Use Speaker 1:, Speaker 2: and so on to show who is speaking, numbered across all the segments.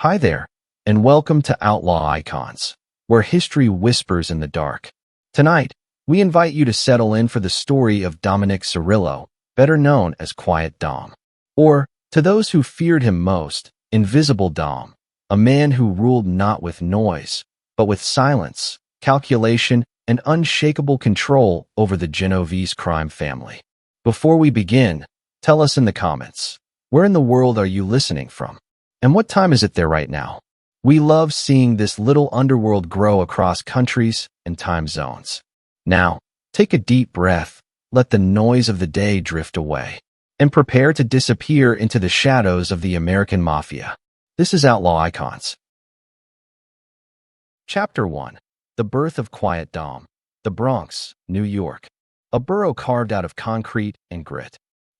Speaker 1: Hi there, and welcome to Outlaw Icons, where history whispers in the dark. Tonight, we invite you to settle in for the story of Dominick Cirillo, better known as Quiet Dom. Or, to those who feared him most, Invisible Dom, a man who ruled not with noise, but with silence, calculation, and unshakable control over the Genovese crime family. Before we begin, tell us in the comments, where in the world are you listening from? And what time is it there right now? We love seeing this little underworld grow across countries and time zones. Now, take a deep breath, let the noise of the day drift away, and prepare to disappear into the shadows of the American Mafia. This is Outlaw Icons. Chapter 1. The Birth of Quiet Dom. The Bronx, New York. A borough carved out of concrete and grit.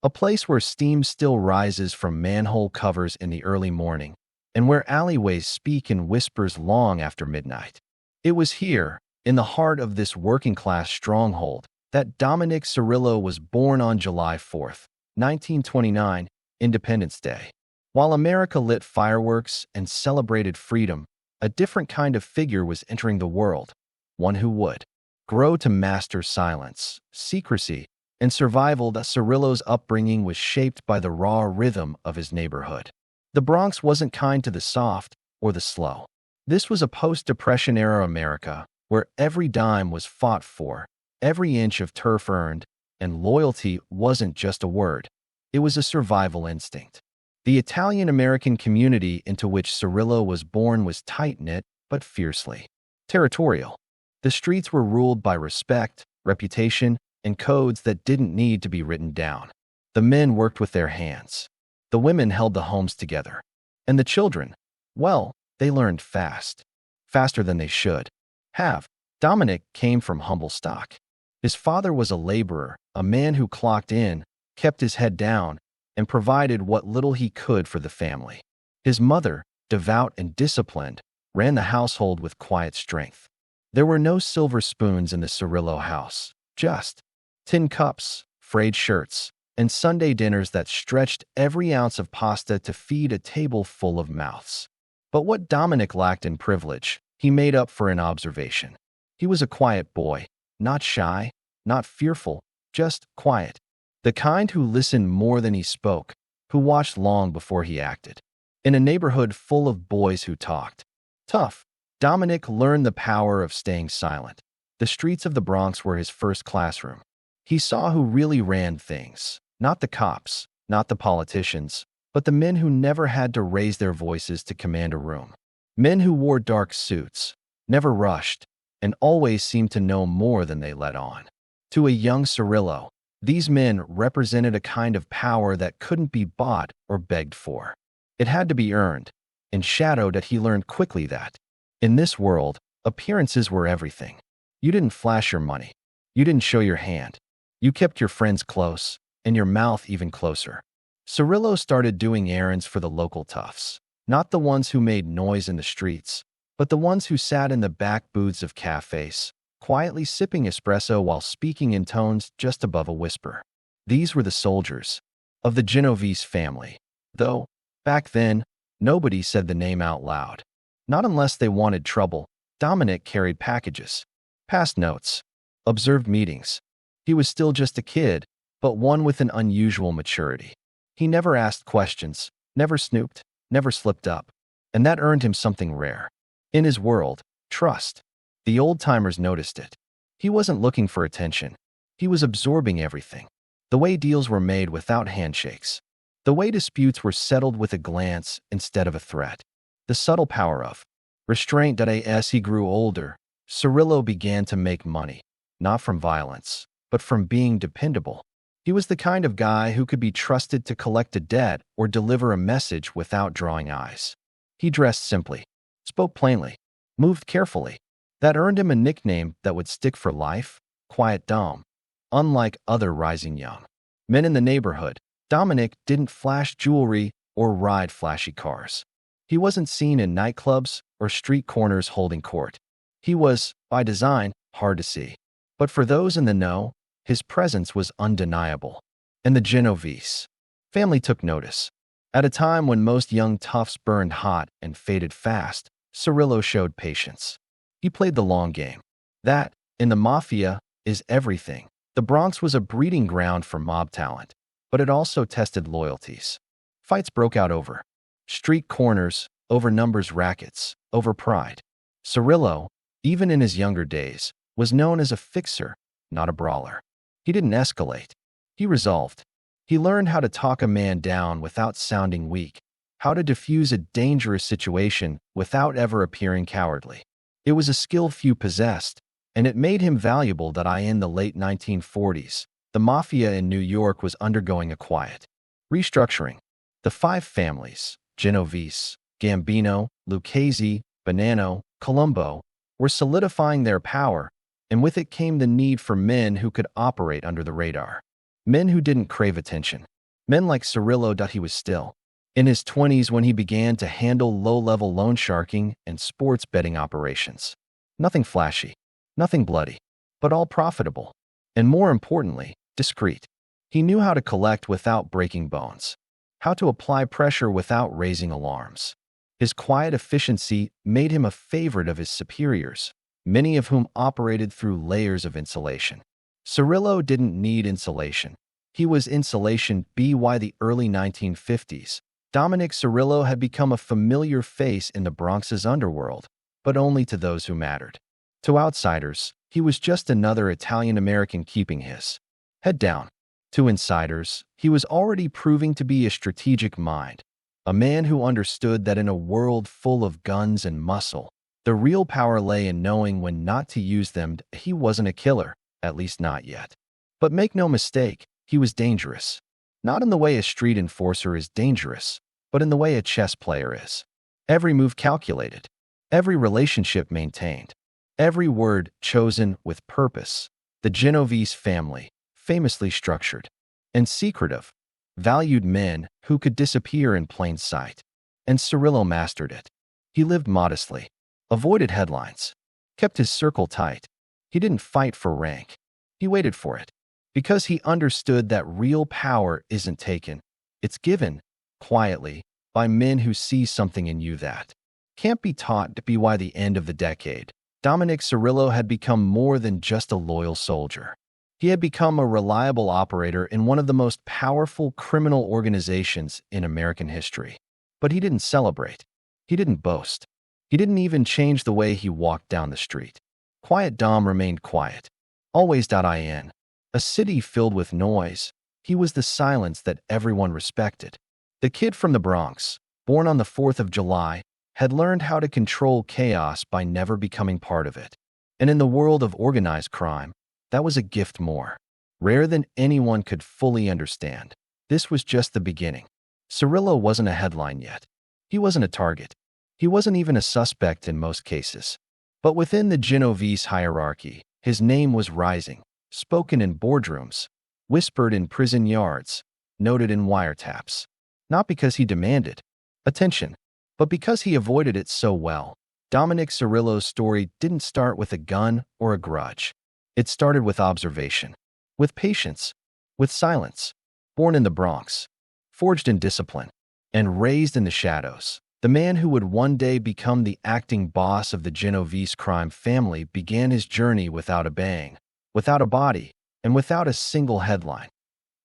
Speaker 1: A place where steam still rises from manhole covers in the early morning, and where alleyways speak in whispers long after midnight. It was here, in the heart of this working-class stronghold, that Dominick Cirillo was born on July 4th, 1929, Independence Day. While America lit fireworks and celebrated freedom, a different kind of figure was entering the world, one who would grow to master silence, secrecy, and survival. That Cirillo's upbringing was shaped by the raw rhythm of his neighborhood. The Bronx wasn't kind to the soft or the slow. This was a post-Depression-era America where every dime was fought for, every inch of turf earned, and loyalty wasn't just a word. It was a survival instinct. The Italian-American community into which Cirillo was born was tight-knit but fiercely territorial. The streets were ruled by respect, reputation, and codes that didn't need to be written down. The men worked with their hands. The women held the homes together. And the children, well, they learned fast. Faster than they should have. Dominick came from humble stock. His father was a laborer, a man who clocked in, kept his head down, and provided what little he could for the family. His mother, devout and disciplined, ran the household with quiet strength. There were no silver spoons in the Cirillo house, just tin cups, frayed shirts, and Sunday dinners that stretched every ounce of pasta to feed a table full of mouths. But what Dominick lacked in privilege, he made up for in observation. He was a quiet boy, not shy, not fearful, just quiet. The kind who listened more than he spoke, who watched long before he acted. In a neighborhood full of boys who talked tough, Dominick learned the power of staying silent. The streets of the Bronx were his first classroom. He saw who really ran things, not the cops, not the politicians, but the men who never had to raise their voices to command a room. Men who wore dark suits, never rushed, and always seemed to know more than they let on. To a young Cirillo, these men represented a kind of power that couldn't be bought or begged for. It had to be earned, and shadowed that he learned quickly that, in this world, appearances were everything. You didn't flash your money. You didn't show your hand. You kept your friends close, and your mouth even closer. Cirillo started doing errands for the local toughs, not the ones who made noise in the streets, but the ones who sat in the back booths of cafes, quietly sipping espresso while speaking in tones just above a whisper. These were the soldiers of the Genovese family, though, back then, nobody said the name out loud. Not unless they wanted trouble. Dominick carried packages, passed notes, observed meetings. He was still just a kid, but one with an unusual maturity. He never asked questions, never snooped, never slipped up, and that earned him something rare. In his world, trust. The old-timers noticed it. He wasn't looking for attention. He was absorbing everything. The way deals were made without handshakes. The way disputes were settled with a glance instead of a threat. The subtle power of restraint. As he grew older, Cirillo began to make money, not from violence, but from being dependable. He was the kind of guy who could be trusted to collect a debt or deliver a message without drawing eyes. He dressed simply, spoke plainly, moved carefully. That earned him a nickname that would stick for life, Quiet Dom. Unlike other rising young men in the neighborhood, Dominick didn't flash jewelry or ride flashy cars. He wasn't seen in nightclubs or street corners holding court. He was, by design, hard to see. But for those in the know, his presence was undeniable. And the Genovese family took notice. At a time when most young toughs burned hot and faded fast, Cirillo showed patience. He played the long game. That, in the Mafia, is everything. The Bronx was a breeding ground for mob talent, but it also tested loyalties. Fights broke out over street corners, over numbers rackets, over pride. Cirillo, even in his younger days, was known as a fixer, not a brawler. He didn't escalate. He resolved. He learned how to talk a man down without sounding weak, how to defuse a dangerous situation without ever appearing cowardly. It was a skill few possessed, and it made him valuable. In the late 1940s, the Mafia in New York was undergoing a quiet restructuring. The five families, Genovese, Gambino, Lucchese, Bonanno, Colombo, were solidifying their power, and with it came the need for men who could operate under the radar. Men who didn't crave attention. Men like Cirillo. He was still in his 20s when he began to handle low-level loan sharking and sports betting operations. Nothing flashy, nothing bloody, but all profitable. And more importantly, discreet. He knew how to collect without breaking bones, how to apply pressure without raising alarms. His quiet efficiency made him a favorite of his superiors, many of whom operated through layers of insulation. Cirillo didn't need insulation. He was insulation. By the early 1950s, Dominick Cirillo had become a familiar face in the Bronx's underworld, but only to those who mattered. To outsiders, he was just another Italian-American keeping his head down. To insiders, he was already proving to be a strategic mind, a man who understood that in a world full of guns and muscle, the real power lay in knowing when not to use them. He wasn't a killer, at least not yet. But make no mistake, he was dangerous. Not in the way a street enforcer is dangerous, but in the way a chess player is. Every move calculated, every relationship maintained, every word chosen with purpose. The Genovese family, famously structured and secretive, valued men who could disappear in plain sight. And Cirillo mastered it. He lived modestly, avoided headlines, kept his circle tight. He didn't fight for rank. He waited for it, because he understood that real power isn't taken. It's given, quietly, by men who see something in you that can't be taught. By the end of the decade, Dominick Cirillo had become more than just a loyal soldier. He had become a reliable operator in one of the most powerful criminal organizations in American history. But he didn't celebrate. He didn't boast. He didn't even change the way he walked down the street. Quiet Dom remained quiet. Always. In a city filled with noise, he was the silence that everyone respected. The kid from the Bronx, born on the 4th of July, had learned how to control chaos by never becoming part of it. And in the world of organized crime, that was a gift more rare than anyone could fully understand. This was just the beginning. Cirillo wasn't a headline yet. He wasn't a target. He wasn't even a suspect in most cases. But within the Genovese hierarchy, his name was rising, spoken in boardrooms, whispered in prison yards, noted in wiretaps. Not because he demanded attention, but because he avoided it so well. Dominick Cirillo's story didn't start with a gun or a grudge. It started with observation, with patience, with silence. Born in the Bronx, forged in discipline, and raised in the shadows, the man who would one day become the acting boss of the Genovese crime family began his journey without a bang, without a body, and without a single headline.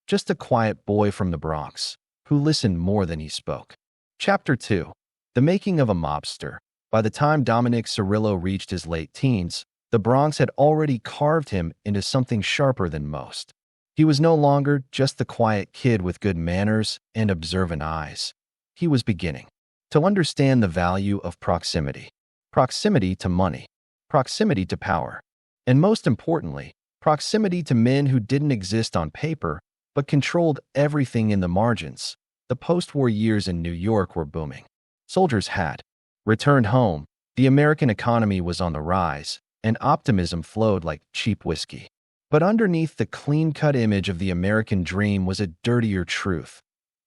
Speaker 1: Just a quiet boy from the Bronx, who listened more than he spoke. Chapter 2. The Making of a Mobster. By the time Dominick Cirillo reached his late teens, the Bronx had already carved him into something sharper than most. He was no longer just the quiet kid with good manners and observant eyes. He was beginning to understand the value of proximity. Proximity to money, proximity to power, and most importantly, proximity to men who didn't exist on paper but controlled everything in the margins. The post-war years in New York were booming. Soldiers had returned home, the American economy was on the rise, and optimism flowed like cheap whiskey. But underneath the clean-cut image of the American dream was a dirtier truth,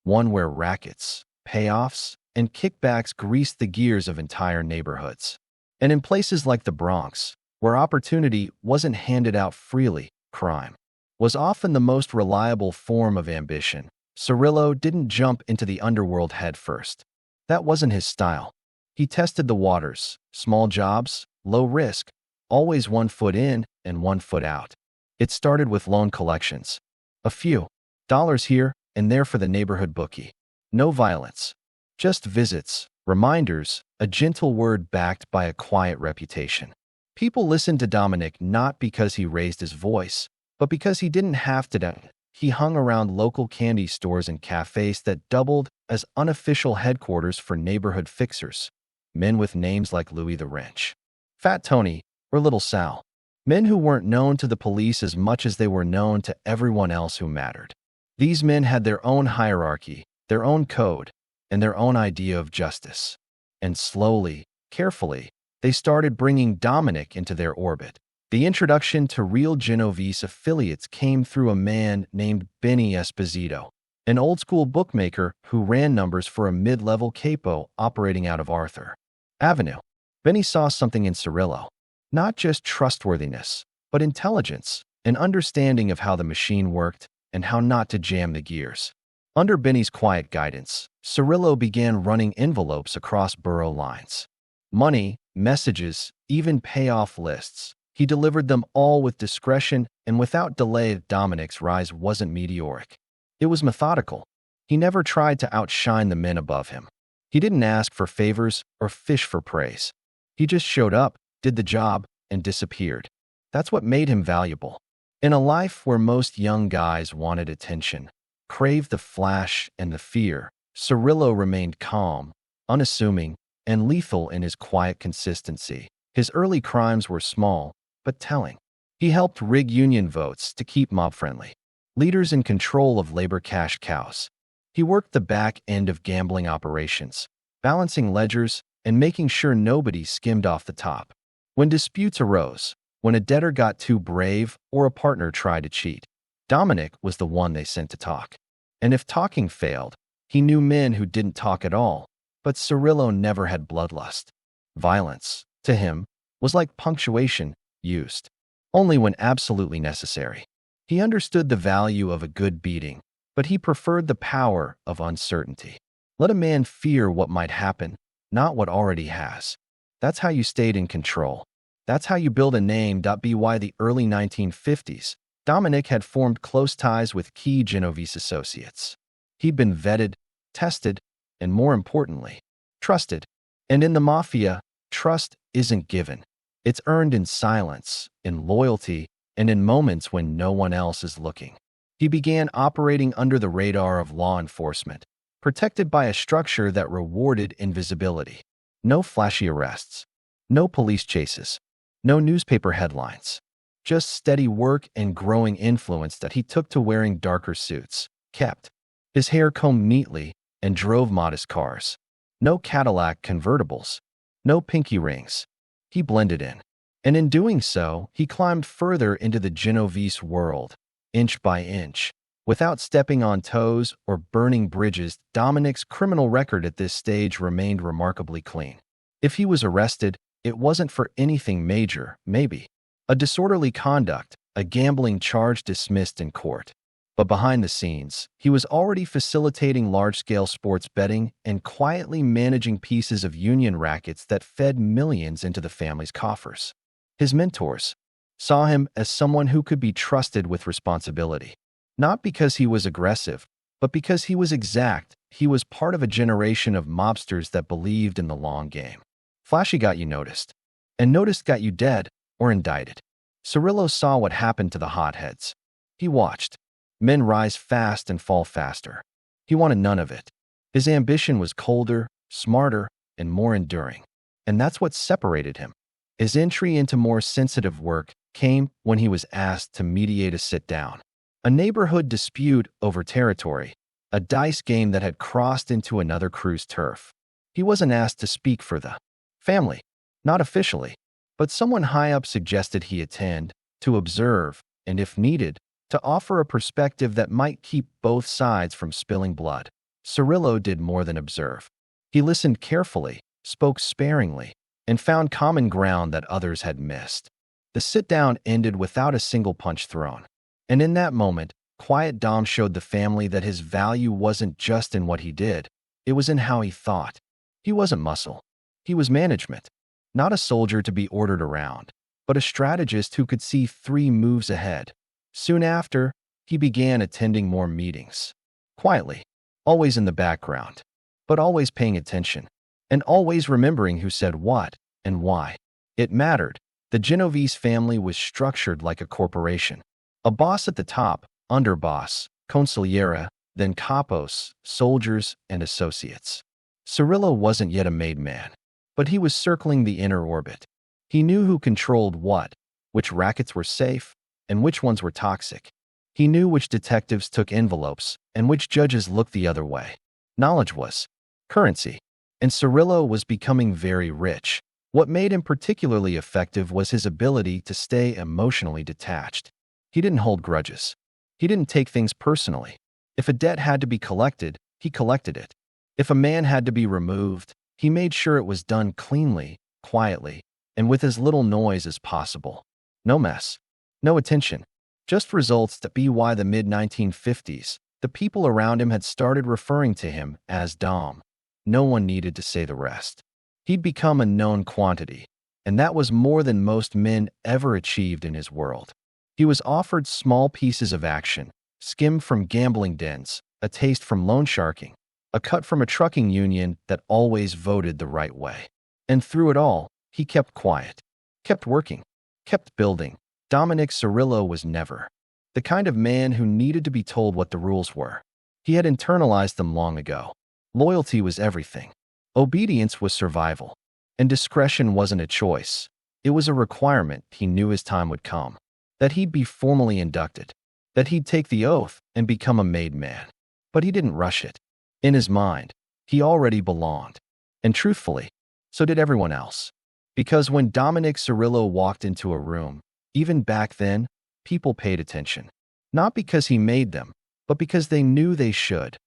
Speaker 1: one where rackets, payoffs, and kickbacks greased the gears of entire neighborhoods. And in places like the Bronx, where opportunity wasn't handed out freely, crime was often the most reliable form of ambition. Cirillo didn't jump into the underworld head first. That wasn't his style. He tested the waters, small jobs, low risk, always 1 foot in and 1 foot out. It started with loan collections. A few dollars here and there for the neighborhood bookie. No violence. Just visits, reminders, a gentle word backed by a quiet reputation. People listened to Dominick not because he raised his voice, but because he didn't have to. He hung around local candy stores and cafes that doubled as unofficial headquarters for neighborhood fixers. Men with names like Louis the Wrench, Fat Tony, or Little Sal. Men who weren't known to the police as much as they were known to everyone else who mattered. These men had their own hierarchy, their own code, and their own idea of justice. And slowly, carefully, they started bringing Dominick into their orbit. The introduction to real Genovese affiliates came through a man named Benny Esposito, an old-school bookmaker who ran numbers for a mid-level capo operating out of Arthur Avenue. Benny saw something in Cirillo. Not just trustworthiness, but intelligence, an understanding of how the machine worked and how not to jam the gears. Under Benny's quiet guidance, Cirillo began running envelopes across borough lines. Money, messages, even payoff lists. He delivered them all with discretion and without delay. Dominick's rise wasn't meteoric. It was methodical. He never tried to outshine the men above him. He didn't ask for favors or fish for praise. He just showed up, did the job, and disappeared. That's what made him valuable. In a life where most young guys wanted attention, craved the flash and the fear, Cirillo remained calm, unassuming, and lethal in his quiet consistency. His early crimes were small, but telling. He helped rig union votes to keep mob-friendly leaders in control of labor cash cows. He worked the back end of gambling operations, balancing ledgers and making sure nobody skimmed off the top. When disputes arose, when a debtor got too brave or a partner tried to cheat, Dominick was the one they sent to talk. And if talking failed, he knew men who didn't talk at all. But Cirillo never had bloodlust. Violence, to him, was like punctuation, used only when absolutely necessary. He understood the value of a good beating, but he preferred the power of uncertainty. Let a man fear what might happen, not what already has. That's how you stayed in control. That's how you build a name. By the early 1950s, Dominick had formed close ties with key Genovese associates. He'd been vetted, tested, and more importantly, trusted. And in the Mafia, trust isn't given. It's earned in silence, in loyalty, and in moments when no one else is looking. He began operating under the radar of law enforcement, protected by a structure that rewarded invisibility. No flashy arrests, no police chases, no newspaper headlines. Just steady work and growing influence that he took to wearing darker suits, kept his hair combed neatly, and drove modest cars. No Cadillac convertibles, no pinky rings. He blended in. And in doing so, he climbed further into the Genovese world, inch by inch. Without stepping on toes or burning bridges, Dominick's criminal record at this stage remained remarkably clean. If he was arrested, it wasn't for anything major, maybe a disorderly conduct, a gambling charge dismissed in court. But behind the scenes, he was already facilitating large-scale sports betting and quietly managing pieces of union rackets that fed millions into the family's coffers. His mentors saw him as someone who could be trusted with responsibility. Not because he was aggressive, but because he was exact. He was part of a generation of mobsters that believed in the long game. Flashy got you noticed, and noticed got you dead or indicted. Cirillo saw what happened to the hotheads. He watched men rise fast and fall faster. He wanted none of it. His ambition was colder, smarter, and more enduring. And that's what separated him. His entry into more sensitive work came when he was asked to mediate a sit-down. A neighborhood dispute over territory, a dice game that had crossed into another crew's turf. He wasn't asked to speak for the family, not officially, but someone high up suggested he attend, to observe, and if needed, to offer a perspective that might keep both sides from spilling blood. Cirillo did more than observe. He listened carefully, spoke sparingly, and found common ground that others had missed. The sit-down ended without a single punch thrown. And in that moment, Quiet Dom showed the family that his value wasn't just in what he did, it was in how he thought. He wasn't muscle. He was management. Not a soldier to be ordered around, but a strategist who could see 3 moves ahead. Soon after, he began attending more meetings. Quietly, always in the background, but always paying attention, and always remembering who said what and why. It mattered. The Genovese family was structured like a corporation. A boss at the top, underboss, consigliere, then capos, soldiers, and associates. Cirillo wasn't yet a made man, but he was circling the inner orbit. He knew who controlled what, which rackets were safe, and which ones were toxic. He knew which detectives took envelopes and which judges looked the other way. Knowledge was currency, and Cirillo was becoming very rich. What made him particularly effective was his ability to stay emotionally detached. He didn't hold grudges. He didn't take things personally. If a debt had to be collected, he collected it. If a man had to be removed, he made sure it was done cleanly, quietly, and with as little noise as possible. No mess. No attention. Just results. That be why the mid-1950s, the people around him had started referring to him as Dom. No one needed to say the rest. He'd become a known quantity, and that was more than most men ever achieved in his world. He was offered small pieces of action, skimmed from gambling dens, a taste from loan sharking, a cut from a trucking union that always voted the right way. And through it all, he kept quiet, kept working, kept building. Dominick Cirillo was never the kind of man who needed to be told what the rules were. He had internalized them long ago. Loyalty was everything. Obedience was survival. And discretion wasn't a choice. It was a requirement. He knew his time would come. That he'd be formally inducted. That he'd take the oath and become a made man. But he didn't rush it. In his mind, he already belonged. And truthfully, so did everyone else. Because when Dominick Cirillo walked into a room, even back then, people paid attention. Not because he made them, but because they knew they should.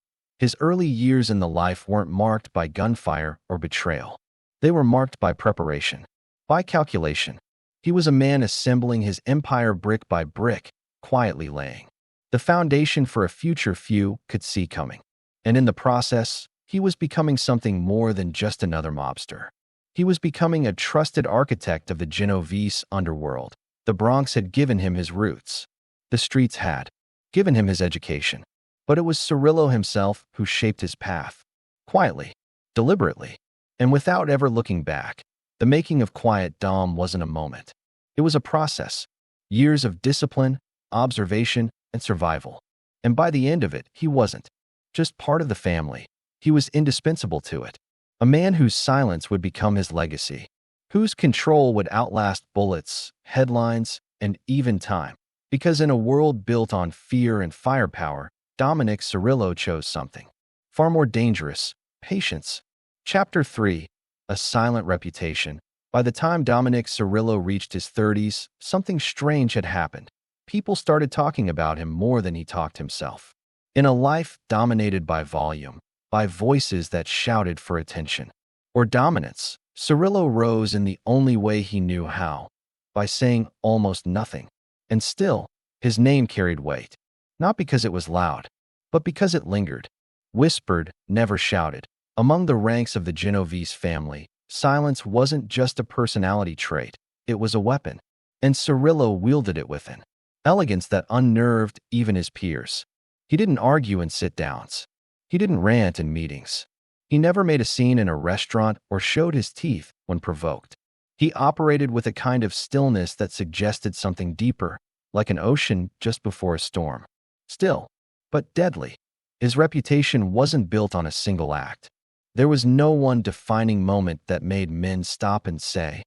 Speaker 1: His early years in the life weren't marked by gunfire or betrayal. They were marked by preparation, by calculation. He was a man assembling his empire brick by brick, quietly laying the foundation for a future few could see coming. And in the process, he was becoming something more than just another mobster. He was becoming a trusted architect of the Genovese underworld. The Bronx had given him his roots. The streets had given him his education. But it was Cirillo himself who shaped his path. Quietly, deliberately, and without ever looking back. The making of Quiet Dom wasn't a moment. It was a process. Years of discipline, observation, and survival. And by the end of it, he wasn't just part of the family. He was indispensable to it. A man whose silence would become his legacy. Whose control would outlast bullets, headlines, and even time. Because in a world built on fear and firepower, Dominick Cirillo chose something far more dangerous: patience. Chapter 3: A Silent Reputation. By the time Dominick Cirillo reached his 30s, something strange had happened. People started talking about him more than he talked himself. In a life dominated by volume, by voices that shouted for attention or dominance, Cirillo rose in the only way he knew how, by saying almost nothing. And still, his name carried weight. Not because it was loud, but because it lingered. Whispered, never shouted. Among the ranks of the Genovese family, silence wasn't just a personality trait, it was a weapon. And Cirillo wielded it with an elegance that unnerved even his peers. He didn't argue in sit-downs. He didn't rant in meetings. He never made a scene in a restaurant or showed his teeth when provoked. He operated with a kind of stillness that suggested something deeper, like an ocean just before a storm. Still, but deadly. His reputation wasn't built on a single act. There was no one defining moment that made men stop and say,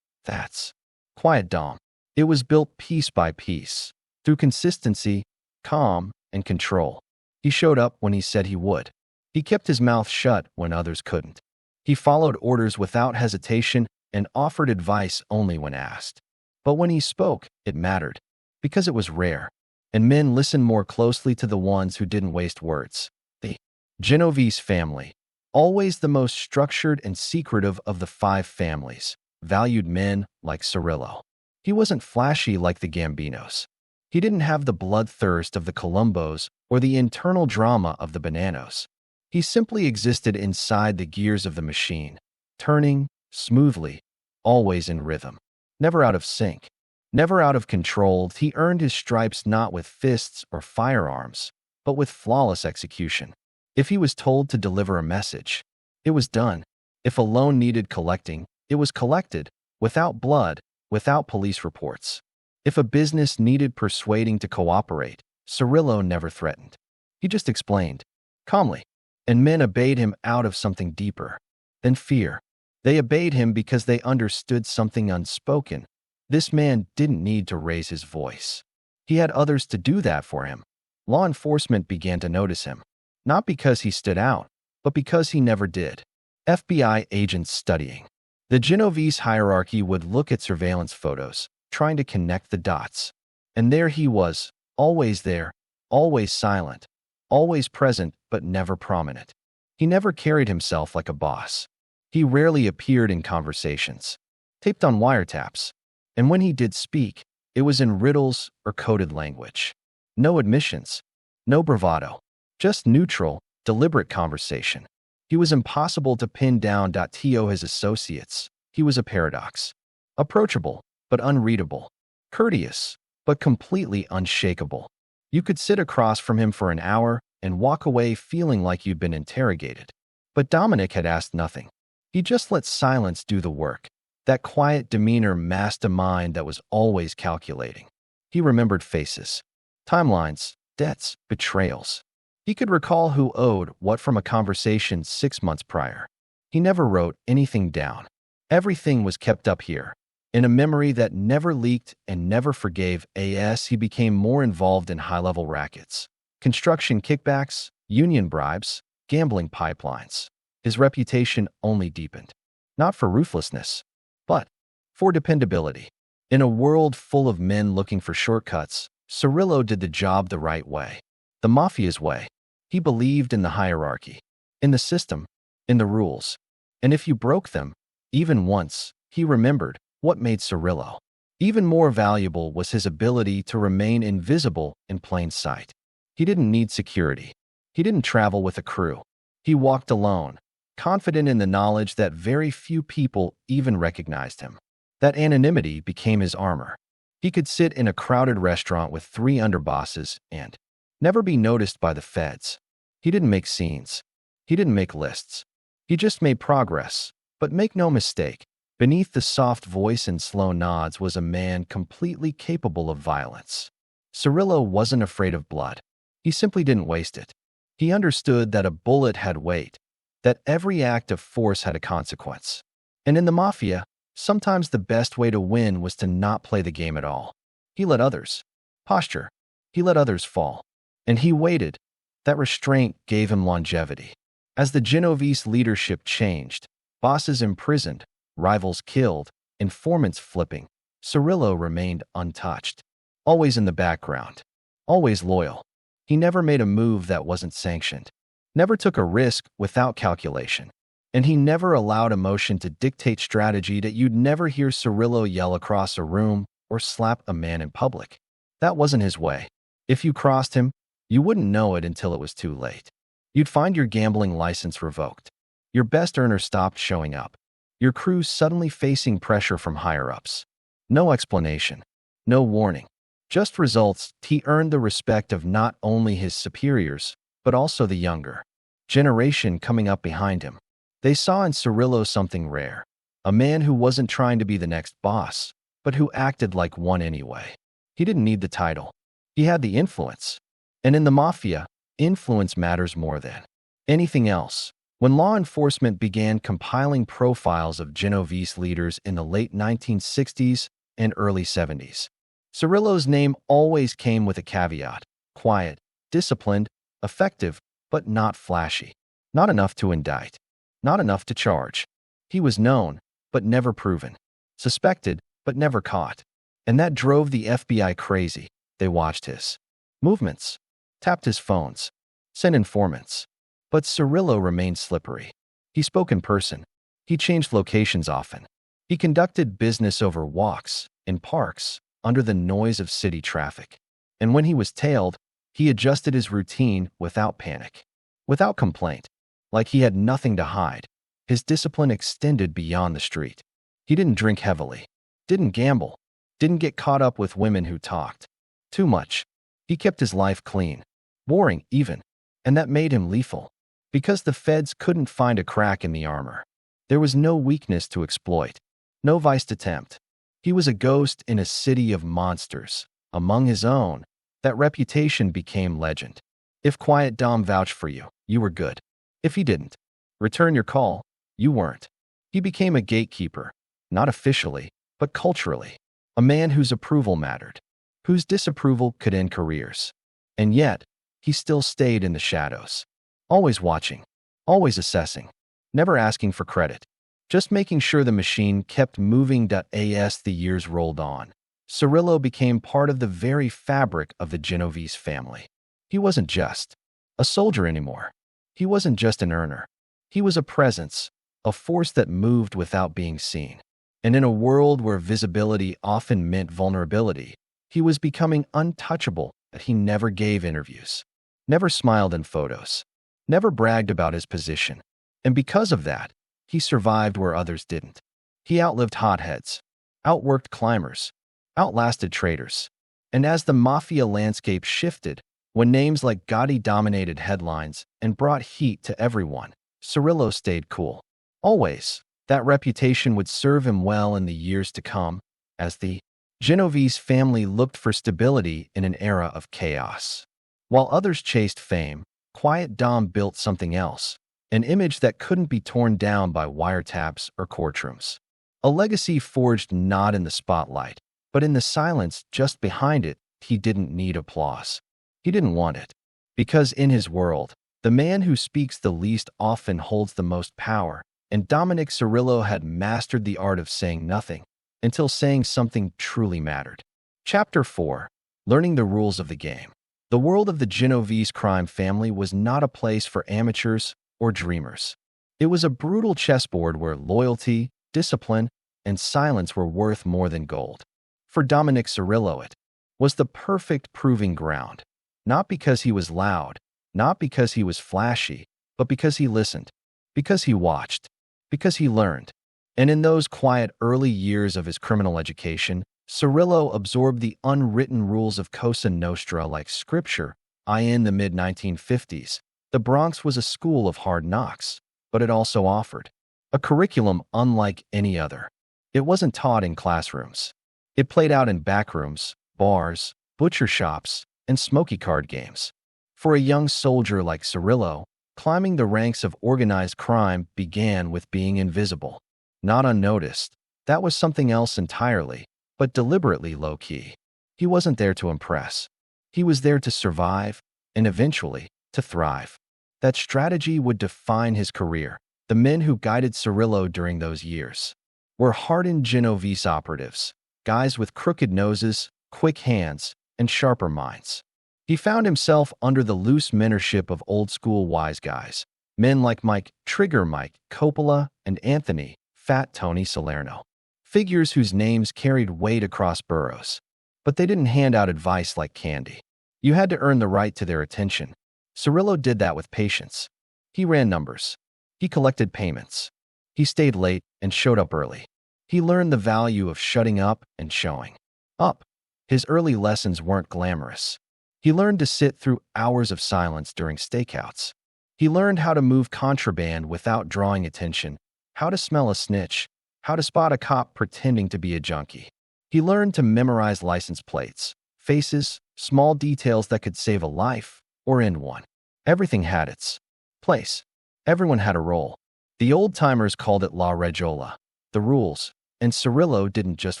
Speaker 1: "That's Quiet Dom." It was built piece by piece, through consistency, calm, and control. He showed up when he said he would. He kept his mouth shut when others couldn't. He followed orders without hesitation and offered advice only when asked. But when he spoke, it mattered, because it was rare, and men listened more closely to the ones who didn't waste words. The Genovese family, always the most structured and secretive of the 5 families, valued men like Cirillo. He wasn't flashy like the Gambinos. He didn't have the bloodthirst of the Colombos or the internal drama of the Bananos. He simply existed inside the gears of the machine, turning smoothly, always in rhythm, never out of sync, never out of control. He earned his stripes not with fists or firearms, but with flawless execution. If he was told to deliver a message, it was done. If a loan needed collecting, it was collected, without blood, without police reports. If a business needed persuading to cooperate, Cirillo never threatened. He just explained, calmly, and men obeyed him out of something deeper than fear. They obeyed him because they understood something unspoken. This man didn't need to raise his voice. He had others to do that for him. Law enforcement began to notice him, not because he stood out, but because he never did. FBI agents studying. The Genovese hierarchy would look at surveillance photos, trying to connect the dots. And there he was, always there, always silent, always present but never prominent. He never carried himself like a boss. He rarely appeared in conversations, taped on wiretaps, and when he did speak, it was in riddles or coded language. No admissions, no bravado, just neutral, deliberate conversation. He was impossible to pin down. To his associates, he was a paradox. Approachable, but unreadable. Courteous, but completely unshakable. You could sit across from him for an hour and walk away feeling like you'd been interrogated. But Dominick had asked nothing. He just let silence do the work. That quiet demeanor masked a mind that was always calculating. He remembered faces, timelines, debts, betrayals. He could recall who owed what from a conversation 6 months prior. He never wrote anything down. Everything was kept up here, in a memory that never leaked and never forgave. As he became more involved in high-level rackets, construction kickbacks, union bribes, gambling pipelines, his reputation only deepened. Not for ruthlessness, but for dependability. In a world full of men looking for shortcuts, Cirillo did the job the right way. The Mafia's way. He believed in the hierarchy, in the system, in the rules. And if you broke them, even once, he remembered what made Cirillo. Even more valuable was his ability to remain invisible in plain sight. He didn't need security. He didn't travel with a crew. He walked alone, confident in the knowledge that very few people even recognized him. That anonymity became his armor. He could sit in a crowded restaurant with 3 underbosses and never be noticed by the feds. He didn't make scenes. He didn't make lists. He just made progress. But make no mistake, beneath the soft voice and slow nods was a man completely capable of violence. Cirillo wasn't afraid of blood. He simply didn't waste it. He understood that a bullet had weight, that every act of force had a consequence. And in the Mafia, sometimes the best way to win was to not play the game at all. He let others posture. He let others fall. And he waited. That restraint gave him longevity. As the Genovese leadership changed, bosses imprisoned, rivals killed, informants flipping, Cirillo remained untouched. Always in the background. Always loyal. He never made a move that wasn't sanctioned. Never took a risk without calculation. And he never allowed emotion to dictate strategy. That you'd never hear Cirillo yell across a room or slap a man in public. That wasn't his way. If you crossed him, you wouldn't know it until it was too late. You'd find your gambling license revoked. Your best earner stopped showing up. Your crew suddenly facing pressure from higher-ups. No explanation. No warning. Just results. He earned the respect of not only his superiors, but also the younger generation coming up behind him. They saw in Cirillo something rare. A man who wasn't trying to be the next boss, but who acted like one anyway. He didn't need the title. He had the influence. And in the Mafia, influence matters more than anything else. When law enforcement began compiling profiles of Genovese leaders in the late 1960s and early 70s, Cirillo's name always came with a caveat: quiet, disciplined, effective, but not flashy. Not enough to indict. Not enough to charge. He was known, but never proven. Suspected, but never caught. And that drove the FBI crazy. They watched his movements, tapped his phones, sent informants. But Cirillo remained slippery. He spoke in person. He changed locations often. He conducted business over walks, in parks, under the noise of city traffic. And when he was tailed, he adjusted his routine without panic, without complaint, like he had nothing to hide. His discipline extended beyond the street. He didn't drink heavily, didn't gamble, didn't get caught up with women who talked too much. He kept his life clean, boring even, and that made him lethal. Because the feds couldn't find a crack in the armor. There was no weakness to exploit, no vice to tempt. He was a ghost in a city of monsters, among his own. That reputation became legend. If Quiet Dom vouched for you, you were good. If he didn't return your call, you weren't. He became a gatekeeper, not officially, but culturally. A man whose approval mattered, whose disapproval could end careers. And yet, he still stayed in the shadows. Always watching, always assessing, never asking for credit, just making sure the machine kept moving. As the years rolled on, Cirillo became part of the very fabric of the Genovese family. He wasn't just a soldier anymore. He wasn't just an earner. He was a presence, a force that moved without being seen. And in a world where visibility often meant vulnerability, he was becoming untouchable. That he never gave interviews, never smiled in photos, never bragged about his position. And because of that, he survived where others didn't. He outlived hotheads, outworked climbers, outlasted traitors. And as the Mafia landscape shifted, when names like Gotti dominated headlines and brought heat to everyone, Cirillo stayed cool. Always. That reputation would serve him well in the years to come, as the Genovese family looked for stability in an era of chaos. While others chased fame, Quiet Dom built something else, an image that couldn't be torn down by wiretaps or courtrooms. A legacy forged not in the spotlight, but in the silence just behind it. He didn't need applause. He didn't want it. Because in his world, the man who speaks the least often holds the most power, and Dominick Cirillo had mastered the art of saying nothing until saying something truly mattered. Chapter 4. Learning the rules of the game. The world of the Genovese crime family was not a place for amateurs or dreamers. It was a brutal chessboard where loyalty, discipline, and silence were worth more than gold. For Dominick Cirillo, it was the perfect proving ground, not because he was loud, not because he was flashy, but because he listened, because he watched, because he learned. And in those quiet early years of his criminal education, Cirillo absorbed the unwritten rules of Cosa Nostra like scripture. In the mid-1950s, the Bronx was a school of hard knocks, but it also offered a curriculum unlike any other. It wasn't taught in classrooms. It played out in backrooms, bars, butcher shops, and smoky card games. For a young soldier like Cirillo, climbing the ranks of organized crime began with being invisible. Not unnoticed. That was something else entirely, but deliberately low-key. He wasn't there to impress. He was there to survive, and eventually, to thrive. That strategy would define his career. The men who guided Cirillo during those years were hardened Genovese operatives, guys with crooked noses, quick hands, and sharper minds. He found himself under the loose mentorship of old-school wise guys, men like Mike Coppola, and Anthony Fat Tony Salerno. Figures whose names carried weight across boroughs. But they didn't hand out advice like candy. You had to earn the right to their attention. Cirillo did that with patience. He ran numbers. He collected payments. He stayed late and showed up early. He learned the value of shutting up and showing up. His early lessons weren't glamorous. He learned to sit through hours of silence during stakeouts. He learned how to move contraband without drawing attention, how to smell a snitch, how to spot a cop pretending to be a junkie. He learned to memorize license plates, faces, small details that could save a life or end one. Everything had its place. Everyone had a role. The old-timers called it la regiola, the rules, and Cirillo didn't just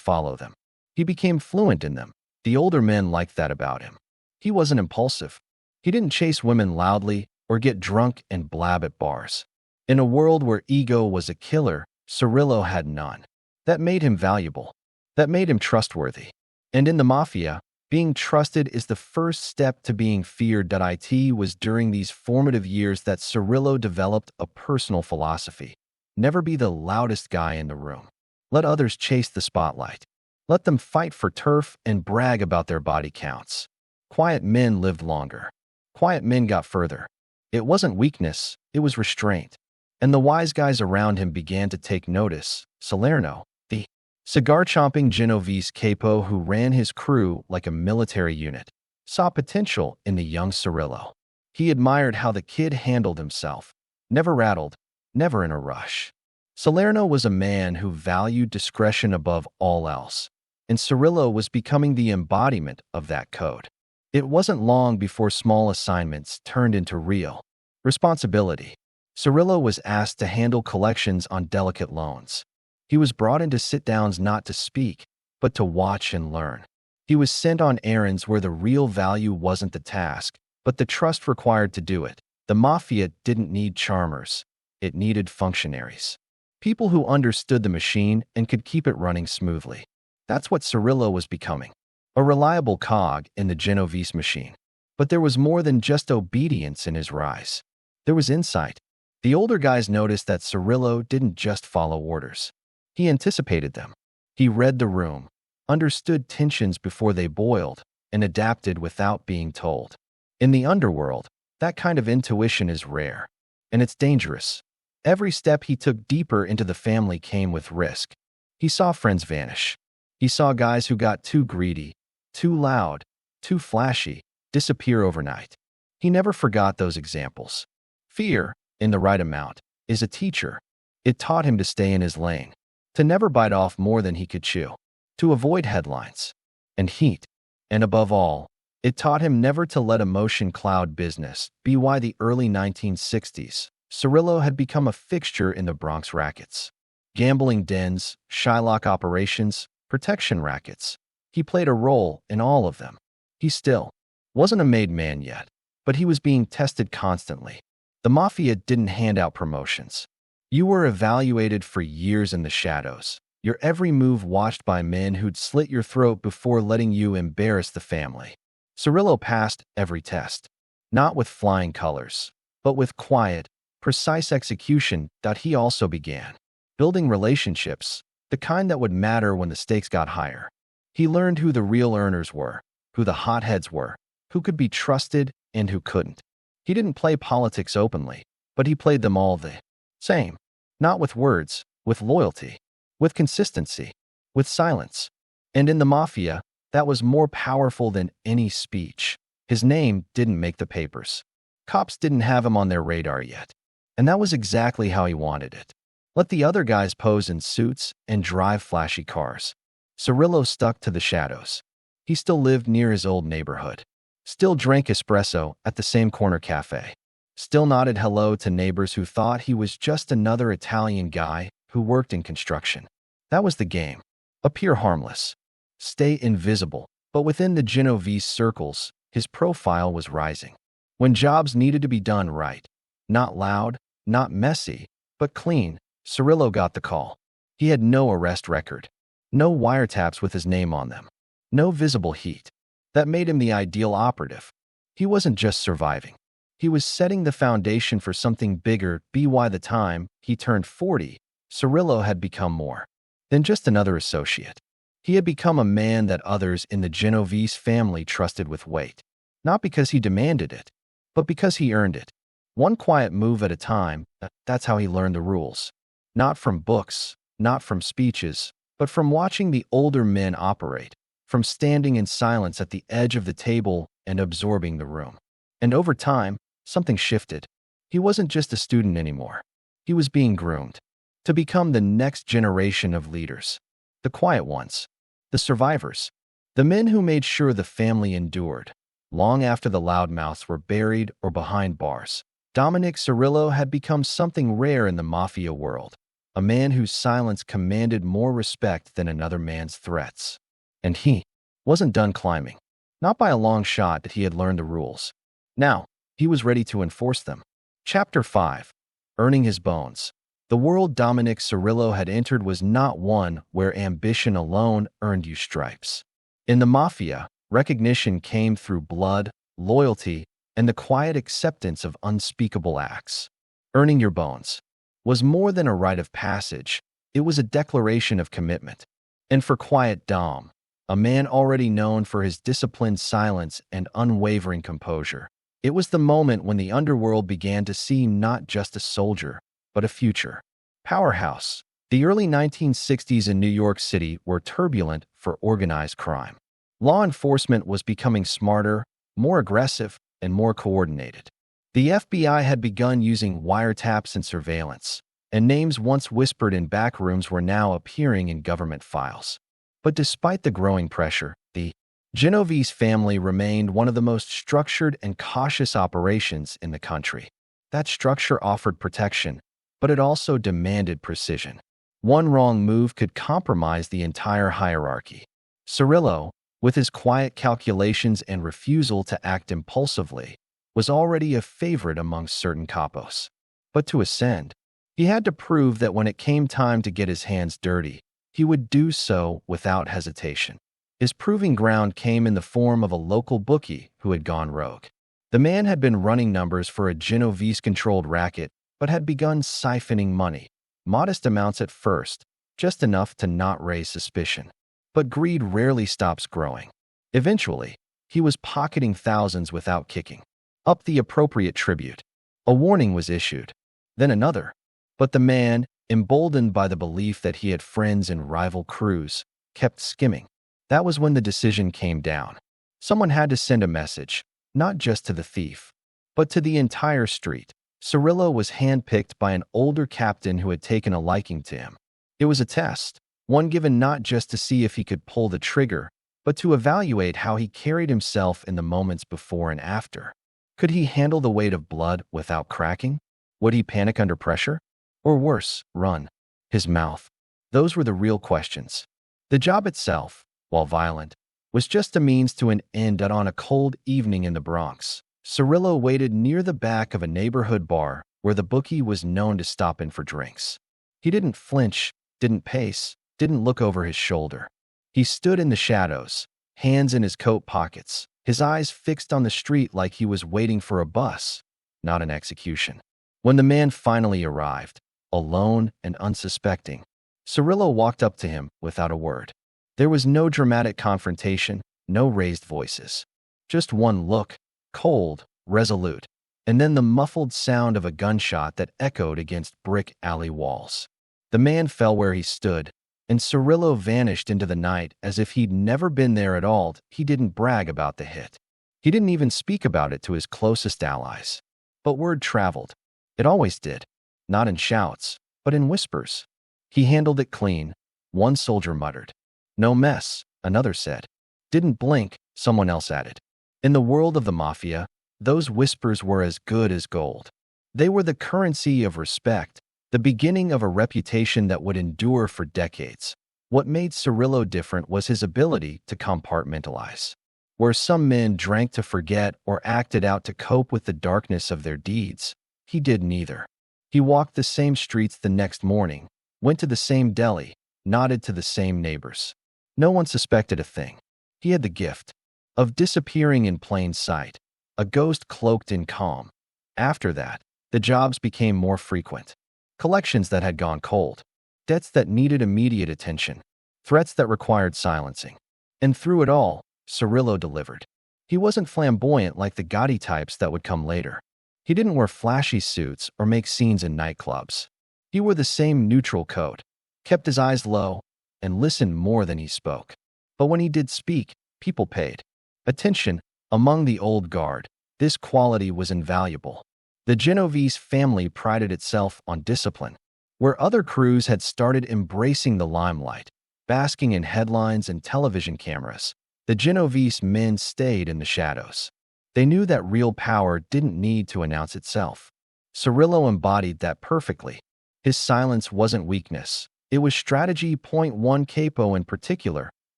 Speaker 1: follow them. He became fluent in them. The older men liked that about him. He wasn't impulsive. He didn't chase women loudly or get drunk and blab at bars. In a world where ego was a killer, Cirillo had none. That made him valuable. That made him trustworthy. And in the Mafia, being trusted is the first step to being feared. It was during these formative years that Cirillo developed a personal philosophy. Never be the loudest guy in the room. Let others chase the spotlight. Let them fight for turf and brag about their body counts. Quiet men lived longer. Quiet men got further. It wasn't weakness, it was restraint. And the wise guys around him began to take notice. Salerno, the cigar-chomping Genovese capo who ran his crew like a military unit, saw potential in the young Cirillo. He admired how the kid handled himself, never rattled, never in a rush. Salerno was a man who valued discretion above all else, and Cirillo was becoming the embodiment of that code. It wasn't long before small assignments turned into real responsibility. Cirillo was asked to handle collections on delicate loans. He was brought into sit-downs not to speak, but to watch and learn. He was sent on errands where the real value wasn't the task, but the trust required to do it. The Mafia didn't need charmers. It needed functionaries. People who understood the machine and could keep it running smoothly. That's what Cirillo was becoming. A reliable cog in the Genovese machine. But there was more than just obedience in his rise. There was insight. The older guys noticed that Cirillo didn't just follow orders. He anticipated them. He read the room, understood tensions before they boiled, and adapted without being told. In the underworld, that kind of intuition is rare. And it's dangerous. Every step he took deeper into the family came with risk. He saw friends vanish. He saw guys who got too greedy, too loud, too flashy, disappear overnight. He never forgot those examples. Fear, in the right amount, is a teacher. It taught him to stay in his lane, to never bite off more than he could chew, to avoid headlines and heat, and above all, it taught him never to let emotion cloud business. By the early 1960s, Cirillo had become a fixture in the Bronx rackets. Gambling dens, Shylock operations, protection rackets. He played a role in all of them. He still wasn't a made man yet, but he was being tested constantly. The Mafia didn't hand out promotions. You were evaluated for years in the shadows, your every move watched by men who'd slit your throat before letting you embarrass the family. Cirillo passed every test, not with flying colors, but with quiet, precise execution that he also began. Building relationships, the kind that would matter when the stakes got higher. He learned who the real earners were, who the hotheads were, who could be trusted and who couldn't. He didn't play politics openly, but he played them all the same. Not with words, with loyalty, with consistency, with silence. And in the Mafia, that was more powerful than any speech. His name didn't make the papers. Cops didn't have him on their radar yet. And that was exactly how he wanted it. Let the other guys pose in suits and drive flashy cars. Cirillo stuck to the shadows. He still lived near his old neighborhood. Still drank espresso at the same corner cafe. Still nodded hello to neighbors who thought he was just another Italian guy who worked in construction. That was the game. Appear harmless. Stay invisible. But within the Genovese circles, his profile was rising. When jobs needed to be done right, not loud, not messy, but clean, Cirillo got the call. He had no arrest record. No wiretaps with his name on them. No visible heat. That made him the ideal operative. He wasn't just surviving. He was setting the foundation for something bigger. By the time he turned 40, Cirillo had become more than just another associate. He had become a man that others in the Genovese family trusted with weight. Not because he demanded it, but because he earned it. One quiet move at a time, that's how he learned the rules. Not from books, not from speeches, but from watching the older men operate, from standing in silence at the edge of the table and absorbing the room. And over time, something shifted. He wasn't just a student anymore. He was being groomed to become the next generation of leaders. The quiet ones. The survivors. The men who made sure the family endured, long after the loudmouths were buried or behind bars. Dominick Cirillo had become something rare in the Mafia world. A man whose silence commanded more respect than another man's threats. And he wasn't done climbing. Not by a long shot that he had learned the rules. Now, he was ready to enforce them. Chapter 5. Earning his bones. The world Dominick Cirillo had entered was not one where ambition alone earned you stripes. In the Mafia, recognition came through blood, loyalty, and the quiet acceptance of unspeakable acts. Earning your bones was more than a rite of passage, it was a declaration of commitment. And for Quiet Dom, a man already known for his disciplined silence and unwavering composure. It was the moment when the underworld began to see not just a soldier, but a future powerhouse. The early 1960s in New York City were turbulent for organized crime. Law enforcement was becoming smarter, more aggressive, and more coordinated. The FBI had begun using wiretaps and surveillance, and names once whispered in back rooms were now appearing in government files. But despite the growing pressure, the Genovese family remained one of the most structured and cautious operations in the country. That structure offered protection, but it also demanded precision. One wrong move could compromise the entire hierarchy. Cirillo, with his quiet calculations and refusal to act impulsively, was already a favorite among certain capos. But to ascend, he had to prove that when it came time to get his hands dirty, he would do so without hesitation. His proving ground came in the form of a local bookie who had gone rogue. The man had been running numbers for a Genovese-controlled racket, but had begun siphoning money. Modest amounts at first, just enough to not raise suspicion. But greed rarely stops growing. Eventually, he was pocketing thousands without kicking up the appropriate tribute. A warning was issued, then another. But the man, emboldened by the belief that he had friends in rival crews, kept skimming. That was when the decision came down. Someone had to send a message, not just to the thief, but to the entire street. Cirillo was handpicked by an older captain who had taken a liking to him. It was a test, one given not just to see if he could pull the trigger, but to evaluate how he carried himself in the moments before and after. Could he handle the weight of blood without cracking? Would he panic under pressure? Or worse, run? His mouth. Those were the real questions. The job itself, while violent, was just a means to an end. That on a cold evening in the Bronx, Cirillo waited near the back of a neighborhood bar where the bookie was known to stop in for drinks. He didn't flinch, didn't pace, didn't look over his shoulder. He stood in the shadows, hands in his coat pockets, his eyes fixed on the street like he was waiting for a bus, not an execution. When the man finally arrived, alone and unsuspecting, Cirillo walked up to him without a word. There was no dramatic confrontation, no raised voices. Just one look, cold, resolute, and then the muffled sound of a gunshot that echoed against brick alley walls. The man fell where he stood, and Cirillo vanished into the night as if he'd never been there at all. He didn't brag about the hit. He didn't even speak about it to his closest allies. But word traveled. It always did. Not in shouts, but in whispers. He handled it clean, one soldier muttered. No mess, another said. Didn't blink, someone else added. In the world of the Mafia, those whispers were as good as gold. They were the currency of respect, the beginning of a reputation that would endure for decades. What made Cirillo different was his ability to compartmentalize. Where some men drank to forget or acted out to cope with the darkness of their deeds, he did neither. He walked the same streets the next morning, went to the same deli, nodded to the same neighbors. No one suspected a thing. He had the gift of disappearing in plain sight, a ghost cloaked in calm. After that, the jobs became more frequent. Collections that had gone cold, debts that needed immediate attention, threats that required silencing. And through it all, Cirillo delivered. He wasn't flamboyant like the gaudy types that would come later. He didn't wear flashy suits or make scenes in nightclubs. He wore the same neutral coat, kept his eyes low, and listened more than he spoke. But when he did speak, people paid attention. Among the old guard, this quality was invaluable. The Genovese family prided itself on discipline. Where other crews had started embracing the limelight, basking in headlines and television cameras, the Genovese men stayed in the shadows. They knew that real power didn't need to announce itself. Cirillo embodied that perfectly. His silence wasn't weakness. It was strategy. One capo in particular,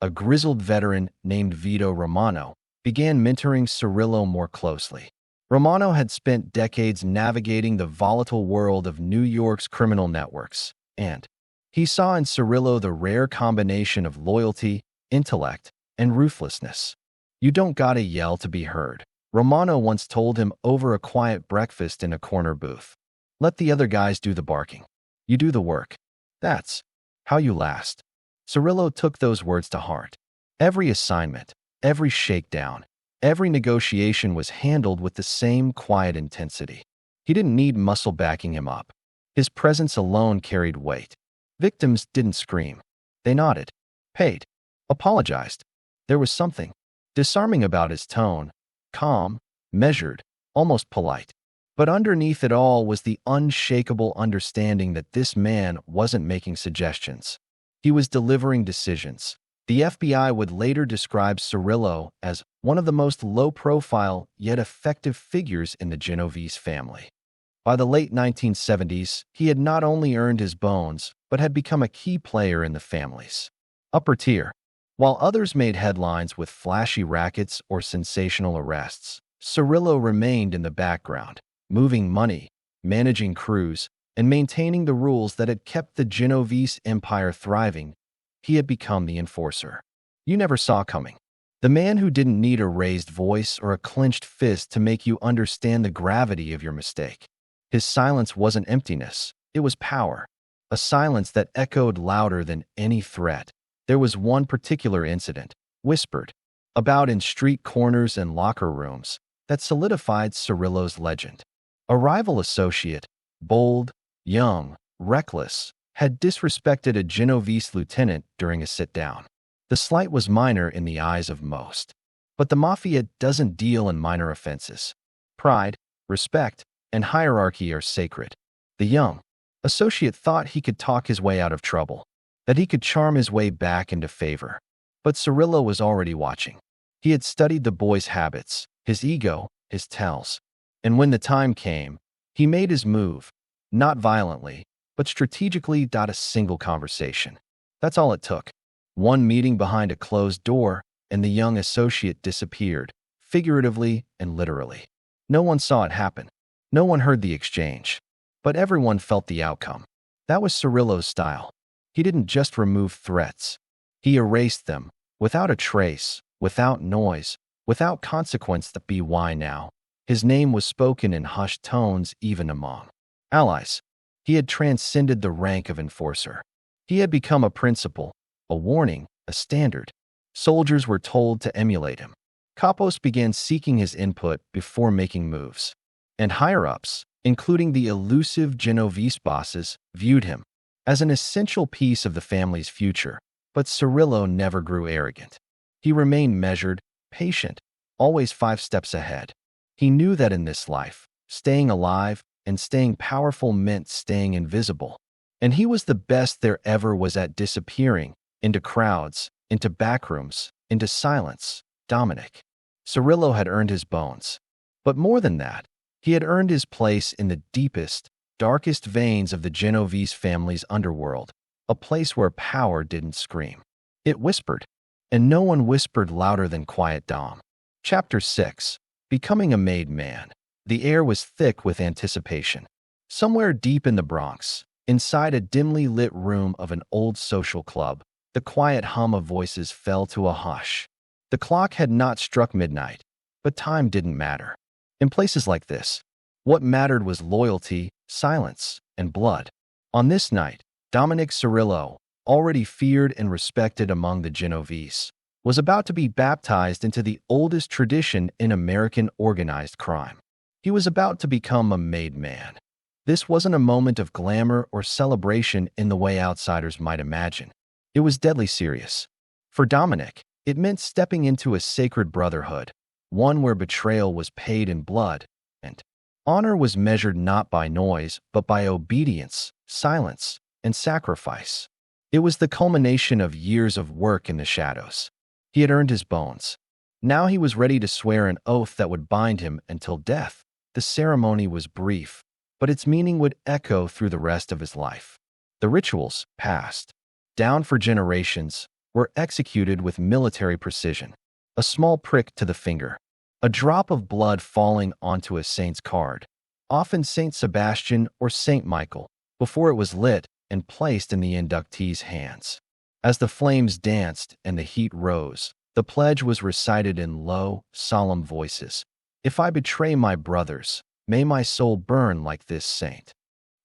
Speaker 1: a grizzled veteran named Vito Romano, began mentoring Cirillo more closely. Romano had spent decades navigating the volatile world of New York's criminal networks, and he saw in Cirillo the rare combination of loyalty, intellect, and ruthlessness. You don't gotta yell to be heard, Romano once told him over a quiet breakfast in a corner booth. Let the other guys do the barking. You do the work. That's how you last. Cirillo took those words to heart. Every assignment, every shakedown, every negotiation was handled with the same quiet intensity. He didn't need muscle backing him up. His presence alone carried weight. Victims didn't scream. They nodded, paid, apologized. There was something disarming about his tone, calm, measured, almost polite. But underneath it all was the unshakable understanding that this man wasn't making suggestions. He was delivering decisions. The FBI would later describe Cirillo as one of the most low-profile yet effective figures in the Genovese family. By the late 1970s, he had not only earned his bones, but had become a key player in the family's upper tier. While others made headlines with flashy rackets or sensational arrests, Cirillo remained in the background, moving money, managing crews, and maintaining the rules that had kept the Genovese empire thriving. He had become the enforcer you never saw coming. The man who didn't need a raised voice or a clenched fist to make you understand the gravity of your mistake. His silence wasn't emptiness, it was power. A silence that echoed louder than any threat. There was one particular incident, whispered about in street corners and locker rooms, that solidified Cirillo's legend. A rival associate, bold, young, reckless, had disrespected a Genovese lieutenant during a sit-down. The slight was minor in the eyes of most. But the Mafia doesn't deal in minor offenses. Pride, respect, and hierarchy are sacred. The young associate thought he could talk his way out of trouble, that he could charm his way back into favor. But Cirillo was already watching. He had studied the boy's habits, his ego, his tells. And when the time came, he made his move, not violently, but strategically. A single conversation. That's all it took. One meeting behind a closed door, and the young associate disappeared, figuratively and literally. No one saw it happen. No one heard the exchange. But everyone felt the outcome. That was Cirillo's style. He didn't just remove threats. He erased them, without a trace, without noise, without consequence. Why now? His name was spoken in hushed tones even among allies. He had transcended the rank of enforcer. He had become a principle, a warning, a standard. Soldiers were told to emulate him. Capos began seeking his input before making moves. And higher-ups, including the elusive Genovese bosses, viewed him as an essential piece of the family's future. But Cirillo never grew arrogant. He remained measured, patient, always 5 steps ahead. He knew that in this life, staying alive and staying powerful meant staying invisible. And he was the best there ever was at disappearing into crowds, into backrooms, into silence. Dominick Cirillo had earned his bones. But more than that, he had earned his place in the deepest, darkest veins of the Genovese family's underworld, a place where power didn't scream. It whispered. And no one whispered louder than Quiet Dom. Chapter 6. Becoming a Made Man. The air was thick with anticipation. Somewhere deep in the Bronx, inside a dimly lit room of an old social club, the quiet hum of voices fell to a hush. The clock had not struck midnight, but time didn't matter. In places like this, what mattered was loyalty, silence, and blood. On this night, Dominick Cirillo, already feared and respected among the Genovese, was about to be baptized into the oldest tradition in American organized crime. He was about to become a made man. This wasn't a moment of glamour or celebration in the way outsiders might imagine. It was deadly serious. For Dominick, it meant stepping into a sacred brotherhood, one where betrayal was paid in blood, and honor was measured not by noise but by obedience, silence, and sacrifice. It was the culmination of years of work in the shadows. He had earned his bones. Now he was ready to swear an oath that would bind him until death. The ceremony was brief, but its meaning would echo through the rest of his life. The rituals, passed down for generations, were executed with military precision. A small prick to the finger, a drop of blood falling onto a saint's card, often Saint Sebastian or Saint Michael, before it was lit and placed in the inductee's hands. As the flames danced and the heat rose, the pledge was recited in low, solemn voices. If I betray my brothers, may my soul burn like this saint.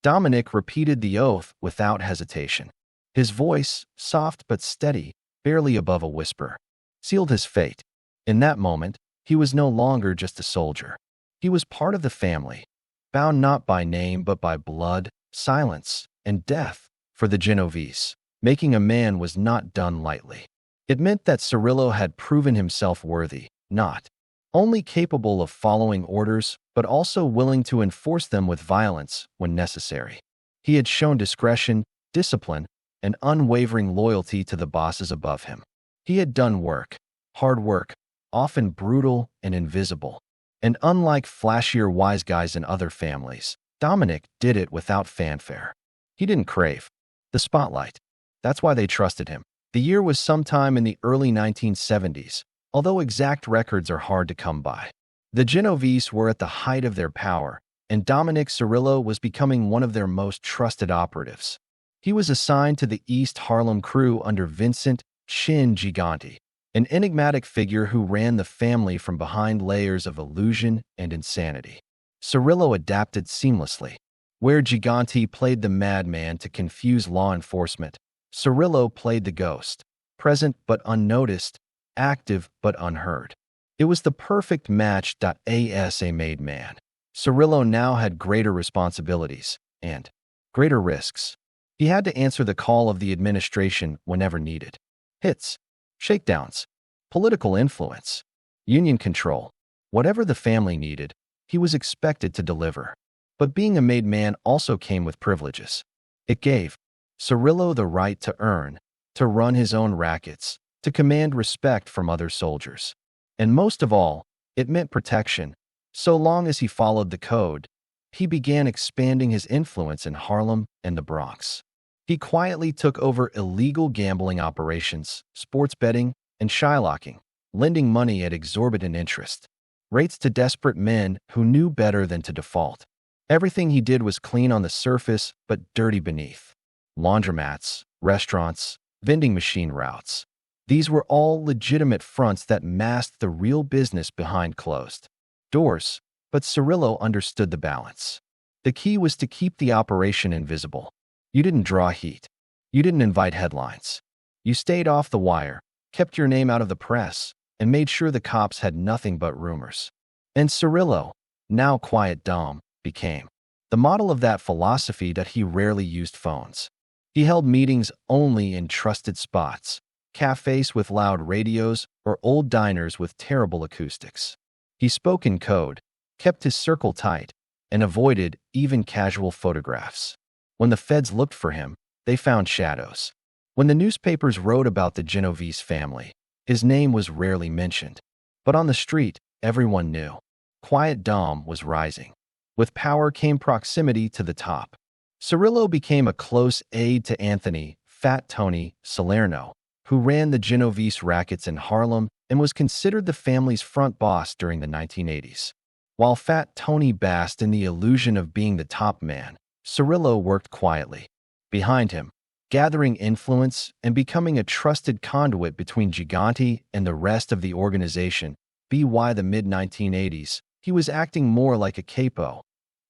Speaker 1: Dominick repeated the oath without hesitation. His voice, soft but steady, barely above a whisper. sealed his fate. In that moment, he was no longer just a soldier. He was part of the family, bound not by name but by blood, silence, and death. For the Genovese, making a man was not done lightly. It meant that Cirillo had proven himself worthy, not only capable of following orders, but also willing to enforce them with violence when necessary. He had shown discretion, discipline, and unwavering loyalty to the bosses above him. He had done work, hard work, often brutal and invisible. And unlike flashier wise guys in other families, Dominick did it without fanfare. He didn't crave the spotlight. That's why they trusted him. The year was sometime in the early 1970s, although exact records are hard to come by. The Genovese were at the height of their power, and Dominick Cirillo was becoming one of their most trusted operatives. He was assigned to the East Harlem crew under Vincent Gigante, an enigmatic figure who ran the family from behind layers of illusion and insanity. Cirillo adapted seamlessly. Where Gigante played the madman to confuse law enforcement, Cirillo played the ghost, present but unnoticed, active but unheard. It was the perfect match. As a made man, Cirillo now had greater responsibilities and greater risks. He had to answer the call of the administration whenever needed. Hits, shakedowns, political influence, union control, whatever the family needed, he was expected to deliver. But being a made man also came with privileges. It gave Cirillo the right to earn, to run his own rackets, to command respect from other soldiers. And most of all, it meant protection. So long as he followed the code, he began expanding his influence in Harlem and the Bronx. He quietly took over illegal gambling operations, sports betting, and shylocking, lending money at exorbitant interest rates to desperate men who knew better than to default. Everything he did was clean on the surface but dirty beneath. Laundromats, restaurants, vending machine routes. These were all legitimate fronts that masked the real business behind closed doors, but Cirillo understood the balance. The key was to keep the operation invisible. You didn't draw heat. You didn't invite headlines. You stayed off the wire, kept your name out of the press, and made sure the cops had nothing but rumors. And Cirillo, now Quiet Dom, became the model of that philosophy. That he rarely used phones. He held meetings only in trusted spots, cafes with loud radios or old diners with terrible acoustics. He spoke in code, kept his circle tight, and avoided even casual photographs. When the feds looked for him, they found shadows. When the newspapers wrote about the Genovese family, his name was rarely mentioned. But on the street, everyone knew. Quiet Dom was rising. With power came proximity to the top. Cirillo became a close aide to Anthony Fat Tony Salerno, who ran the Genovese rackets in Harlem and was considered the family's front boss during the 1980s. While Fat Tony basked in the illusion of being the top man, Cirillo worked quietly behind him, gathering influence and becoming a trusted conduit between Gigante and the rest of the organization. By the mid-1980s, he was acting more like a capo,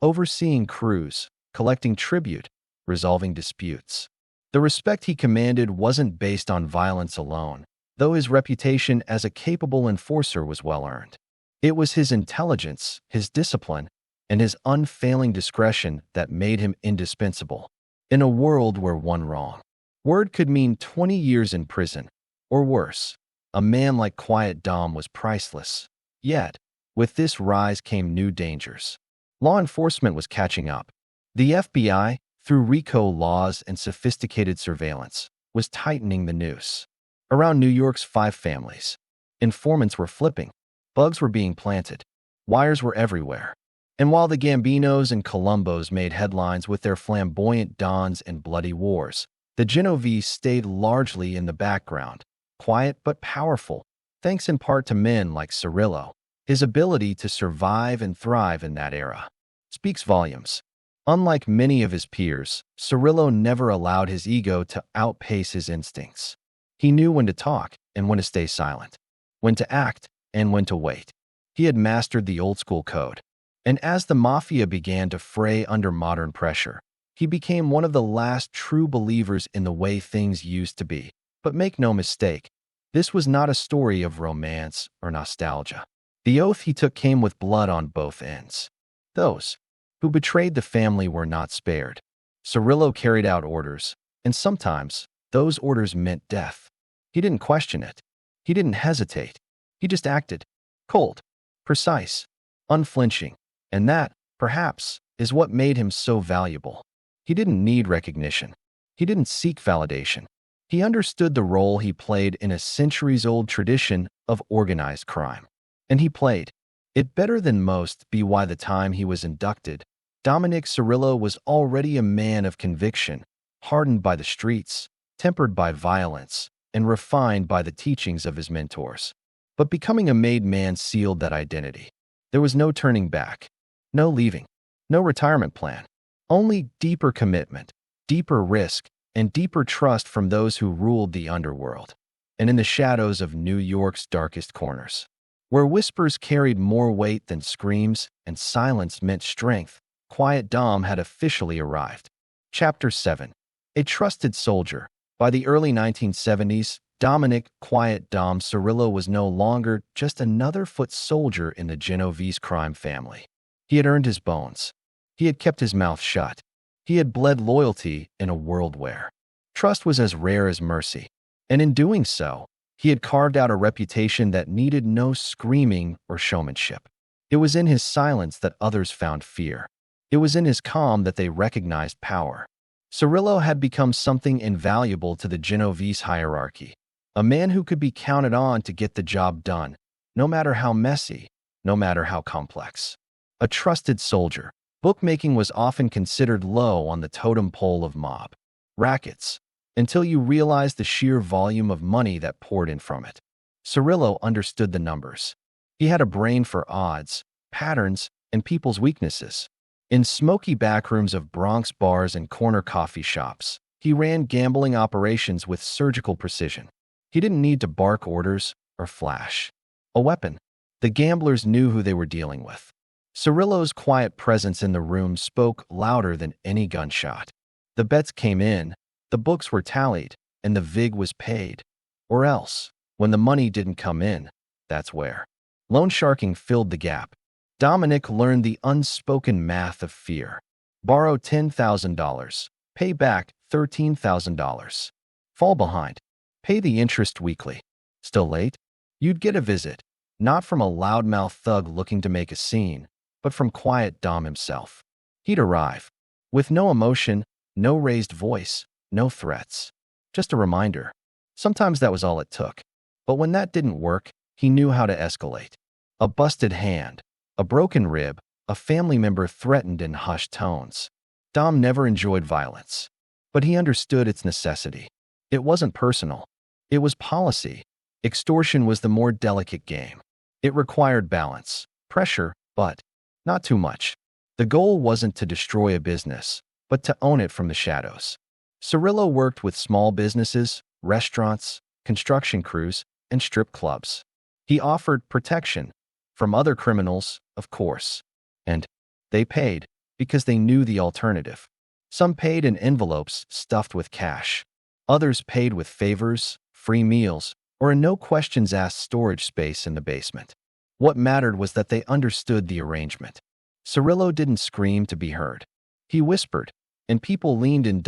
Speaker 1: overseeing crews, collecting tribute, resolving disputes. The respect he commanded wasn't based on violence alone, though his reputation as a capable enforcer was well-earned. It was his intelligence, his discipline, and his unfailing discretion that made him indispensable. In a world where one wrong word could mean 20 years in prison, or worse, a man like Quiet Dom was priceless. Yet, with this rise came new dangers. Law enforcement was catching up. The FBI, through RICO laws and sophisticated surveillance, was tightening the noose around New York's 5 families. Informants were flipping. Bugs were being planted. Wires were everywhere. And while the Gambinos and Colombos made headlines with their flamboyant dons and bloody wars, the Genovese stayed largely in the background, quiet but powerful, thanks in part to men like Cirillo. His ability to survive and thrive in that era speaks volumes. Unlike many of his peers, Cirillo never allowed his ego to outpace his instincts. He knew when to talk and when to stay silent, when to act and when to wait. He had mastered the old-school code. And as the Mafia began to fray under modern pressure, he became one of the last true believers in the way things used to be. But make no mistake, This was not a story of romance or nostalgia. The oath he took came with blood on both ends. Those who betrayed the family were not spared. Cirillo carried out orders, and sometimes those orders meant death. He didn't question it. He didn't hesitate. He just acted. Cold, precise, unflinching. And that, perhaps, is what made him so valuable. He didn't need recognition. He didn't seek validation. He understood the role he played in a centuries-old tradition of organized crime. And he played it better than most. By the time he was inducted, Dominick Cirillo was already a man of conviction, hardened by the streets, tempered by violence, and refined by the teachings of his mentors. But becoming a made man sealed that identity. There was no turning back, no leaving, no retirement plan, only deeper commitment, deeper risk, and deeper trust from those who ruled the underworld. And in the shadows of New York's darkest corners, where whispers carried more weight than screams and silence meant strength, Quiet Dom had officially arrived. Chapter 7. A Trusted Soldier. By the early 1970s, Dominick "Quiet Dom" Cirillo was no longer just another foot soldier in the Genovese crime family. He had earned his bones. He had kept his mouth shut. He had bled loyalty in a world where trust was as rare as mercy. And in doing so, he had carved out a reputation that needed no screaming or showmanship. It was in his silence that others found fear. It was in his calm that they recognized power. Cirillo had become something invaluable to the Genovese hierarchy, a man who could be counted on to get the job done, no matter how messy, no matter how complex. A trusted soldier. Bookmaking was often considered low on the totem pole of mob rackets, until you realized the sheer volume of money that poured in from it. Cirillo understood the numbers. He had a brain for odds, patterns, and people's weaknesses. In smoky backrooms of Bronx bars and corner coffee shops, he ran gambling operations with surgical precision. He didn't need to bark orders or flash a weapon. The gamblers knew who they were dealing with. Cirillo's quiet presence in the room spoke louder than any gunshot. The bets came in, the books were tallied, and the vig was paid. Or else, when the money didn't come in, that's where loan sharking filled the gap. Dominick learned the unspoken math of fear. Borrow $10,000, pay back $13,000. Fall behind, pay the interest weekly. Still late? You'd get a visit, not from a loudmouth thug looking to make a scene, but from Quiet Dom himself. He'd arrive, with no emotion, no raised voice, no threats. Just a reminder. Sometimes that was all it took. But when that didn't work, he knew how to escalate. A busted hand, a broken rib, a family member threatened in hushed tones. Dom never enjoyed violence, but he understood its necessity. It wasn't personal. It was policy. Extortion was the more delicate game. It required balance, pressure, but not too much. The goal wasn't to destroy a business, but to own it from the shadows. Cirillo worked with small businesses, restaurants, construction crews, and strip clubs. He offered protection from other criminals, of course. And they paid because they knew the alternative. Some paid in envelopes stuffed with cash. Others paid with favors, free meals, or a no-questions-asked storage space in the basement. What mattered was that they understood the arrangement. Cirillo didn't scream to be heard. He whispered, and people leaned in.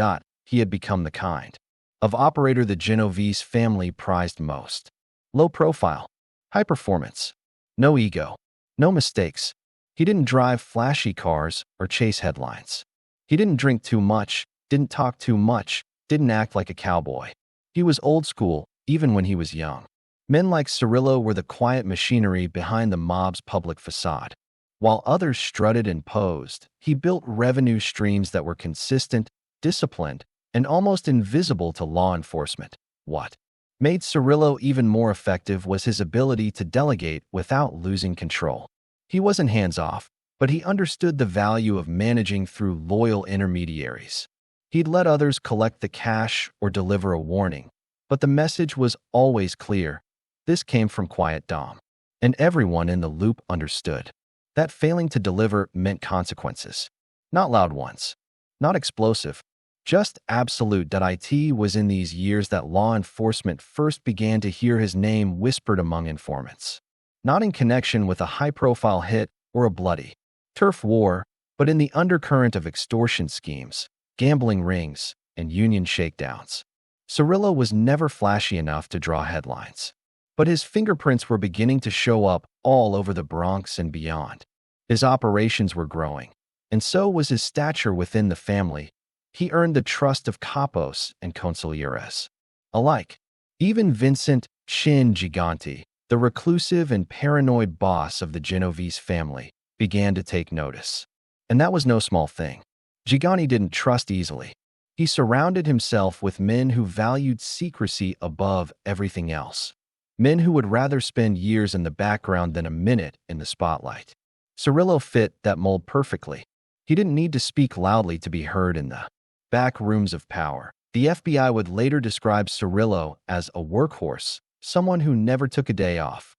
Speaker 1: He had become the kind of operator the Genovese family prized most. Low profile, high performance, no ego, no mistakes. He didn't drive flashy cars or chase headlines. He didn't drink too much, didn't talk too much, didn't act like a cowboy. He was old school, even when he was young. Men like Cirillo were the quiet machinery behind the mob's public facade. While others strutted and posed, he built revenue streams that were consistent, disciplined, and almost invisible to law enforcement. What made Cirillo even more effective was his ability to delegate without losing control. He wasn't hands-off, but he understood the value of managing through loyal intermediaries. He'd let others collect the cash or deliver a warning, but the message was always clear. This came from Quiet Dom, and everyone in the loop understood that failing to deliver meant consequences. Not loud ones, not explosive, Just absolute. It was in these years that law enforcement first began to hear his name whispered among informants. Not in connection with a high-profile hit or a bloody turf war, but in the undercurrent of extortion schemes, gambling rings, and union shakedowns. Cirillo was never flashy enough to draw headlines, but his fingerprints were beginning to show up all over the Bronx and beyond. His operations were growing, and so was his stature within the family. He earned the trust of capos and consiglieres alike. Even Vincent Gigante, the reclusive and paranoid boss of the Genovese family, began to take notice. And that was no small thing. Gigante didn't trust easily. He surrounded himself with men who valued secrecy above everything else. Men who would rather spend years in the background than a minute in the spotlight. Cirillo fit that mold perfectly. He didn't need to speak loudly to be heard in the back rooms of power. The FBI would later describe Cirillo as a workhorse, someone who never took a day off.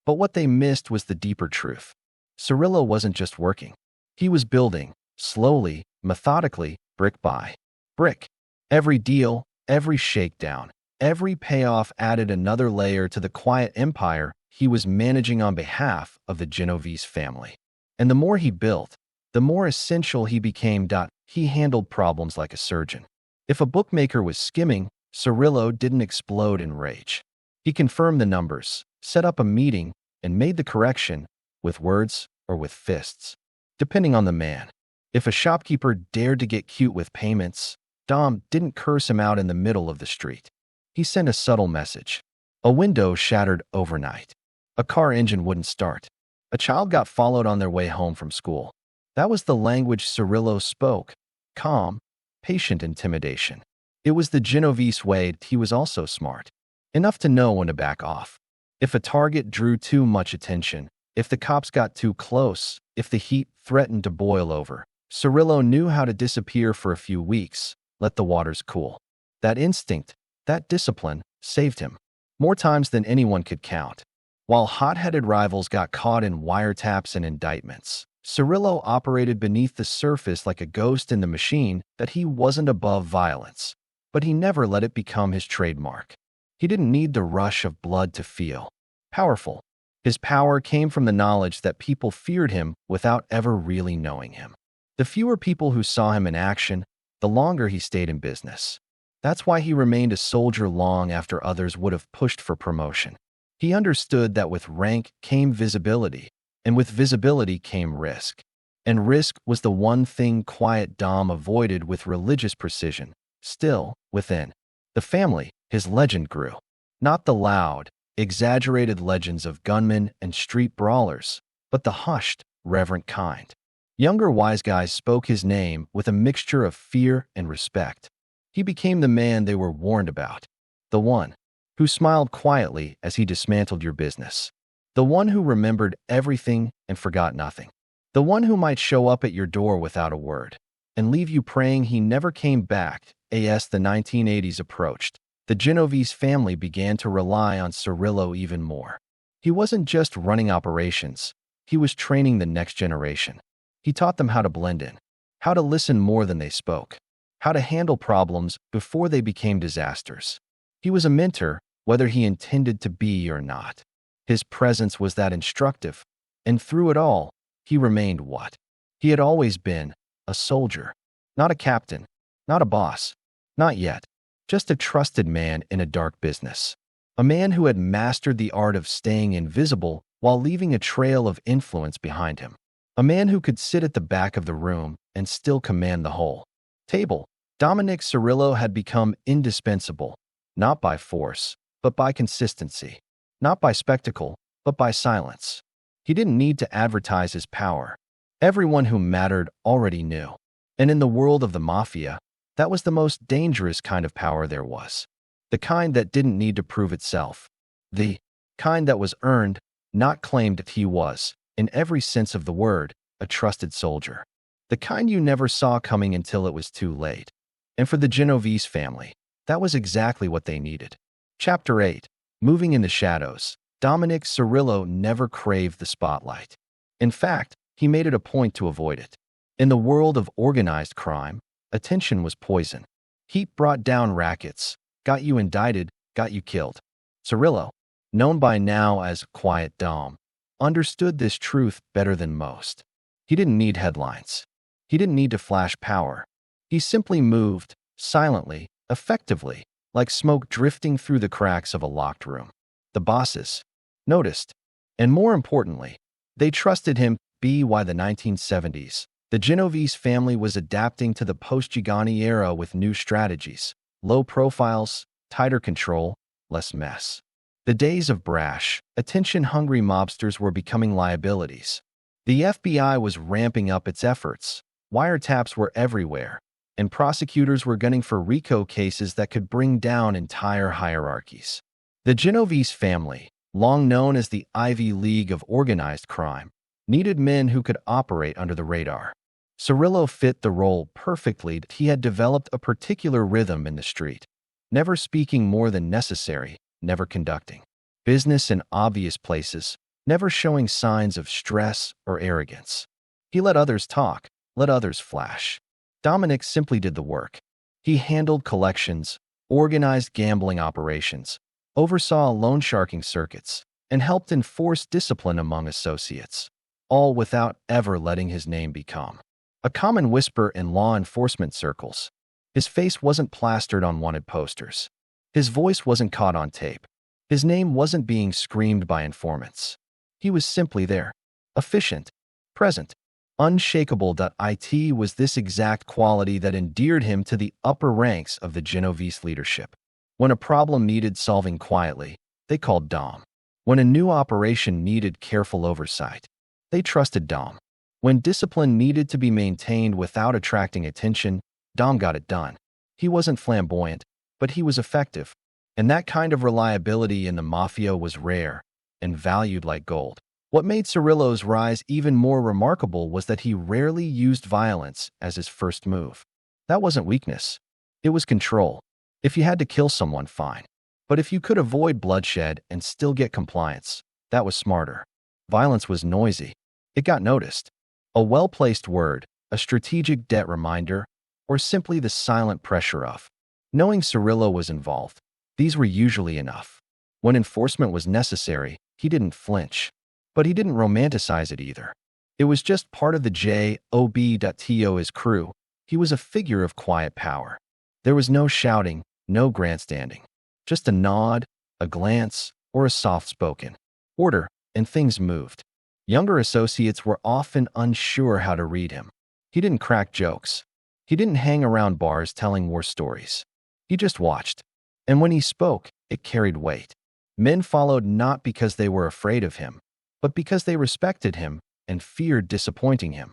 Speaker 1: But what they missed was the deeper truth. Cirillo wasn't just working. He was building, slowly, methodically, brick by brick. Every deal, every shakedown, every payoff added another layer to the quiet empire he was managing on behalf of the Genovese family. And the more he built, the more essential he became. He handled problems like a surgeon. If a bookmaker was skimming, Cirillo didn't explode in rage. He confirmed the numbers, set up a meeting, and made the correction with words or with fists, depending on the man. If a shopkeeper dared to get cute with payments, Dom didn't curse him out in the middle of the street. He sent a subtle message. A window shattered overnight. A car engine wouldn't start. A child got followed on their way home from school. That was the language Cirillo spoke. Calm, patient intimidation. It was the Genovese way. He was also smart. Enough to know when to back off. If a target drew too much attention, if the cops got too close, if the heat threatened to boil over, Cirillo knew how to disappear for a few weeks, let the waters cool. That instinct, that discipline, saved him. More times than anyone could count. While hot-headed rivals got caught in wiretaps and indictments, Cirillo operated beneath the surface like a ghost in the machine. That he wasn't above violence, but he never let it become his trademark. He didn't need the rush of blood to feel powerful. His power came from the knowledge that people feared him without ever really knowing him. The fewer people who saw him in action, the longer he stayed in business. That's why he remained a soldier long after others would have pushed for promotion. He understood that with rank came visibility, and with visibility came risk. And risk was the one thing Quiet Dom avoided with religious precision. Still, within the family, his legend grew. Not the loud, exaggerated legends of gunmen and street brawlers, but the hushed, reverent kind. Younger wise guys spoke his name with a mixture of fear and respect. He became the man they were warned about. The one who smiled quietly as he dismantled your business. The one who remembered everything and forgot nothing. The one who might show up at your door without a word and leave you praying he never came back. As the 1980s approached, the Genovese family began to rely on Cirillo even more. He wasn't just running operations, he was training the next generation. He taught them how to blend in, how to listen more than they spoke, how to handle problems before they became disasters. He was a mentor, whether he intended to be or not. His presence was that instructive, and through it all, he remained what he had always been, a soldier. Not a captain, not a boss, not yet, just a trusted man in a dark business. A man who had mastered the art of staying invisible while leaving a trail of influence behind him. A man who could sit at the back of the room and still command the whole table. Dominick Cirillo had become indispensable, not by force, but by consistency. Not by spectacle, but by silence. He didn't need to advertise his power. Everyone who mattered already knew. And in the world of the Mafia, that was the most dangerous kind of power there was. The kind that didn't need to prove itself. The kind that was earned, not claimed. He was, in every sense of the word, a trusted soldier. The kind you never saw coming until it was too late. And for the Genovese family, that was exactly what they needed. Chapter 8. Moving in the shadows. Dominick Cirillo never craved the spotlight. In fact, he made it a point to avoid it. In the world of organized crime, Attention was poison. Heat brought down rackets, got you indicted, got you killed. Cirillo, known by now as Quiet Dom, understood this truth better than most. He didn't need headlines. He didn't need to flash power. He simply moved, silently, effectively, like smoke drifting through the cracks of a locked room. The bosses noticed, and more importantly, they trusted him. By the 1970s, the Genovese family was adapting to the post-Gigante era with new strategies, low profiles, tighter control, less mess. The days of brash, attention-hungry mobsters were becoming liabilities. The FBI was ramping up its efforts. Wiretaps were everywhere, and prosecutors were gunning for RICO cases that could bring down entire hierarchies. The Genovese family, long known as the Ivy League of organized crime, needed men who could operate under the radar. Cirillo fit the role perfectly. He had developed a particular rhythm in the street, never speaking more than necessary, never conducting business in obvious places, never showing signs of stress or arrogance. He let others talk, let others flash. Dominick simply did the work. He handled collections, organized gambling operations, oversaw loan sharking circuits, and helped enforce discipline among associates, all without ever letting his name become a common whisper in law enforcement circles. His face wasn't plastered on wanted posters. His voice wasn't caught on tape. His name wasn't being screamed by informants. He was simply there, efficient, present, unshakable. It was this exact quality that endeared him to the upper ranks of the Genovese leadership. When a problem needed solving quietly, they called Dom. When a new operation needed careful oversight, they trusted Dom. When discipline needed to be maintained without attracting attention, Dom got it done. He wasn't flamboyant, but he was effective. And that kind of reliability in the Mafia was rare and valued like gold. What made Cirillo's rise even more remarkable was that he rarely used violence as his first move. That wasn't weakness. It was control. If you had to kill someone, fine. But if you could avoid bloodshed and still get compliance, that was smarter. Violence was noisy. It got noticed. A well-placed word, a strategic debt reminder, or simply the silent pressure of knowing Cirillo was involved. These were usually enough. When enforcement was necessary, he didn't flinch. But he didn't romanticize it either. It was just part of the job.to's crew. He was a figure of quiet power. There was no shouting, no grandstanding. Just a nod, a glance, or a soft-spoken order, and things moved. Younger associates were often unsure how to read him. He didn't crack jokes. He didn't hang around bars telling war stories. He just watched. And when he spoke, it carried weight. Men followed not because they were afraid of him, but because they respected him and feared disappointing him.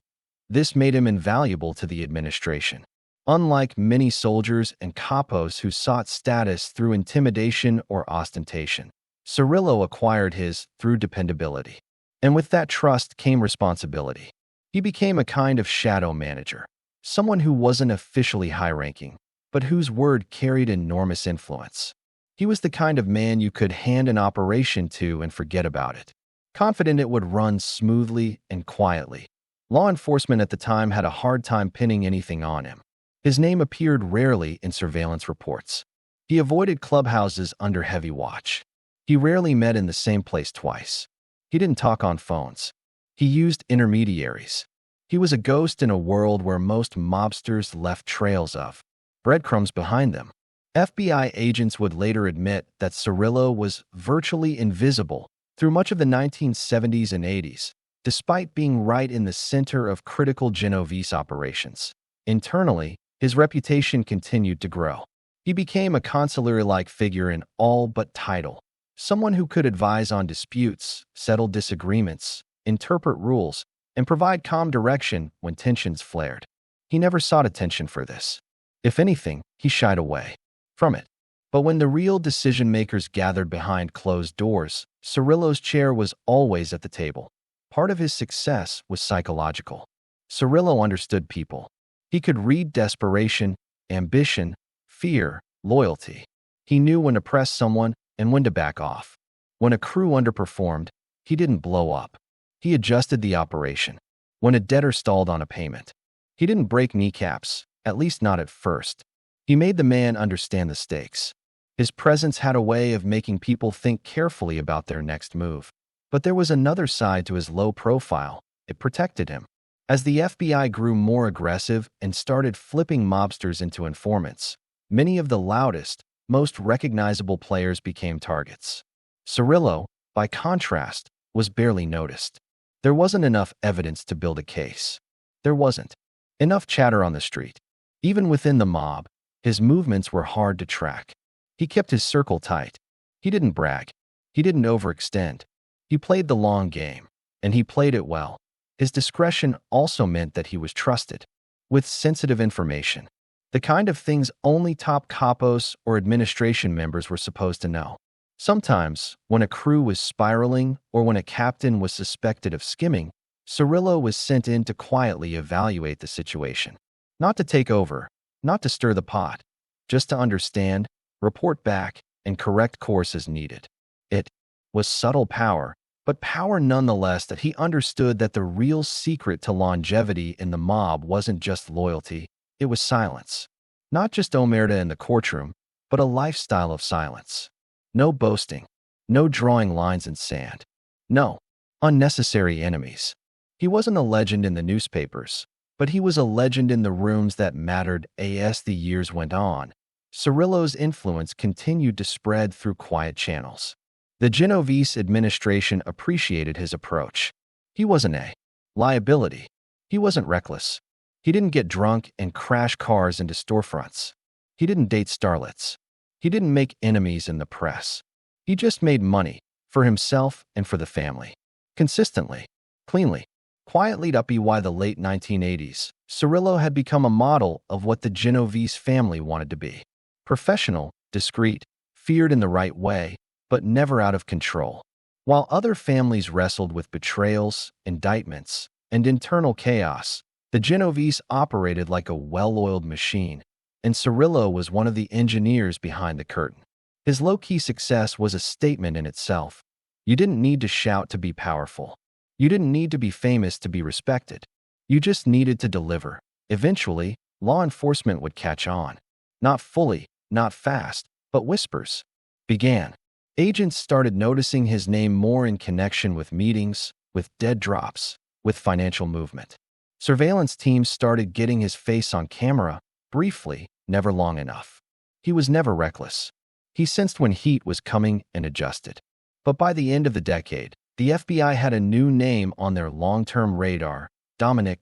Speaker 1: This made him invaluable to the administration. Unlike many soldiers and capos who sought status through intimidation or ostentation, Cirillo acquired his through dependability. And with that trust came responsibility. He became a kind of shadow manager, someone who wasn't officially high-ranking, but whose word carried enormous influence. He was the kind of man you could hand an operation to and forget about it, confident it would run smoothly and quietly. Law enforcement at the time had a hard time pinning anything on him. His name appeared rarely in surveillance reports. He avoided clubhouses under heavy watch. He rarely met in the same place twice. He didn't talk on phones. He used intermediaries. He was a ghost in a world where most mobsters left trails of breadcrumbs behind them. FBI agents would later admit that Cirillo was virtually invisible through much of the 1970s and 80s, despite being right in the center of critical Genovese operations. Internally, his reputation continued to grow. He became a consigliere-like figure in all but title, someone who could advise on disputes, settle disagreements, interpret rules, and provide calm direction when tensions flared. He never sought attention for this. If anything, he shied away from it. But when the real decision-makers gathered behind closed doors, Cirillo's chair was always at the table. Part of his success was psychological. Cirillo understood people. He could read desperation, ambition, fear, loyalty. He knew when to press someone and when to back off. When a crew underperformed, he didn't blow up. He adjusted the operation. When a debtor stalled on a payment, he didn't break kneecaps. at least not at first. He made the man understand the stakes. His presence had a way of making people think carefully about their next move. But there was another side to his low profile. It protected him. As the FBI grew more aggressive and started flipping mobsters into informants, many of the loudest, most recognizable players became targets. Cirillo, by contrast, was barely noticed. There wasn't enough evidence to build a case. There wasn't enough chatter on the street. Even within the mob, his movements were hard to track. He kept his circle tight. He didn't brag. He didn't overextend. He played the long game, and he played it well. His discretion also meant that he was trusted with sensitive information, the kind of things only top capos or administration members were supposed to know. Sometimes, when a crew was spiraling or when a captain was suspected of skimming, Cirillo was sent in to quietly evaluate the situation. Not to take over, not to stir the pot, just to understand, report back, and correct course as needed. It was subtle power, but power nonetheless that he understood that the real secret to longevity in the mob wasn't just loyalty, it was silence. Not just omerta in the courtroom, but a lifestyle of silence. No boasting, no drawing lines in sand, no unnecessary enemies. He wasn't a legend in the newspapers, but he was a legend in the rooms that mattered. As the years went on, Cirillo's influence continued to spread through quiet channels. The Genovese administration appreciated his approach. He wasn't a liability. He wasn't reckless. He didn't get drunk and crash cars into storefronts. He didn't date starlets. He didn't make enemies in the press. He just made money for himself and for the family. Consistently, cleanly, quietly. Up by the late 1980s, Cirillo had become a model of what the Genovese family wanted to be. Professional, discreet, feared in the right way, but never out of control. While other families wrestled with betrayals, indictments, and internal chaos, the Genovese operated like a well-oiled machine, and Cirillo was one of the engineers behind the curtain. His low-key success was a statement in itself. You didn't need to shout to be powerful. You didn't need to be famous to be respected. You just needed to deliver. Eventually, law enforcement would catch on. Not fully, not fast, but whispers began. Agents started noticing his name more in connection with meetings, with dead drops, with financial movement. Surveillance teams started getting his face on camera, briefly, never long enough. He was never reckless. He sensed when heat was coming and adjusted. But by the end of the decade, the FBI had a new name on their long-term radar, Dominick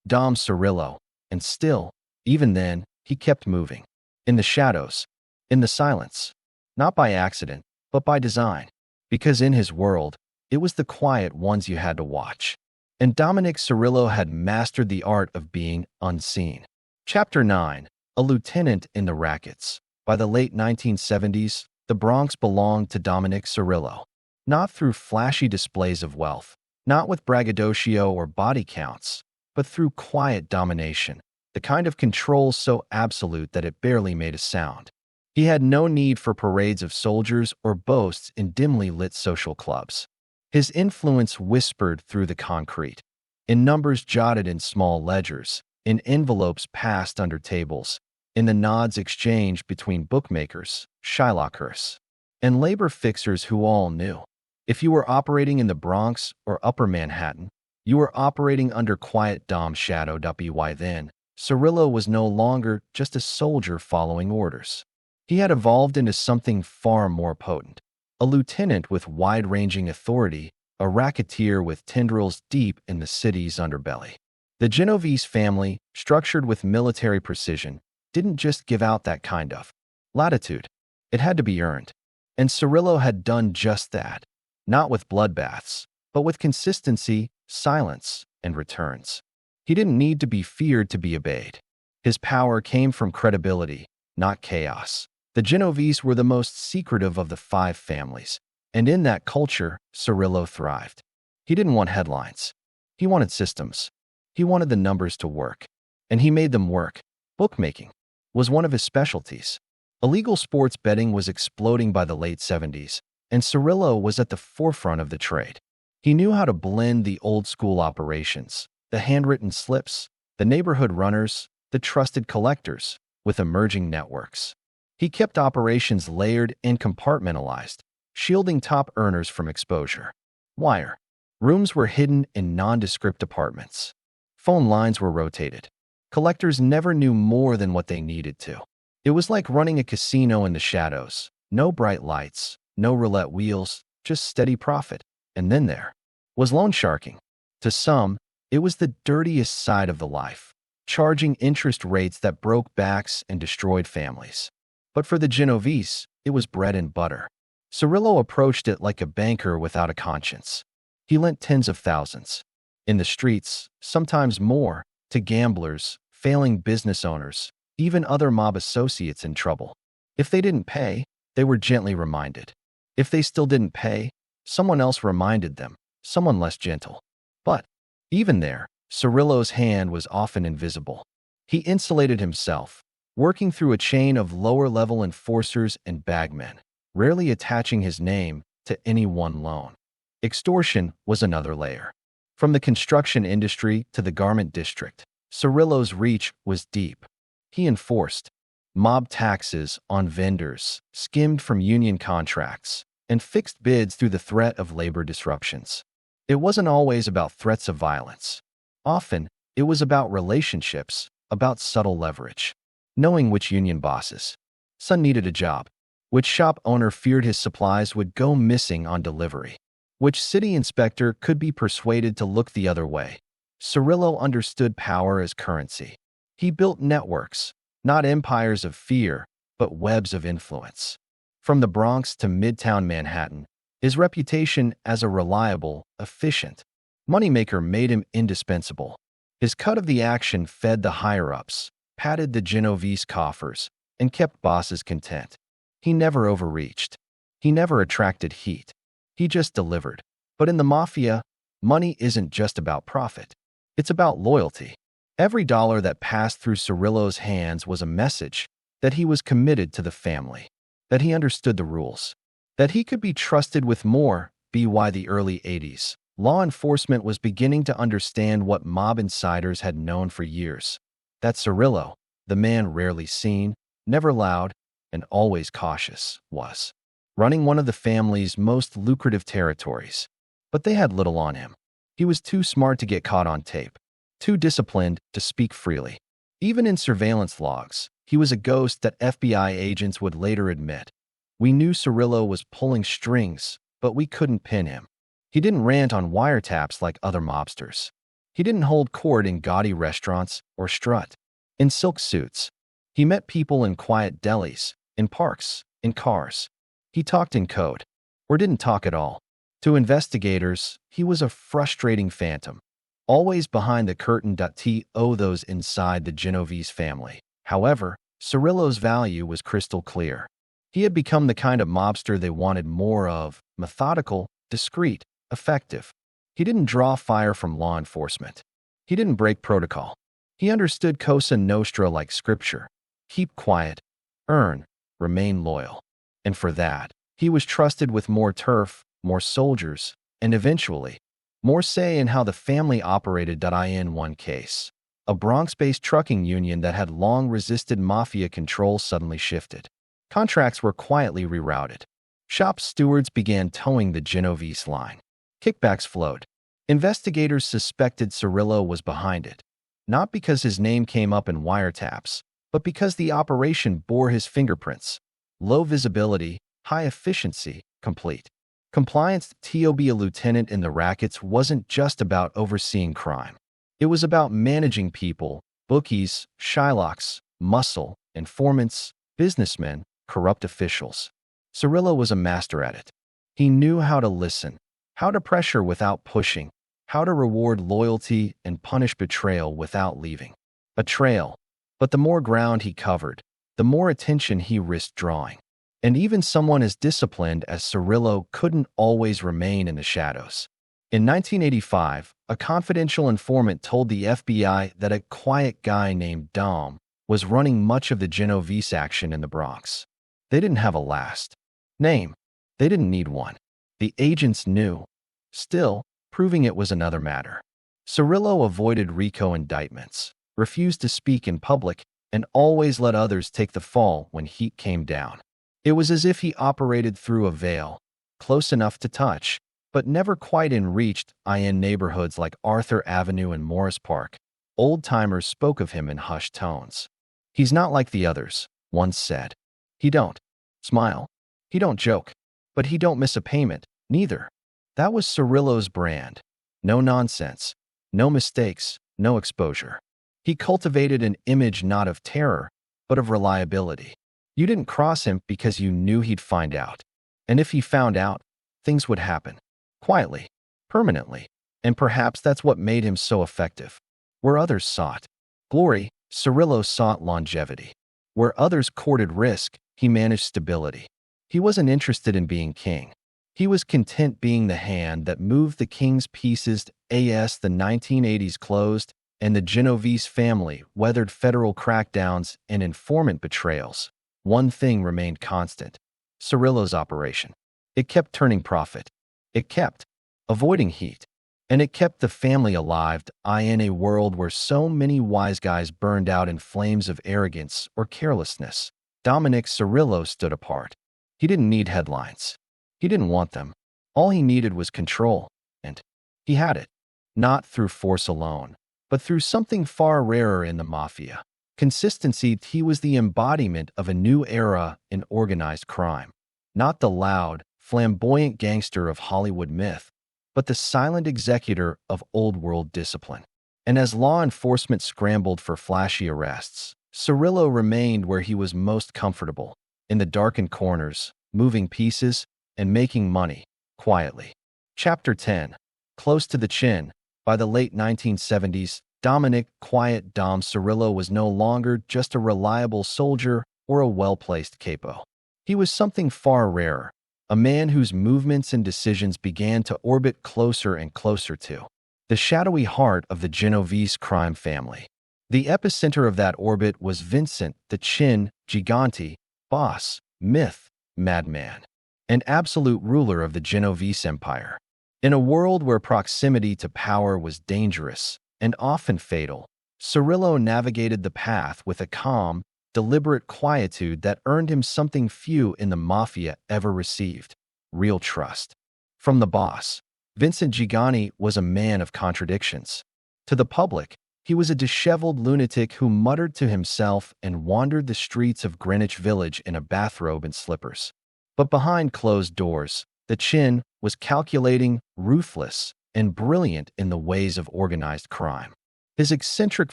Speaker 1: Dom Cirillo, and still, even then, he kept moving. In the shadows, in the silence. Not by accident, but by design. Because in his world, it was the quiet ones you had to watch. And Dominick Cirillo had mastered the art of being unseen. Chapter 9. A lieutenant in the rackets. By the late 1970s, the Bronx belonged to Dominick Cirillo. Not through flashy displays of wealth, not with braggadocio or body counts, but through quiet domination, the kind of control so absolute that it barely made a sound. He had no need for parades of soldiers or boasts in dimly lit social clubs. His influence whispered through the concrete, in numbers jotted in small ledgers, in envelopes passed under tables, in the nods exchanged between bookmakers, Shylockers, and labor fixers who all knew. If you were operating in the Bronx or Upper Manhattan, you were operating under quiet Dom's shadow. By then, Cirillo was no longer just a soldier following orders. He had evolved into something far more potent, a lieutenant with wide-ranging authority, a racketeer with tendrils deep in the city's underbelly. The Genovese family, structured with military precision, didn't just give out that kind of latitude. It had to be earned. And Cirillo had done just that, not with bloodbaths, but with consistency, silence, and returns. He didn't need to be feared to be obeyed. His power came from credibility, not chaos. The Genovese were the most secretive of the 5 families, and in that culture, Cirillo thrived. He didn't want headlines. He wanted systems. He wanted the numbers to work, and he made them work. Bookmaking was one of his specialties. Illegal sports betting was exploding by the late 70s, and Cirillo was at the forefront of the trade. He knew how to blend the old-school operations, the handwritten slips, the neighborhood runners, the trusted collectors, with emerging networks. He kept operations layered and compartmentalized, shielding top earners from exposure. Wire rooms were hidden in nondescript apartments. Phone lines were rotated. Collectors never knew more than what they needed to. It was like running a casino in the shadows. No bright lights, no roulette wheels, just steady profit. And then there was loan sharking. To some, it was the dirtiest side of the life, charging interest rates that broke backs and destroyed families. But for the Genovese, it was bread and butter. Cirillo approached it like a banker without a conscience. He lent tens of thousands. In the streets, sometimes more, to gamblers, failing business owners, even other mob associates in trouble. If they didn't pay, they were gently reminded. If they still didn't pay, someone else reminded them, someone less gentle. But even there, Cirillo's hand was often invisible. He insulated himself, working through a chain of lower-level enforcers and bagmen, rarely attaching his name to any one loan. Extortion was another layer. From the construction industry to the garment district, Cirillo's reach was deep. He enforced mob taxes on vendors, skimmed from union contracts, and fixed bids through the threat of labor disruptions. It wasn't always about threats of violence. Often, it was about relationships, about subtle leverage. Knowing which union boss's son needed a job, which shop owner feared his supplies would go missing on delivery, which city inspector could be persuaded to look the other way. Cirillo understood power as currency. He built networks, not empires of fear, but webs of influence. From the Bronx to Midtown Manhattan, his reputation as a reliable, efficient moneymaker made him indispensable. His cut of the action fed the higher-ups, padded the Genovese coffers, and kept bosses content. He never overreached. He never attracted heat. He just delivered. But in the Mafia, money isn't just about profit. It's about loyalty. Every dollar that passed through Cirillo's hands was a message that he was committed to the family, that he understood the rules, that he could be trusted with more. By the early 80s, law enforcement was beginning to understand what mob insiders had known for years. That Cirillo, the man rarely seen, never loud, and always cautious, was running one of the family's most lucrative territories. But they had little on him. He was too smart to get caught on tape, too disciplined to speak freely. Even in surveillance logs, he was a ghost that FBI agents would later admit. We knew Cirillo was pulling strings, but we couldn't pin him. He didn't rant on wiretaps like other mobsters. He didn't hold court in gaudy restaurants or strut in silk suits. He met people in quiet delis, in parks, in cars. He talked in code, or didn't talk at all. To investigators, he was a frustrating phantom, always behind the curtain. Those inside the Genovese family. However, Cirillo's value was crystal clear. He had become the kind of mobster they wanted more of, methodical, discreet, effective. He didn't draw fire from law enforcement. He didn't break protocol. He understood Cosa Nostra like scripture. Keep quiet, earn, remain loyal. And for that, he was trusted with more turf, more soldiers, and eventually, more say in how the family operated. In one case, a Bronx-based trucking union that had long resisted Mafia control suddenly shifted. Contracts were quietly rerouted. Shop stewards began towing the Genovese line. Kickbacks flowed. Investigators suspected Cirillo was behind it, not because his name came up in wiretaps, but because the operation bore his fingerprints. Low visibility, high efficiency, complete compliance. A lieutenant in the rackets wasn't just about overseeing crime. It was about managing people, bookies, Shylocks, muscle, informants, businessmen, corrupt officials. Cirillo was a master at it. He knew how to listen, how to pressure without pushing, how to reward loyalty and punish betrayal without leaving a trail. But the more ground he covered, the more attention he risked drawing. And even someone as disciplined as Cirillo couldn't always remain in the shadows. In 1985, a confidential informant told the FBI that a quiet guy named Dom was running much of the Genovese action in the Bronx. They didn't have a last name. They didn't need one. The agents knew. Still, proving it was another matter. Cirillo avoided RICO indictments. refused to speak in public, and always let others take the fall when heat came down. It was as if he operated through a veil, close enough to touch, but never quite in reach. In neighborhoods like Arthur Avenue and Morris Park, old-timers spoke of him in hushed tones. "He's not like the others," one said. "He don't smile. He don't joke. But he don't miss a payment, neither." That was Cirillo's brand. No nonsense, no mistakes, no exposure. He cultivated an image not of terror, but of reliability. You didn't cross him because you knew he'd find out. And if he found out, things would happen. Quietly, permanently. And perhaps that's what made him so effective. Where others sought glory, Cirillo sought longevity. Where others courted risk, he managed stability. He wasn't interested in being king. He was content being the hand that moved the king's pieces. As the 1980s closed and the Genovese family weathered federal crackdowns and informant betrayals, one thing remained constant: Cirillo's operation. It kept turning profit. It kept avoiding heat. And it kept the family alive in a world where so many wise guys burned out in flames of arrogance or carelessness. Dominick Cirillo stood apart. He didn't need headlines. He didn't want them. All he needed was control, and he had it. Not through force alone, but through something far rarer in the Mafia: consistency. He was the embodiment of a new era in organized crime. Not the loud, flamboyant gangster of Hollywood myth, but the silent executor of old-world discipline. And as law enforcement scrambled for flashy arrests, Cirillo remained where he was most comfortable, in the darkened corners, moving pieces, and making money, quietly. Chapter 10. Close to the chin. By the late 1970s, Dominick "Quiet Dom" Cirillo was no longer just a reliable soldier or a well-placed capo. He was something far rarer, a man whose movements and decisions began to orbit closer and closer to the shadowy heart of the Genovese crime family. The epicenter of that orbit was Vincent the Chin Gigante, boss, myth, madman, and absolute ruler of the Genovese empire. In a world where proximity to power was dangerous and often fatal, Cirillo navigated the path with a calm, deliberate quietude that earned him something few in the Mafia ever received: real trust. From the boss, Vincent Gigante was a man of contradictions. To the public, he was a disheveled lunatic who muttered to himself and wandered the streets of Greenwich Village in a bathrobe and slippers. But behind closed doors, the Chin was calculating, ruthless, and brilliant in the ways of organized crime. His eccentric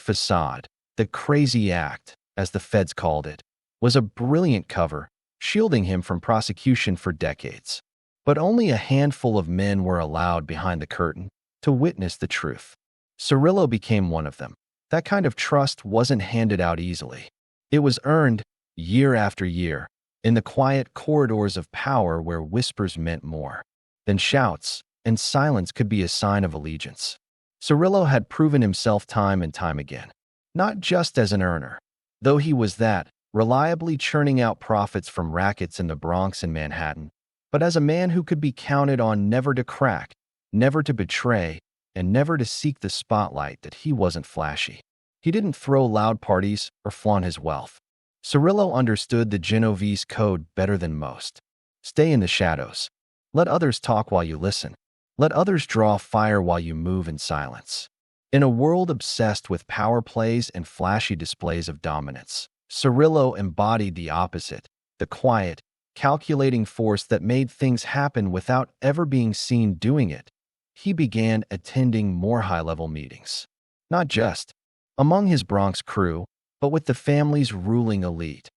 Speaker 1: facade, the crazy act, as the feds called it, was a brilliant cover, shielding him from prosecution for decades. But only a handful of men were allowed behind the curtain to witness the truth. Cirillo became one of them. That kind of trust wasn't handed out easily. It was earned, year after year, in the quiet corridors of power where whispers meant more than shouts, and silence could be a sign of allegiance. Cirillo had proven himself time and time again, not just as an earner, though he was that, reliably churning out profits from rackets in the Bronx and Manhattan, but as a man who could be counted on never to crack, never to betray, and never to seek the spotlight. That he wasn't flashy. He didn't throw loud parties or flaunt his wealth. Cirillo understood the Genovese code better than most. Stay in the shadows. Let others talk while you listen. Let others draw fire while you move in silence. In a world obsessed with power plays and flashy displays of dominance, Cirillo embodied the opposite: the quiet, calculating force that made things happen without ever being seen doing it. He began attending more high-level meetings, not just among his Bronx crew, but with the family's ruling elite.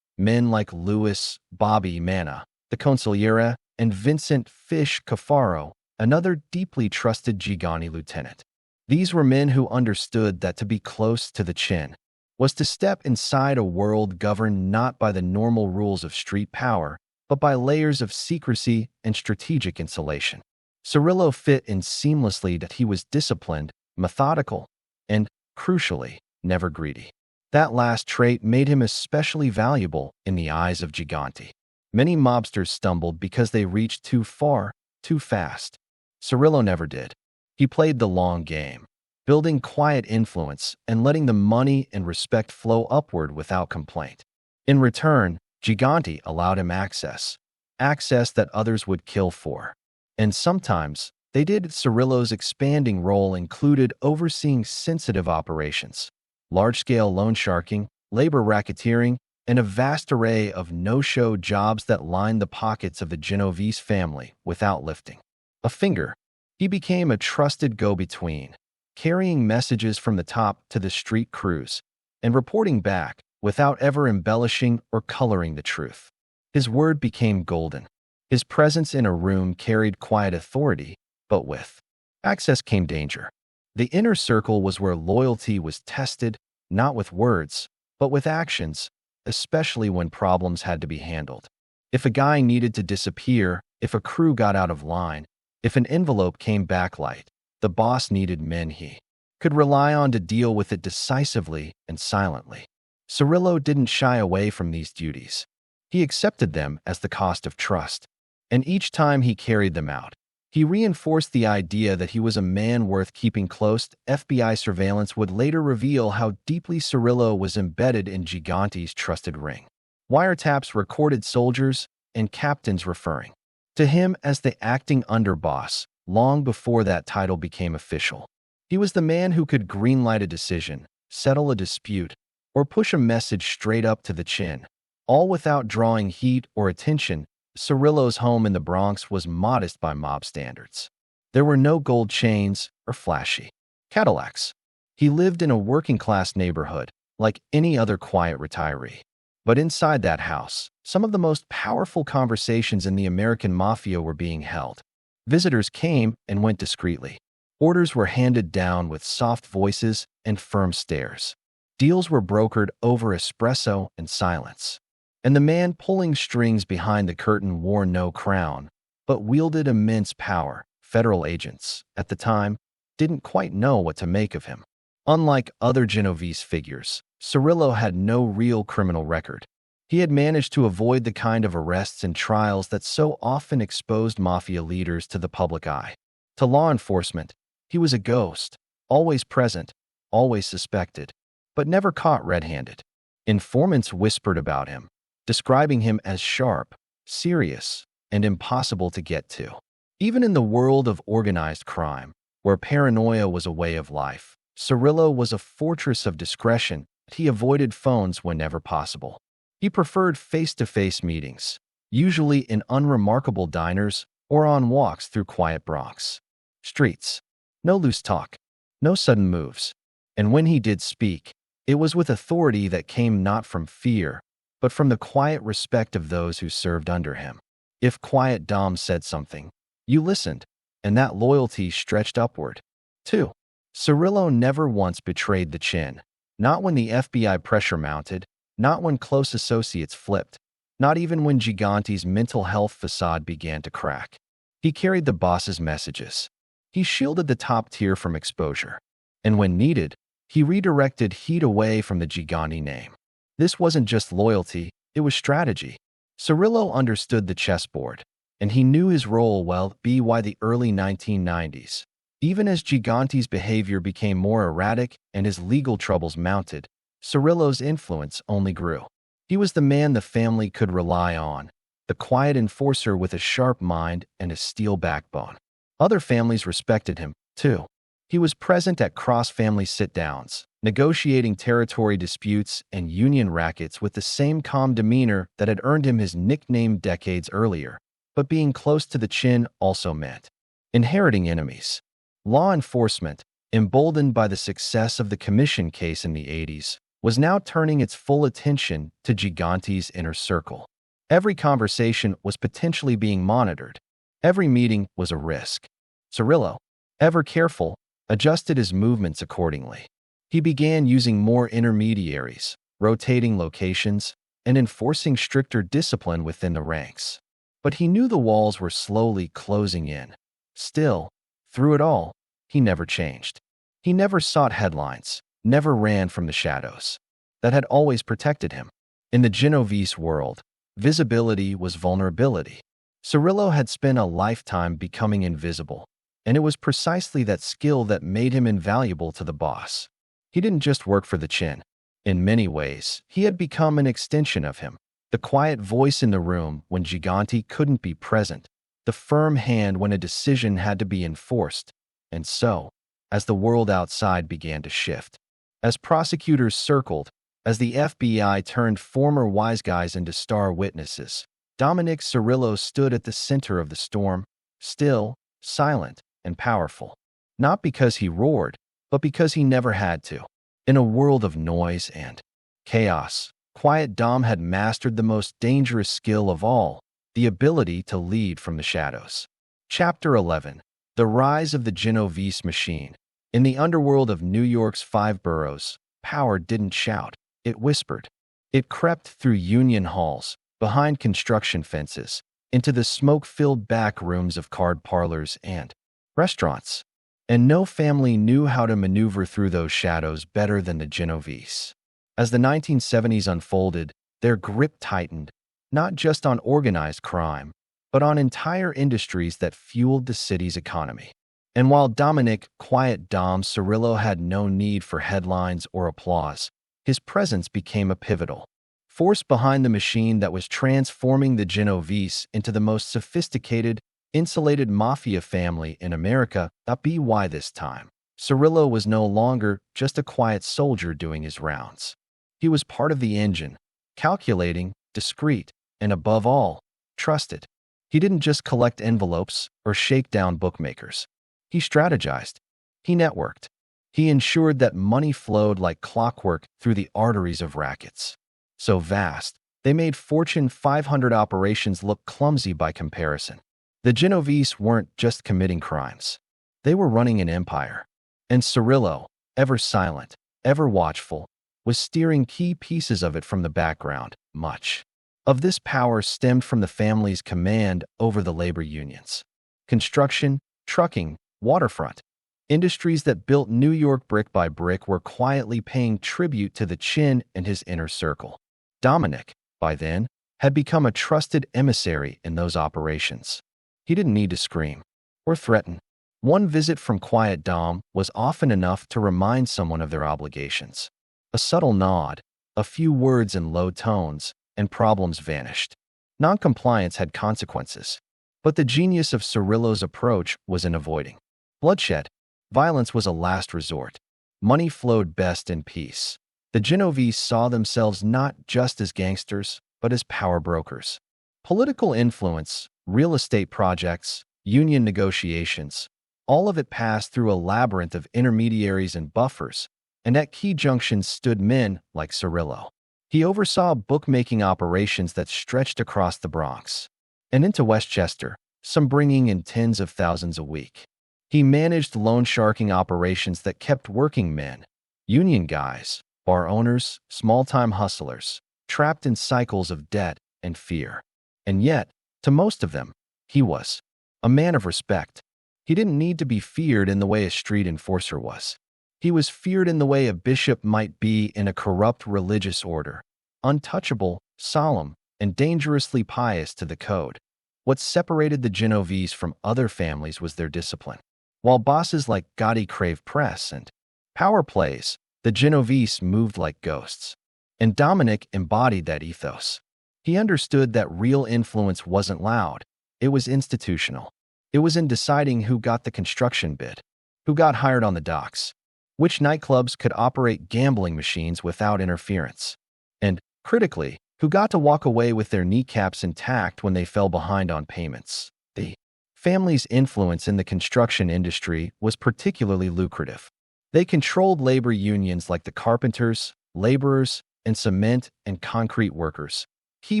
Speaker 1: Men like Louis Bobby Manna, the consigliere, and Vincent Fish Cafaro, another deeply trusted Gigante lieutenant. These were men who understood that to be close to the Chin was to step inside a world governed not by the normal rules of street power, but by layers of secrecy and strategic insulation. Cirillo fit in seamlessly. That he was disciplined, methodical, and, crucially, never greedy. That last trait made him especially valuable in the eyes of Gigante. Many mobsters stumbled because they reached too far, too fast. Cirillo never did. He played the long game. building quiet influence and letting the money and respect flow upward without complaint. In return, Gigante allowed him access that others would kill for. And sometimes, they did. Cirillo's expanding role included overseeing sensitive operations, large-scale loan sharking, labor racketeering, and a vast array of no-show jobs that lined the pockets of the Genovese family without lifting a finger. He became a trusted go-between, carrying messages from the top to the street crews and reporting back without ever embellishing or coloring the truth. His word became golden. His presence in a room carried quiet authority, but with access came danger. The inner circle was where loyalty was tested, not with words, but with actions, especially when problems had to be handled. If a guy needed to disappear, if a crew got out of line, if an envelope came back light, the boss needed men he could rely on to deal with it decisively and silently. Cirillo didn't shy away from these duties. He accepted them as the cost of trust, and each time he carried them out, he reinforced the idea that he was a man worth keeping close. FBI surveillance would later reveal how deeply Cirillo was embedded in Gigante's trusted ring. Wiretaps recorded soldiers and captains referring to him as the acting underboss long before that title became official. He was the man who could greenlight a decision, settle a dispute, or push a message straight up to the chin, all without drawing heat or attention. Cirillo's home in the Bronx was modest by mob standards. There were no gold chains or flashy Cadillacs. He lived in a working-class neighborhood, like any other quiet retiree. But inside that house, some of the most powerful conversations in the American Mafia were being held. Visitors came and went discreetly. Orders were handed down with soft voices and firm stares. Deals were brokered over espresso and silence. And the man pulling strings behind the curtain wore no crown, but wielded immense power. Federal agents, at the time, didn't quite know what to make of him. Unlike other Genovese figures, Cirillo had no real criminal record. He had managed to avoid the kind of arrests and trials that so often exposed mafia leaders to the public eye. To law enforcement, he was a ghost, always present, always suspected, but never caught red-handed. Informants whispered about him, describing him as sharp, serious, and impossible to get to. Even in the world of organized crime, where paranoia was a way of life, Cirillo was a fortress of discretion. He avoided phones whenever possible. He preferred face-to-face meetings, usually in unremarkable diners or on walks through quiet Bronx streets. No loose talk, no sudden moves. And when he did speak, it was with authority that came not from fear, but from the quiet respect of those who served under him. If Quiet Dom said something, you listened, and that loyalty stretched upward, too. Cirillo never once betrayed the chin, not when the FBI pressure mounted, not when close associates flipped, not even when Gigante's mental health facade began to crack. He carried the boss's messages. He shielded the top tier from exposure. And when needed, he redirected heat away from the Gigante name. This wasn't just loyalty, it was strategy. Cirillo understood the chessboard, and he knew his role well by the early 1990s. Even as Gigante's behavior became more erratic and his legal troubles mounted, Cirillo's influence only grew. He was the man the family could rely on, the quiet enforcer with a sharp mind and a steel backbone. Other families respected him, too. He was present at cross-family sit-downs, negotiating territory disputes and union rackets with the same calm demeanor that had earned him his nickname decades earlier. But being close to the chin also meant inheriting enemies. Law enforcement, emboldened by the success of the commission case in the 80s, was now turning its full attention to Gigante's inner circle. Every conversation was potentially being monitored. Every meeting was a risk. Cirillo, ever careful, adjusted his movements accordingly. He began using more intermediaries, rotating locations, and enforcing stricter discipline within the ranks. But he knew the walls were slowly closing in. Still, through it all, he never changed. He never sought headlines, never ran from the shadows. That had always protected him. In the Genovese world, visibility was vulnerability. Cirillo had spent a lifetime becoming invisible, and it was precisely that skill that made him invaluable to the boss. He didn't just work for the chin. In many ways, he had become an extension of him. The quiet voice in the room when Gigante couldn't be present, the firm hand when a decision had to be enforced. And so, as the world outside began to shift, as prosecutors circled, as the FBI turned former wise guys into star witnesses, Dominick Cirillo stood at the center of the storm, still, silent, and powerful. Not because he roared, but because he never had to. In a world of noise and chaos, Quiet Dom had mastered the most dangerous skill of all, the ability to lead from the shadows. Chapter 11. The Rise of the Genovese Machine. In the underworld of New York's 5 boroughs, power didn't shout, it whispered. It crept through union halls, behind construction fences, into the smoke-filled back rooms of card parlors and restaurants. And no family knew how to maneuver through those shadows better than the Genovese. As the 1970s unfolded, their grip tightened, not just on organized crime, but on entire industries that fueled the city's economy. And while Dominick "Quiet Dom" Cirillo had no need for headlines or applause, his presence became a pivotal force behind the machine that was transforming the Genovese into the most sophisticated, insulated mafia family in America. By this time, Cirillo was no longer just a quiet soldier doing his rounds. He was part of the engine, calculating, discreet, and above all, trusted. He didn't just collect envelopes or shake down bookmakers. He strategized. He networked. He ensured that money flowed like clockwork through the arteries of rackets. So vast, they made Fortune 500 operations look clumsy by comparison. The Genovese weren't just committing crimes. They were running an empire. And Cirillo, ever silent, ever watchful, was steering key pieces of it from the background. Much of this power stemmed from the family's command over the labor unions. Construction, trucking, waterfront. Industries that built New York brick by brick were quietly paying tribute to the Chin and his inner circle. Dominick, by then, had become a trusted emissary in those operations. He didn't need to scream or threaten. One visit from Quiet Dom was often enough to remind someone of their obligations. A subtle nod, a few words in low tones, and problems vanished. Noncompliance had consequences. But the genius of Cirillo's approach was in avoiding bloodshed. Violence was a last resort. Money flowed best in peace. The Genovese saw themselves not just as gangsters, but as power brokers. Political influence, real estate projects, union negotiations, all of it passed through a labyrinth of intermediaries and buffers, and at key junctions stood men like Cirillo. He oversaw bookmaking operations that stretched across the Bronx and into Westchester, some bringing in tens of thousands a week. He managed loan sharking operations that kept working men, union guys, bar owners, small-time hustlers, trapped in cycles of debt and fear. And yet, to most of them, he was a man of respect. He didn't need to be feared in the way a street enforcer was. He was feared in the way a bishop might be in a corrupt religious order, untouchable, solemn, and dangerously pious to the code. What separated the Genovese from other families was their discipline. While bosses like Gotti craved press and power plays, the Genovese moved like ghosts. And Dominick embodied that ethos. He understood that real influence wasn't loud, it was institutional. It was in deciding who got the construction bid, who got hired on the docks, which nightclubs could operate gambling machines without interference, and, critically, who got to walk away with their kneecaps intact when they fell behind on payments. The family's influence in the construction industry was particularly lucrative. They controlled labor unions like the carpenters, laborers, and cement and concrete workers, key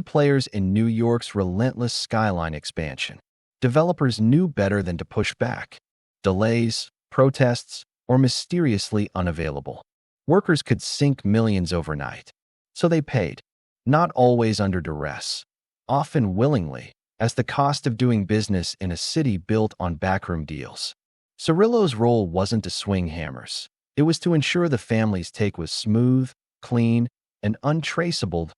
Speaker 1: players in New York's relentless skyline expansion. Developers knew better than to push back. Delays, protests, or mysteriously unavailable. Workers could sink millions overnight. So they paid, not always under duress, often willingly, as the cost of doing business in a city built on backroom deals. Cirillo's role wasn't to swing hammers. It was to ensure the family's take was smooth, clean, and untraceable.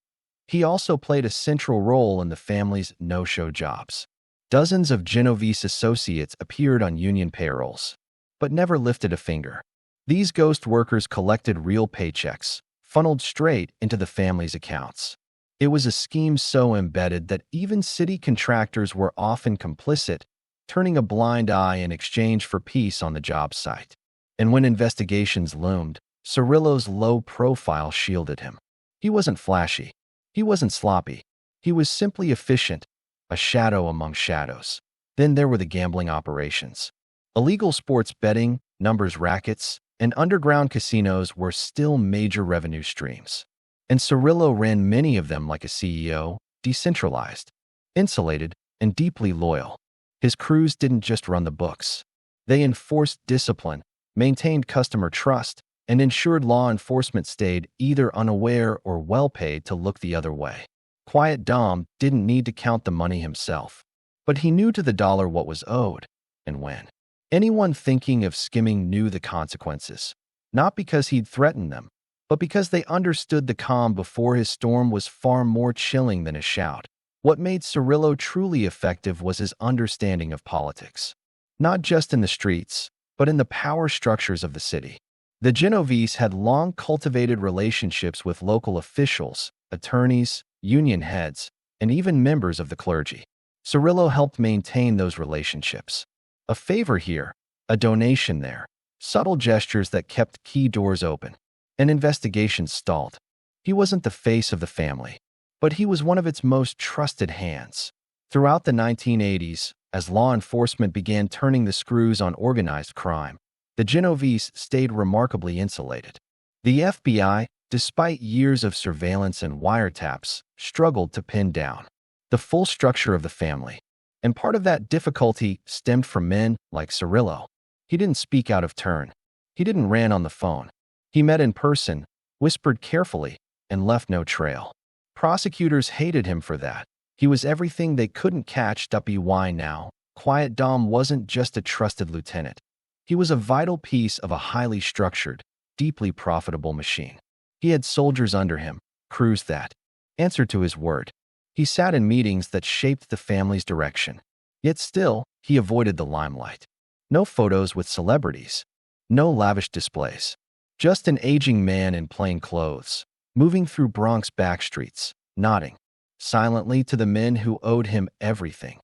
Speaker 1: He also played a central role in the family's no-show jobs. Dozens of Genovese associates appeared on union payrolls, but never lifted a finger. These ghost workers collected real paychecks, funneled straight into the family's accounts. It was a scheme so embedded that even city contractors were often complicit, turning a blind eye in exchange for peace on the job site. And when investigations loomed, Cirillo's low profile shielded him. He wasn't flashy. He wasn't sloppy. He was simply efficient, a shadow among shadows. Then there were the gambling operations. Illegal sports betting, numbers rackets, and underground casinos were still major revenue streams. And Cirillo ran many of them like a CEO, decentralized, insulated, and deeply loyal. His crews didn't just run the books. They enforced discipline, maintained customer trust, and ensured law enforcement stayed either unaware or well-paid to look the other way. Quiet Dom didn't need to count the money himself, but he knew to the dollar what was owed and when. Anyone thinking of skimming knew the consequences, not because he'd threatened them, but because they understood the calm before his storm was far more chilling than his shout. What made Cirillo truly effective was his understanding of politics, not just in the streets, but in the power structures of the city. The Genovese had long cultivated relationships with local officials, attorneys, union heads, and even members of the clergy. Cirillo helped maintain those relationships. A favor here, a donation there, subtle gestures that kept key doors open. An investigation stalled. He wasn't the face of the family, but he was one of its most trusted hands. Throughout the 1980s, as law enforcement began turning the screws on organized crime, the Genovese stayed remarkably insulated. The FBI, despite years of surveillance and wiretaps, struggled to pin down the full structure of the family. And part of that difficulty stemmed from men like Cirillo. He didn't speak out of turn. He didn't rant on the phone. He met in person, whispered carefully, and left no trail. Prosecutors hated him for that. He was everything they couldn't catch. Why now? Quiet Dom wasn't just a trusted lieutenant. He was a vital piece of a highly structured, deeply profitable machine. He had soldiers under him, crews that answered to his word. He sat in meetings that shaped the family's direction. Yet still, he avoided the limelight. No photos with celebrities. No lavish displays. Just an aging man in plain clothes, moving through Bronx backstreets, nodding silently to the men who owed him everything.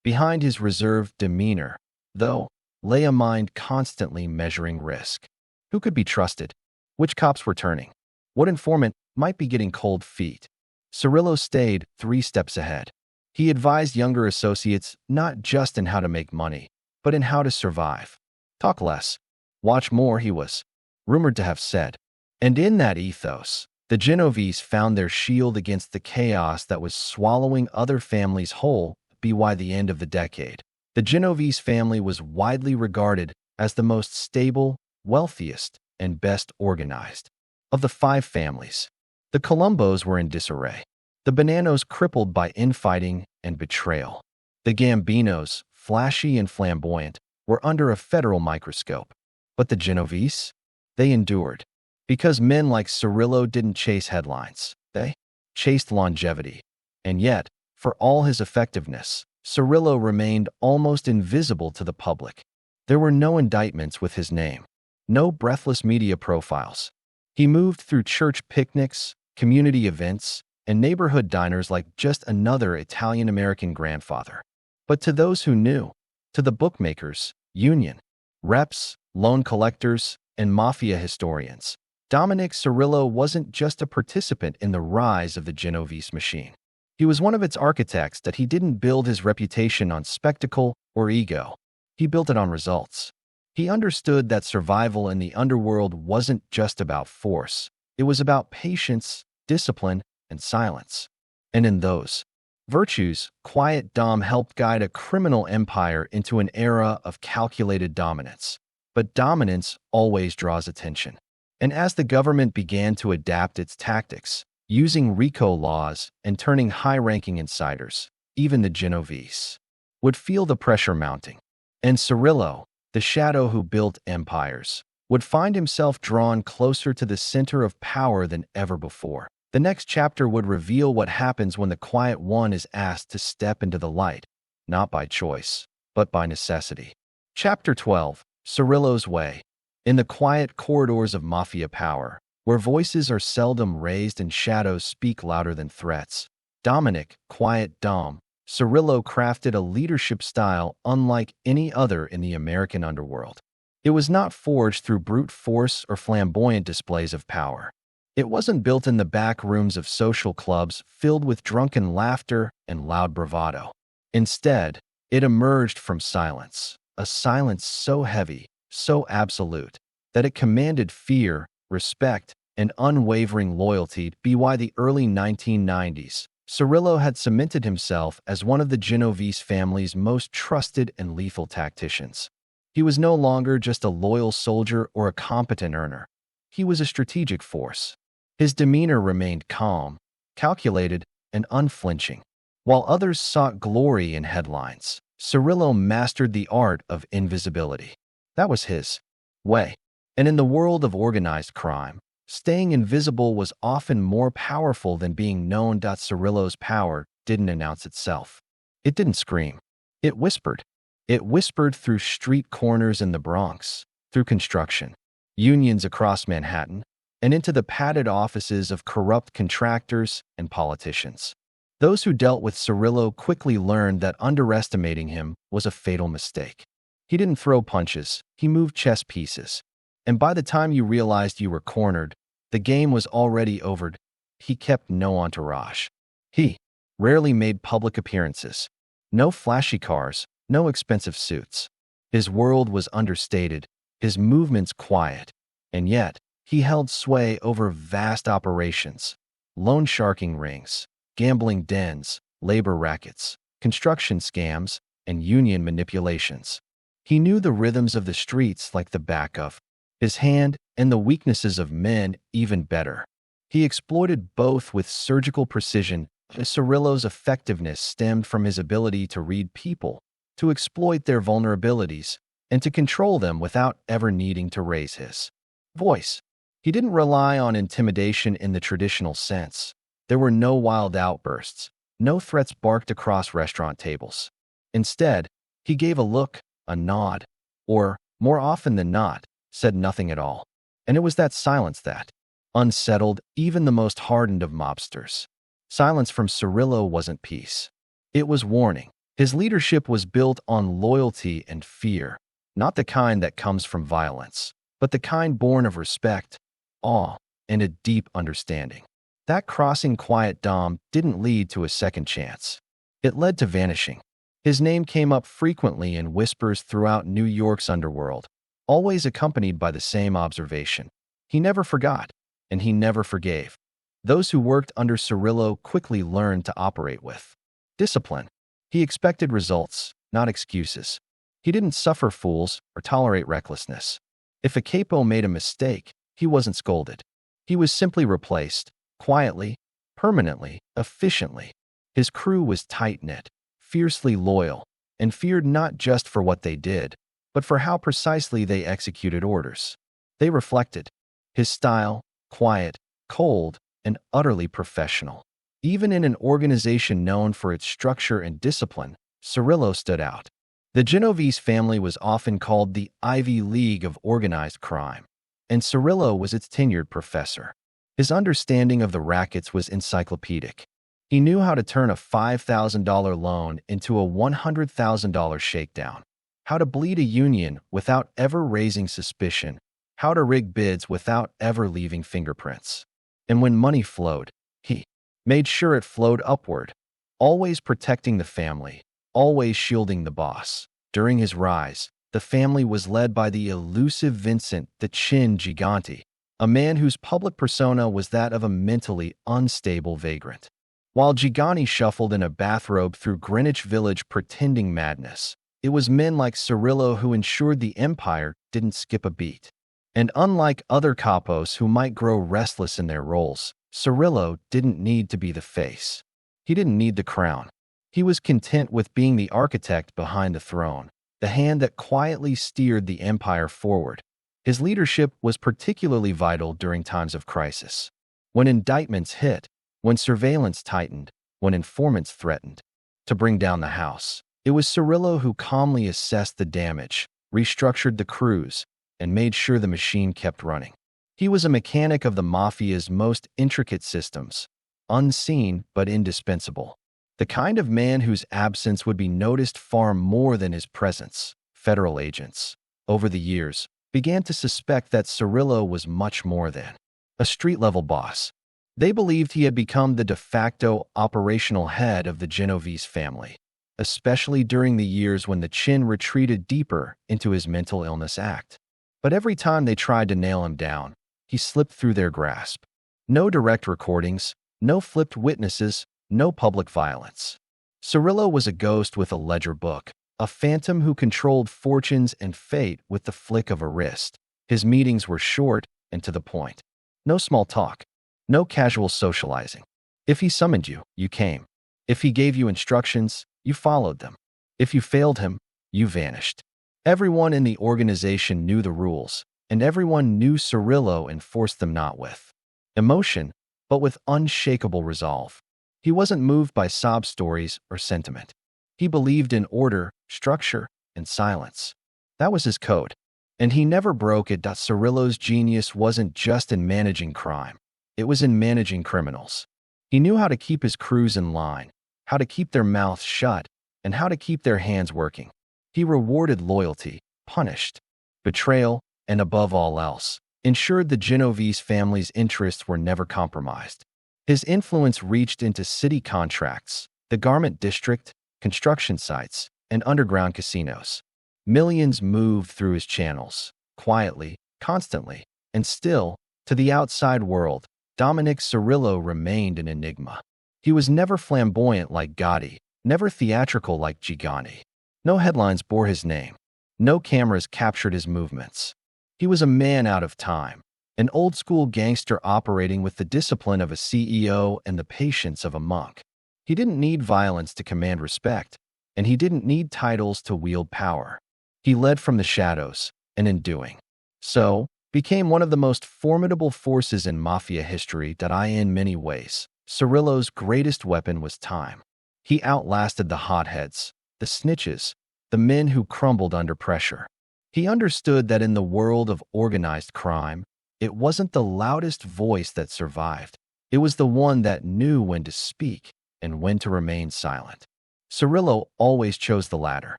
Speaker 1: Behind his reserved demeanor, though, lay a mind constantly measuring risk. Who could be trusted? Which cops were turning? What informant might be getting cold feet? Cirillo stayed 3 steps ahead. He advised younger associates not just in how to make money, but in how to survive. Talk less, watch more, he was rumored to have said. And in that ethos, the Genovese found their shield against the chaos that was swallowing other families whole. By the end of the decade, the Genovese family was widely regarded as the most stable, wealthiest, and best organized of the 5 families. The Colombos were in disarray. The Bananos crippled by infighting and betrayal. The Gambinos, flashy and flamboyant, were under a federal microscope. But the Genovese? They endured. Because men like Cirillo didn't chase headlines. They chased longevity. And yet, for all his effectiveness, Cirillo remained almost invisible to the public. There were no indictments with his name. No breathless media profiles. He moved through church picnics, community events, and neighborhood diners like just another Italian-American grandfather. But to those who knew, to the bookmakers, union reps, loan collectors, and Mafia historians, Dominick Cirillo wasn't just a participant in the rise of the Genovese machine. He was one of its architects. That he didn't build his reputation on spectacle or ego. He built it on results. He understood that survival in the underworld wasn't just about force. It was about patience, discipline, and silence. And in those virtues, Quiet Dom helped guide a criminal empire into an era of calculated dominance. But dominance always draws attention. And as the government began to adapt its tactics, using RICO laws and turning high-ranking insiders, even the Genovese would feel the pressure mounting. And Cirillo, the shadow who built empires, would find himself drawn closer to the center of power than ever before. The next chapter would reveal what happens when the Quiet One is asked to step into the light, not by choice, but by necessity. Chapter 12. Cirillo's Way. In the quiet corridors of Mafia power, where voices are seldom raised and shadows speak louder than threats, Dominick, Quiet Dom, Cirillo crafted a leadership style unlike any other in the American underworld. It was not forged through brute force or flamboyant displays of power. It wasn't built in the back rooms of social clubs filled with drunken laughter and loud bravado. Instead, it emerged from silence, a silence so heavy, so absolute, that it commanded fear, respect, and unwavering loyalty. By the early 1990s, Cirillo had cemented himself as one of the Genovese family's most trusted and lethal tacticians. He was no longer just a loyal soldier or a competent earner. He was a strategic force. His demeanor remained calm, calculated, and unflinching. While others sought glory in headlines, Cirillo mastered the art of invisibility. That was his way. And in the world of organized crime, staying invisible was often more powerful than being known. Cirillo's power didn't announce itself. It didn't scream. It whispered. It whispered through street corners in the Bronx, through construction, unions across Manhattan, and into the padded offices of corrupt contractors and politicians. Those who dealt with Cirillo quickly learned that underestimating him was a fatal mistake. He didn't throw punches, he moved chess pieces. And by the time you realized you were cornered, the game was already over. He kept no entourage. He rarely made public appearances. No flashy cars, no expensive suits. His world was understated, his movements quiet, and yet he held sway over vast operations, loan sharking rings, gambling dens, labor rackets, construction scams, and union manipulations. He knew the rhythms of the streets like the back of his hand and the weaknesses of men even better. He exploited both with surgical precision. Cirillo's effectiveness stemmed from his ability to read people, to exploit their vulnerabilities, and to control them without ever needing to raise his voice. He didn't rely on intimidation in the traditional sense. There were no wild outbursts, no threats barked across restaurant tables. Instead, he gave a look, a nod, or, more often than not, said nothing at all. And it was that silence that unsettled even the most hardened of mobsters. Silence from Cirillo wasn't peace. It was warning. His leadership was built on loyalty and fear, not the kind that comes from violence, but the kind born of respect, awe, and a deep understanding. That crossing Quiet Dom didn't lead to a second chance. It led to vanishing. His name came up frequently in whispers throughout New York's underworld, always accompanied by the same observation. He never forgot, and he never forgave. Those who worked under Cirillo quickly learned to operate with discipline. He expected results, not excuses. He didn't suffer fools or tolerate recklessness. If a capo made a mistake, he wasn't scolded. He was simply replaced, quietly, permanently, efficiently. His crew was tight-knit, fiercely loyal, and feared not just for what they did, but for how precisely they executed orders. They reflected his style, quiet, cold, and utterly professional. Even in an organization known for its structure and discipline, Cirillo stood out. The Genovese family was often called the Ivy League of organized crime, and Cirillo was its tenured professor. His understanding of the rackets was encyclopedic. He knew how to turn a $5,000 loan into a $100,000 shakedown, how to bleed a union without ever raising suspicion, how to rig bids without ever leaving fingerprints. And when money flowed, he made sure it flowed upward, always protecting the family, always shielding the boss. During his rise, the family was led by the elusive Vincent Gigante, a man whose public persona was that of a mentally unstable vagrant. While Gigante shuffled in a bathrobe through Greenwich Village pretending madness, it was men like Cirillo who ensured the empire didn't skip a beat. And unlike other capos who might grow restless in their roles, Cirillo didn't need to be the face. He didn't need the crown. He was content with being the architect behind the throne, the hand that quietly steered the empire forward. His leadership was particularly vital during times of crisis. When indictments hit, when surveillance tightened, when informants threatened to bring down the house, It was Cirillo who calmly assessed the damage, restructured the crews, and made sure the machine kept running. He was a mechanic of the Mafia's most intricate systems, unseen but indispensable. The kind of man whose absence would be noticed far more than his presence. Federal agents, over the years, began to suspect that Cirillo was much more than a street-level boss. They believed he had become the de facto operational head of the Genovese family, especially during the years when the Chin retreated deeper into his mental illness act. But every time they tried to nail him down, he slipped through their grasp. No direct recordings, no flipped witnesses, no public violence. Cirillo was a ghost with a ledger book, a phantom who controlled fortunes and fate with the flick of a wrist. His meetings were short and to the point. No small talk, no casual socializing. If he summoned you, you came. If he gave you instructions, you followed them. If you failed him, you vanished. Everyone in the organization knew the rules, and everyone knew Cirillo enforced them not with emotion, but with unshakable resolve. He wasn't moved by sob stories or sentiment. He believed in order, structure, and silence. That was his code, and he never broke it. Cirillo's genius wasn't just in managing crime. It was in managing criminals. He knew how to keep his crews in line, how to keep their mouths shut, and how to keep their hands working. He rewarded loyalty, punished betrayal, and above all else, ensured the Genovese family's interests were never compromised. His influence reached into city contracts, the garment district, construction sites, and underground casinos. Millions moved through his channels, quietly, constantly, and still, to the outside world, Dominick Cirillo remained an enigma. He was never flamboyant like Gotti, never theatrical like Gigante. No headlines bore his name. No cameras captured his movements. He was a man out of time, an old-school gangster operating with the discipline of a CEO and the patience of a monk. He didn't need violence to command respect, and he didn't need titles to wield power. He led from the shadows, and in doing so, became one of the most formidable forces in Mafia history. In many ways, Cirillo's greatest weapon was time. He outlasted the hotheads, the snitches, the men who crumbled under pressure. He understood that in the world of organized crime, it wasn't the loudest voice that survived. It was the one that knew when to speak and when to remain silent. Cirillo always chose the latter,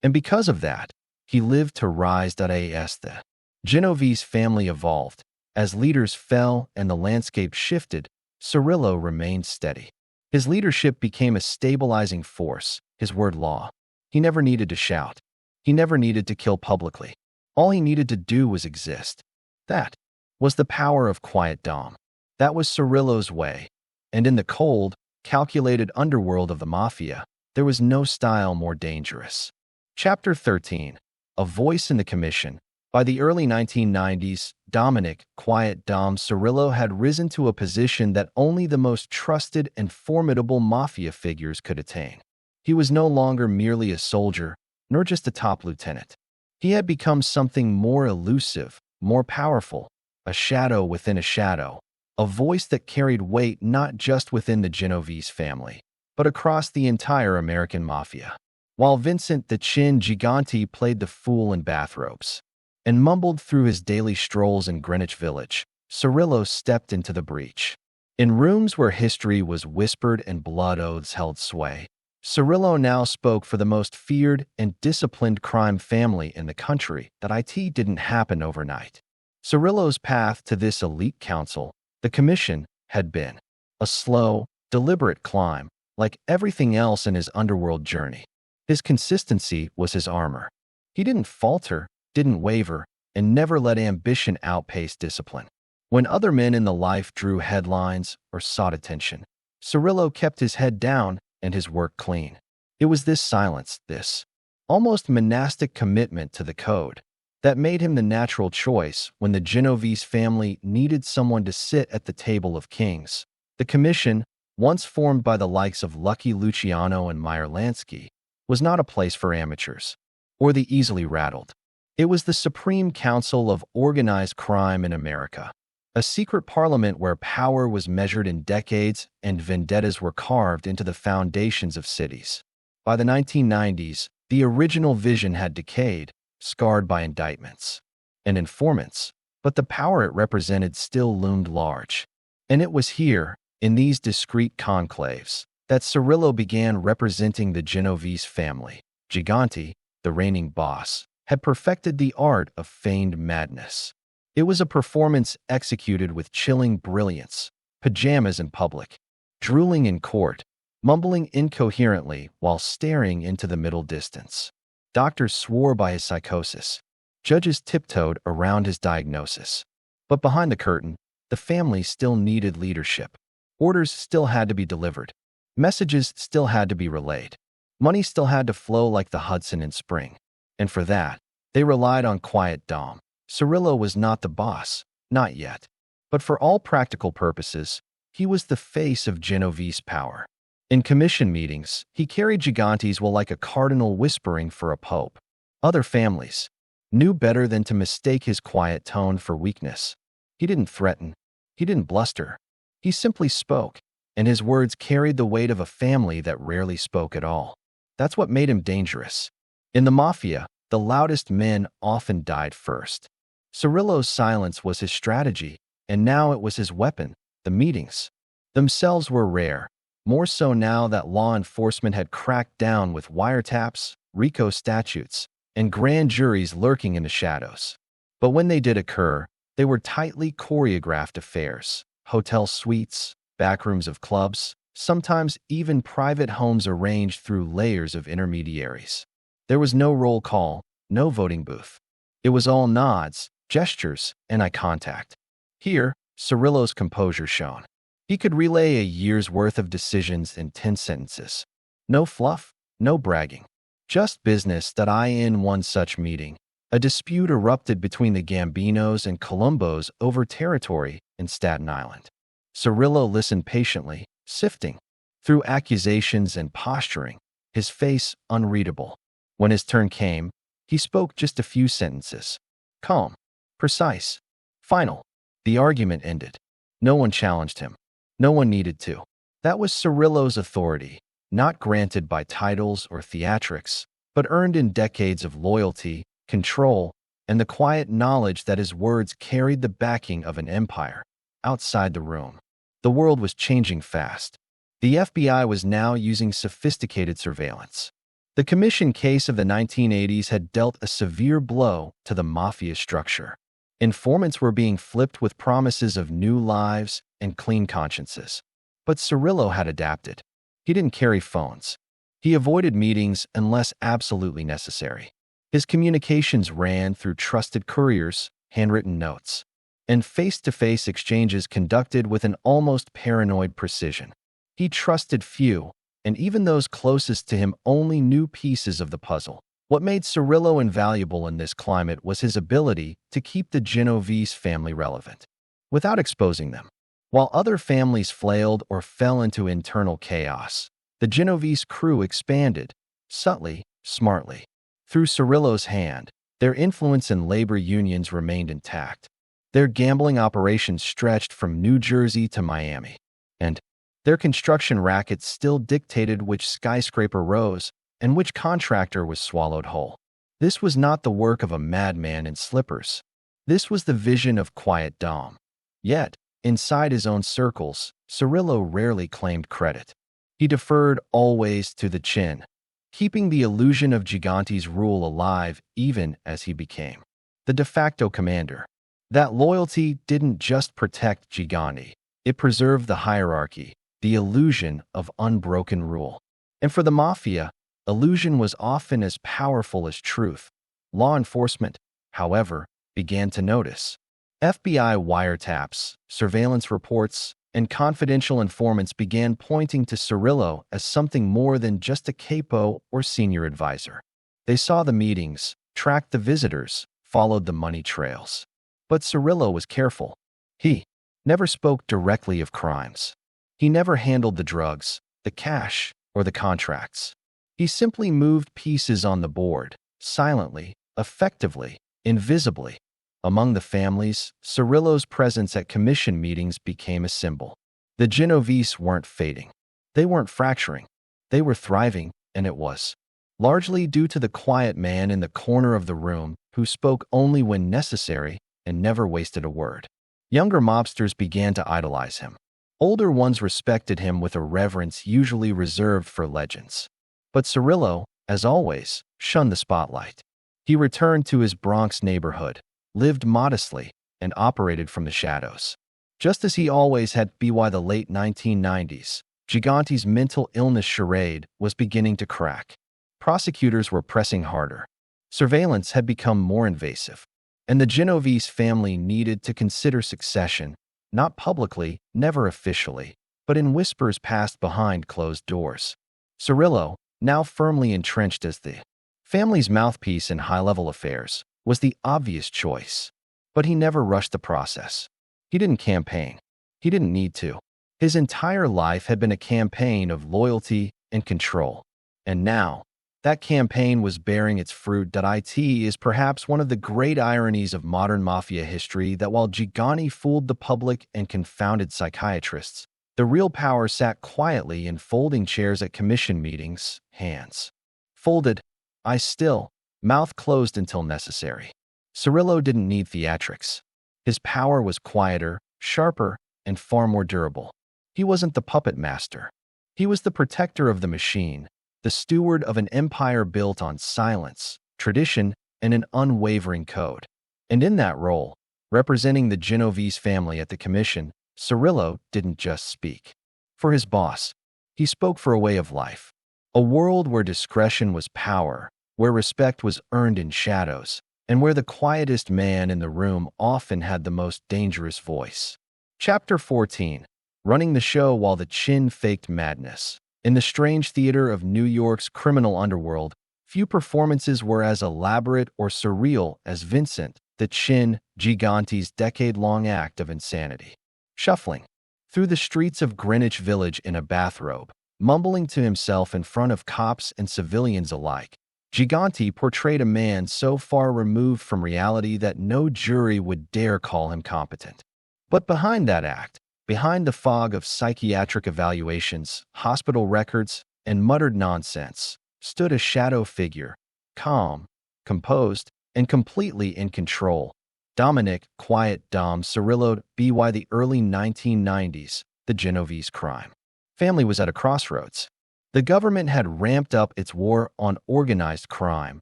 Speaker 1: and because of that, he lived to rise. As the Genovese family evolved, as leaders fell and the landscape shifted, Cirillo remained steady. His leadership became a stabilizing force, his word law. He never needed to shout. He never needed to kill publicly. All he needed to do was exist. That was the power of Quiet Dom. That was Cirillo's way. And in the cold, calculated underworld of the Mafia, there was no style more dangerous. Chapter 13. A Voice in the Commission. By the early 1990s, Dominick "Quiet Dom" Cirillo had risen to a position that only the most trusted and formidable Mafia figures could attain. He was no longer merely a soldier, nor just a top lieutenant. He had become something more elusive, more powerful, a shadow within a shadow, a voice that carried weight not just within the Genovese family, but across the entire American Mafia. While Vincent "the Chin" Gigante played the fool in bathrobes and mumbled through his daily strolls in Greenwich Village, Cirillo stepped into the breach. In rooms where history was whispered and blood oaths held sway, Cirillo now spoke for the most feared and disciplined crime family in the country. It didn't happen overnight. Cirillo's path to this elite council, the commission, had been a slow, deliberate climb, like everything else in his underworld journey. His consistency was his armor. He didn't falter, didn't waver, and never let ambition outpace discipline. When other men in the life drew headlines or sought attention, Cirillo kept his head down and his work clean. It was this silence, this almost monastic commitment to the code, that made him the natural choice when the Genovese family needed someone to sit at the table of kings. The commission, once formed by the likes of Lucky Luciano and Meyer Lansky, was not a place for amateurs or the easily rattled. It was the supreme council of organized crime in America, a secret parliament where power was measured in decades and vendettas were carved into the foundations of cities. By the 1990s, the original vision had decayed, scarred by indictments and informants, but the power it represented still loomed large. And it was here, in these discreet conclaves, that Cirillo began representing the Genovese family. Gigante, the reigning boss, had perfected the art of feigned madness. It was a performance executed with chilling brilliance, pajamas in public, drooling in court, mumbling incoherently while staring into the middle distance. Doctors swore by his psychosis. Judges tiptoed around his diagnosis. But behind the curtain, the family still needed leadership. Orders still had to be delivered. Messages still had to be relayed. Money still had to flow like the Hudson in spring. And for that, they relied on quiet Dom. Cirillo was not the boss, not yet. But for all practical purposes, he was the face of Genovese power. In commission meetings, he carried Gigante's will like a cardinal whispering for a pope. Other families knew better than to mistake his quiet tone for weakness. He didn't threaten. He didn't bluster. He simply spoke, and his words carried the weight of a family that rarely spoke at all. That's what made him dangerous. In the Mafia, the loudest men often died first. Cirillo's silence was his strategy, and now it was his weapon. The meetings themselves were rare, more so now that law enforcement had cracked down with wiretaps, RICO statutes, and grand juries lurking in the shadows. But when they did occur, they were tightly choreographed affairs. Hotel suites, backrooms of clubs, sometimes even private homes arranged through layers of intermediaries. There was no roll call, no voting booth. It was all nods, gestures, and eye contact. Here, Cirillo's composure shone. He could relay a year's worth of decisions in 10 sentences. No fluff, no bragging. Just business. In one such meeting, a dispute erupted between the Gambinos and Colombos over territory in Staten Island. Cirillo listened patiently, sifting through accusations and posturing, his face unreadable. When his turn came, he spoke just a few sentences. Calm, precise, final. The argument ended. No one challenged him. No one needed to. That was Cirillo's authority, not granted by titles or theatrics, but earned in decades of loyalty, control, and the quiet knowledge that his words carried the backing of an empire. Outside the room, the world was changing fast. The FBI was now using sophisticated surveillance. The commission case of the 1980s had dealt a severe blow to the Mafia structure. Informants were being flipped with promises of new lives and clean consciences. But Cirillo had adapted. He didn't carry phones. He avoided meetings unless absolutely necessary. His communications ran through trusted couriers, handwritten notes, and face-to-face exchanges conducted with an almost paranoid precision. He trusted few, and even those closest to him only knew pieces of the puzzle. What made Cirillo invaluable in this climate was his ability to keep the Genovese family relevant, without exposing them. While other families flailed or fell into internal chaos, the Genovese crew expanded, subtly, smartly. Through Cirillo's hand, their influence in labor unions remained intact. Their gambling operations stretched from New Jersey to Miami, and their construction rackets still dictated which skyscraper rose and which contractor was swallowed whole. This was not the work of a madman in slippers. This was the vision of quiet Dom. Yet, inside his own circles, Cirillo rarely claimed credit. He deferred always to the chin, keeping the illusion of Gigante's rule alive even as he became the de facto commander. That loyalty didn't just protect Gigante, it preserved the hierarchy, the illusion of unbroken rule. And for the Mafia, illusion was often as powerful as truth. Law enforcement, however, began to notice. FBI wiretaps, surveillance reports, and confidential informants began pointing to Cirillo as something more than just a capo or senior advisor. They saw the meetings, tracked the visitors, followed the money trails. But Cirillo was careful. He never spoke directly of crimes. He never handled the drugs, the cash, or the contracts. He simply moved pieces on the board, silently, effectively, invisibly. Among the families, Cirillo's presence at commission meetings became a symbol. The Genovese weren't fading. They weren't fracturing. They were thriving, and it was largely due to the quiet man in the corner of the room who spoke only when necessary and never wasted a word. Younger mobsters began to idolize him. Older ones respected him with a reverence usually reserved for legends. But Cirillo, as always, shunned the spotlight. He returned to his Bronx neighborhood, lived modestly, and operated from the shadows. Just as he always had by the late 1990s, Gigante's mental illness charade was beginning to crack. Prosecutors were pressing harder. Surveillance had become more invasive, and the Genovese family needed to consider succession, not publicly, never officially, but in whispers passed behind closed doors. Cirillo, now firmly entrenched as the family's mouthpiece in high-level affairs, was the obvious choice. But he never rushed the process. He didn't campaign. He didn't need to. His entire life had been a campaign of loyalty and control. And now, that campaign was bearing its fruit. It is perhaps one of the great ironies of modern mafia history that while Gigante fooled the public and confounded psychiatrists, the real power sat quietly in folding chairs at commission meetings, hands folded, eyes still, mouth closed until necessary. Cirillo didn't need theatrics. His power was quieter, sharper, and far more durable. He wasn't the puppet master. He was the protector of the machine, the steward of an empire built on silence, tradition, and an unwavering code. And in that role, representing the Genovese family at the commission, Cirillo didn't just speak for his boss. He spoke for a way of life, a world where discretion was power, where respect was earned in shadows, and where the quietest man in the room often had the most dangerous voice. Chapter 14. Running the show while the Chin faked madness. In the strange theater of New York's criminal underworld, few performances were as elaborate or surreal as Vincent, the Chin Gigante's decade-long act of insanity. Shuffling through the streets of Greenwich Village in a bathrobe, mumbling to himself in front of cops and civilians alike, Gigante portrayed a man so far removed from reality that no jury would dare call him competent. But behind that act, behind the fog of psychiatric evaluations, hospital records, and muttered nonsense, stood a shadow figure, calm, composed, and completely in control. Dominick "Quiet Dom" Cirillo by the early 1990s, the Genovese crime family was at a crossroads. The government had ramped up its war on organized crime,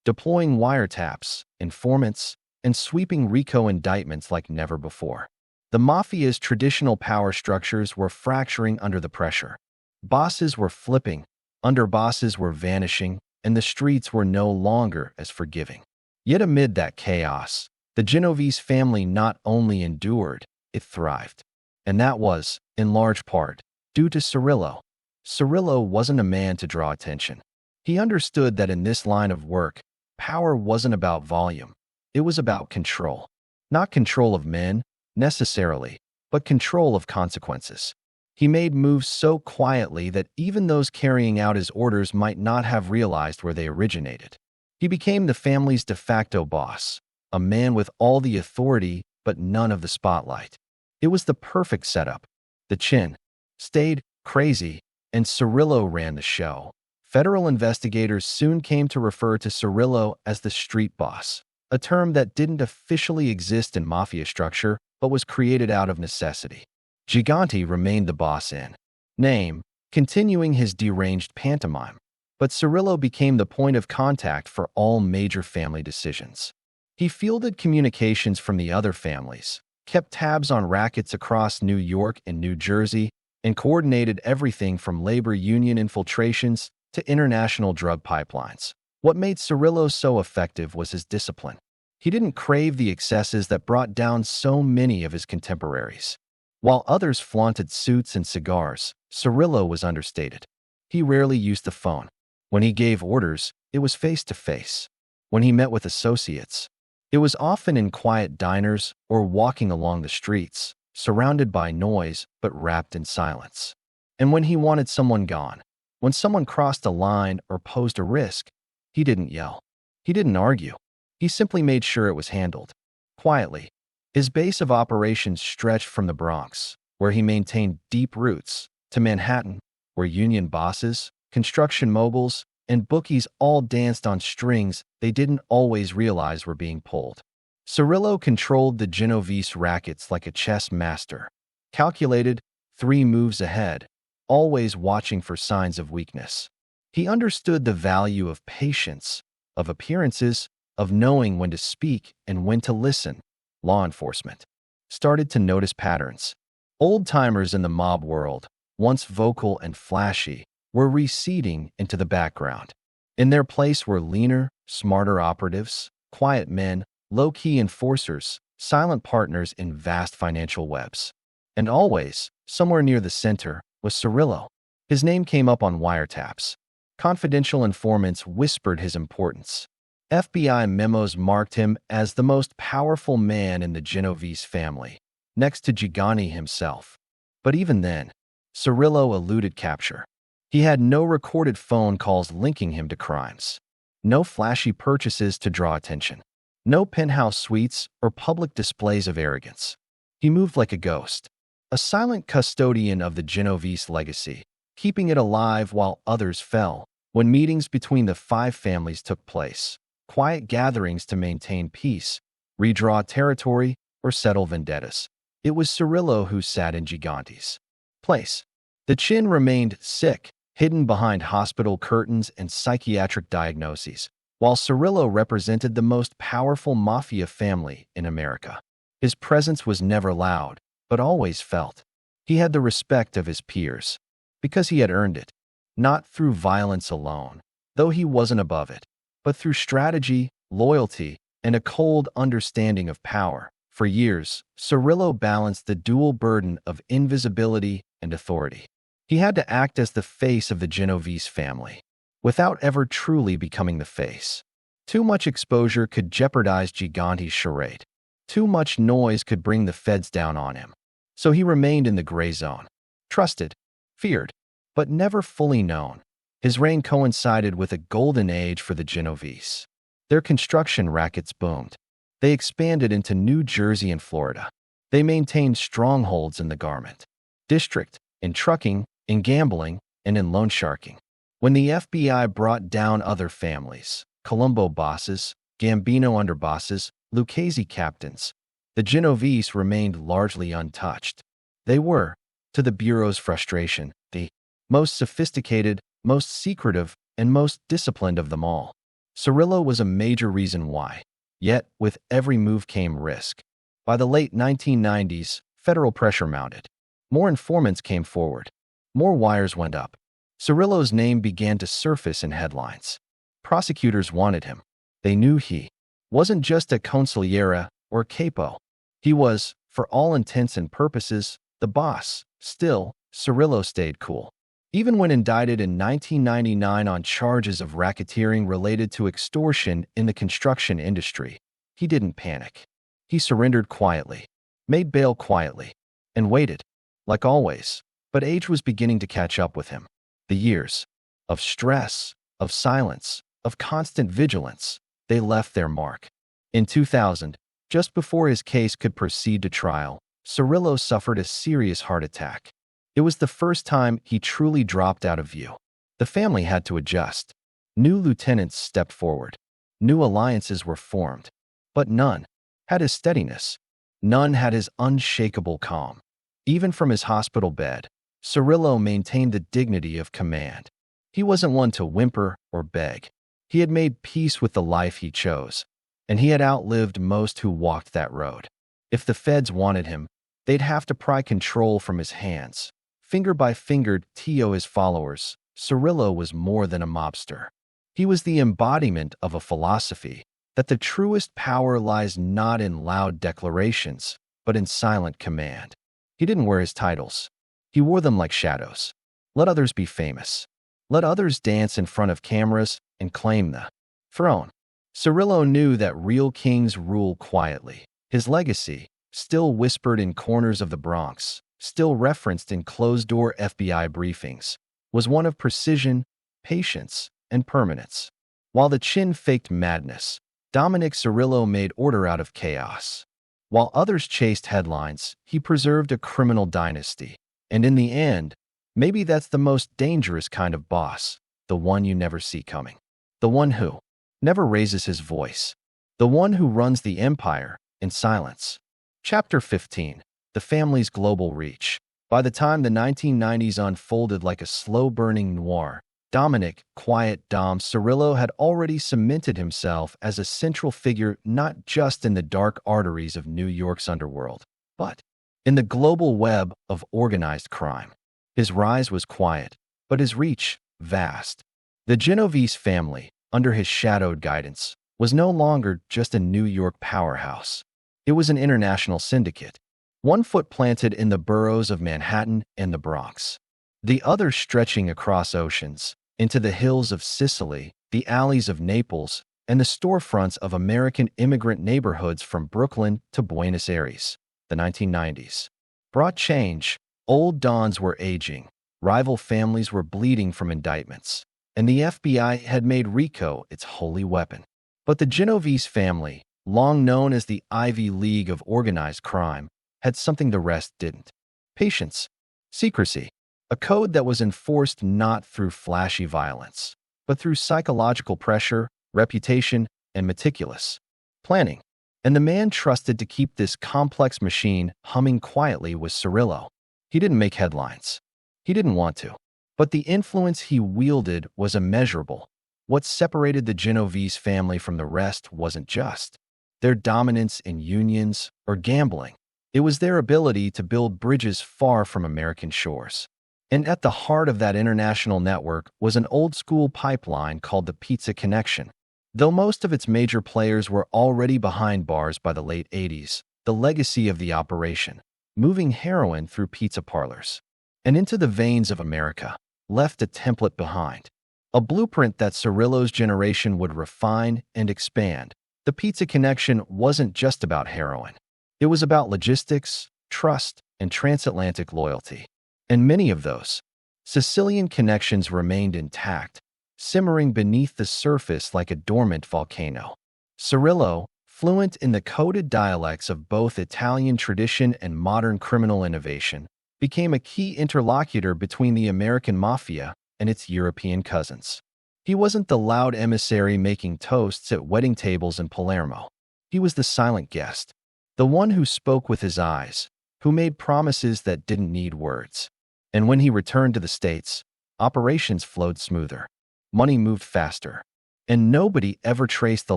Speaker 1: deploying wiretaps, informants, and sweeping RICO indictments like never before. The Mafia's traditional power structures were fracturing under the pressure. Bosses were flipping, underbosses were vanishing, and the streets were no longer as forgiving. Yet amid that chaos, the Genovese family not only endured, it thrived. And that was, in large part, due to Cirillo. Cirillo wasn't a man to draw attention. He understood that in this line of work, power wasn't about volume. It was about control. Not control of men, necessarily, but control of consequences. He made moves so quietly that even those carrying out his orders might not have realized where they originated. He became the family's de facto boss, a man with all the authority but none of the spotlight. It was the perfect setup. The Chin stayed crazy, and Cirillo ran the show. Federal investigators soon came to refer to Cirillo as the street boss, a term that didn't officially exist in mafia structure but was created out of necessity. Gigante remained the boss in name, continuing his deranged pantomime, but Cirillo became the point of contact for all major family decisions. He fielded communications from the other families, kept tabs on rackets across New York and New Jersey, and coordinated everything from labor union infiltrations to international drug pipelines. What made Cirillo so effective was his discipline. He didn't crave the excesses that brought down so many of his contemporaries. While others flaunted suits and cigars, Cirillo was understated. He rarely used the phone. When he gave orders, it was face-to-face. When he met with associates, it was often in quiet diners or walking along the streets, surrounded by noise but wrapped in silence. And when he wanted someone gone, when someone crossed a line or posed a risk, he didn't yell. He didn't argue. He simply made sure it was handled quietly. His base of operations stretched from the Bronx, where he maintained deep roots, to Manhattan, where union bosses, construction moguls, and bookies all danced on strings they didn't always realize were being pulled. Cirillo controlled the Genovese rackets like a chess master, calculated 3 moves ahead, always watching for signs of weakness. He understood the value of patience, of appearances, of knowing when to speak and when to listen. Law enforcement started to notice patterns. Old-timers in the mob world, once vocal and flashy, were receding into the background. In their place were leaner, smarter operatives, quiet men, low-key enforcers, silent partners in vast financial webs. And always, somewhere near the center, was Cirillo. His name came up on wiretaps. Confidential informants whispered his importance. FBI memos marked him as the most powerful man in the Genovese family, next to Gigante himself. But even then, Cirillo eluded capture. He had no recorded phone calls linking him to crimes, no flashy purchases to draw attention, no penthouse suites or public displays of arrogance. He moved like a ghost, a silent custodian of the Genovese legacy, keeping it alive while others fell. When meetings between the 5 families took place, quiet gatherings to maintain peace, redraw territory, or settle vendettas, it was Cirillo who sat in Gigante's place. The chin remained sick, hidden behind hospital curtains and psychiatric diagnoses, while Cirillo represented the most powerful Mafia family in America. His presence was never loud, but always felt. He had the respect of his peers, because he had earned it, not through violence alone, though he wasn't above it, but through strategy, loyalty, and a cold understanding of power. For years, Cirillo balanced the dual burden of invisibility and authority. He had to act as the face of the Genovese family, without ever truly becoming the face. Too much exposure could jeopardize Gigante's charade. Too much noise could bring the feds down on him. So he remained in the gray zone. Trusted, feared, but never fully known. His reign coincided with a golden age for the Genovese. Their construction rackets boomed. They expanded into New Jersey and Florida. They maintained strongholds in the garment district, in trucking, in gambling, and in loan sharking. When the FBI brought down other families, Colombo bosses, Gambino underbosses, Lucchese captains, the Genovese remained largely untouched. They were, to the Bureau's frustration, the most sophisticated, most secretive, and most disciplined of them all. Cirillo was a major reason why. Yet, with every move came risk. By the late 1990s, federal pressure mounted. More informants came forward. More wires went up. Cirillo's name began to surface in headlines. Prosecutors wanted him. They knew he wasn't just a consigliere or capo. He was, for all intents and purposes, the boss. Still, Cirillo stayed cool. Even when indicted in 1999 on charges of racketeering related to extortion in the construction industry, he didn't panic. He surrendered quietly, made bail quietly, and waited, like always. But age was beginning to catch up with him. The years of stress, of silence, of constant vigilance, they left their mark. In 2000, just before his case could proceed to trial, Cirillo suffered a serious heart attack. It was the first time he truly dropped out of view. The family had to adjust. New lieutenants stepped forward. New alliances were formed. But none had his steadiness. None had his unshakable calm. Even from his hospital bed, Cirillo maintained the dignity of command. He wasn't one to whimper or beg. He had made peace with the life he chose, and he had outlived most who walked that road. If the feds wanted him, they'd have to pry control from his hands. Finger by finger, to his followers, Cirillo was more than a mobster. He was the embodiment of a philosophy that the truest power lies not in loud declarations, but in silent command. He didn't wear his titles. He wore them like shadows. Let others be famous. Let others dance in front of cameras and claim the throne. Cirillo knew that real kings rule quietly. His legacy, still whispered in corners of the Bronx, still referenced in closed-door FBI briefings, was one of precision, patience, and permanence. While the chin faked madness, Dominick Cirillo made order out of chaos. While others chased headlines, he preserved a criminal dynasty. And in the end, maybe that's the most dangerous kind of boss. the one you never see coming, the one who never raises his voice, the one who runs the empire in silence. Chapter 15. The family's global reach. By the time the 1990s unfolded like a slow-burning noir, Dominick "Quiet Dom" Cirillo had already cemented himself as a central figure not just in the dark arteries of New York's underworld, but in the global web of organized crime. His rise was quiet, but his reach vast. The Genovese family, under his shadowed guidance, was no longer just a New York powerhouse. It was an international syndicate, one foot planted in the boroughs of Manhattan and the Bronx, the other stretching across oceans, into the hills of Sicily, the alleys of Naples, and the storefronts of American immigrant neighborhoods from Brooklyn to Buenos Aires. The 1990s brought change. Old dons were aging, rival families were bleeding from indictments, and the FBI had made RICO its holy weapon. But the Genovese family, long known as the Ivy League of organized crime, had something the rest didn't. Patience, secrecy, a code that was enforced not through flashy violence, but through psychological pressure, reputation, and meticulous planning. And the man trusted to keep this complex machine humming quietly was Cirillo. He didn't make headlines. He didn't want to. But the influence he wielded was immeasurable. What separated the Genovese family from the rest wasn't just their dominance in unions or gambling. It was their ability to build bridges far from American shores. And at the heart of that international network was an old-school pipeline called the Pizza Connection. Though most of its major players were already behind bars by the late 80s, the legacy of the operation, moving heroin through pizza parlors and into the veins of America, left a template behind, a blueprint that Cirillo's generation would refine and expand. The Pizza Connection wasn't just about heroin. It was about logistics, trust, and transatlantic loyalty. And many of those Sicilian connections remained intact, simmering beneath the surface like a dormant volcano. Cirillo, fluent in the coded dialects of both Italian tradition and modern criminal innovation, became a key interlocutor between the American Mafia and its European cousins. He wasn't the loud emissary making toasts at wedding tables in Palermo. He was the silent guest, the one who spoke with his eyes, who made promises that didn't need words. And when he returned to the States, operations flowed smoother. Money moved faster, and nobody ever traced the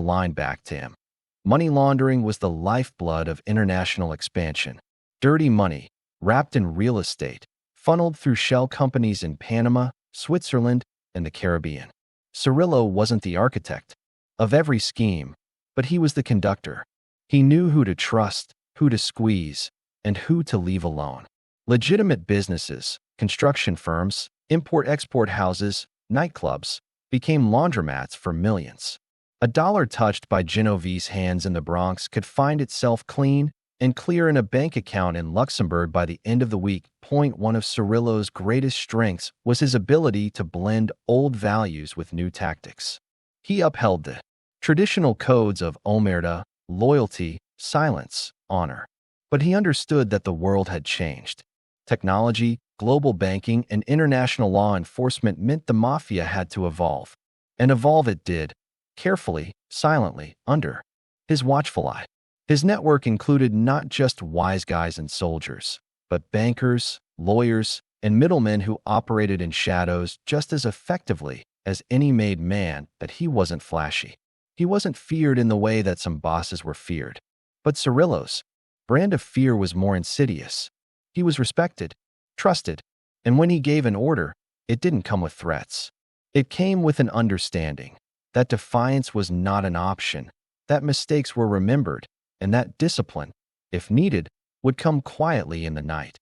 Speaker 1: line back to him. Money laundering was the lifeblood of international expansion. Dirty money, wrapped in real estate, funneled through shell companies in Panama, Switzerland, and the Caribbean. Cirillo wasn't the architect of every scheme, but he was the conductor. He knew who to trust, who to squeeze, and who to leave alone. Legitimate businesses, construction firms, import-export houses, nightclubs, became laundromats for millions. A dollar touched by Genovese hands in the Bronx could find itself clean and clear in a bank account in Luxembourg by the end of the week. One of Cirillo's greatest strengths was his ability to blend old values with new tactics. He upheld the traditional codes of omerta, loyalty, silence, honor. But he understood that the world had changed. Technology, global banking, and international law enforcement meant the Mafia had to evolve. And evolve it did, carefully, silently, under his watchful eye. His network included not just wise guys and soldiers, but bankers, lawyers, and middlemen who operated in shadows just as effectively as any made man. That he wasn't flashy. He wasn't feared in the way that some bosses were feared. But Cirillo's brand of fear was more insidious. He was respected, trusted, and when he gave an order, it didn't come with threats. It came with an understanding that defiance was not an option, that mistakes were remembered, and that discipline, if needed, would come quietly in the night.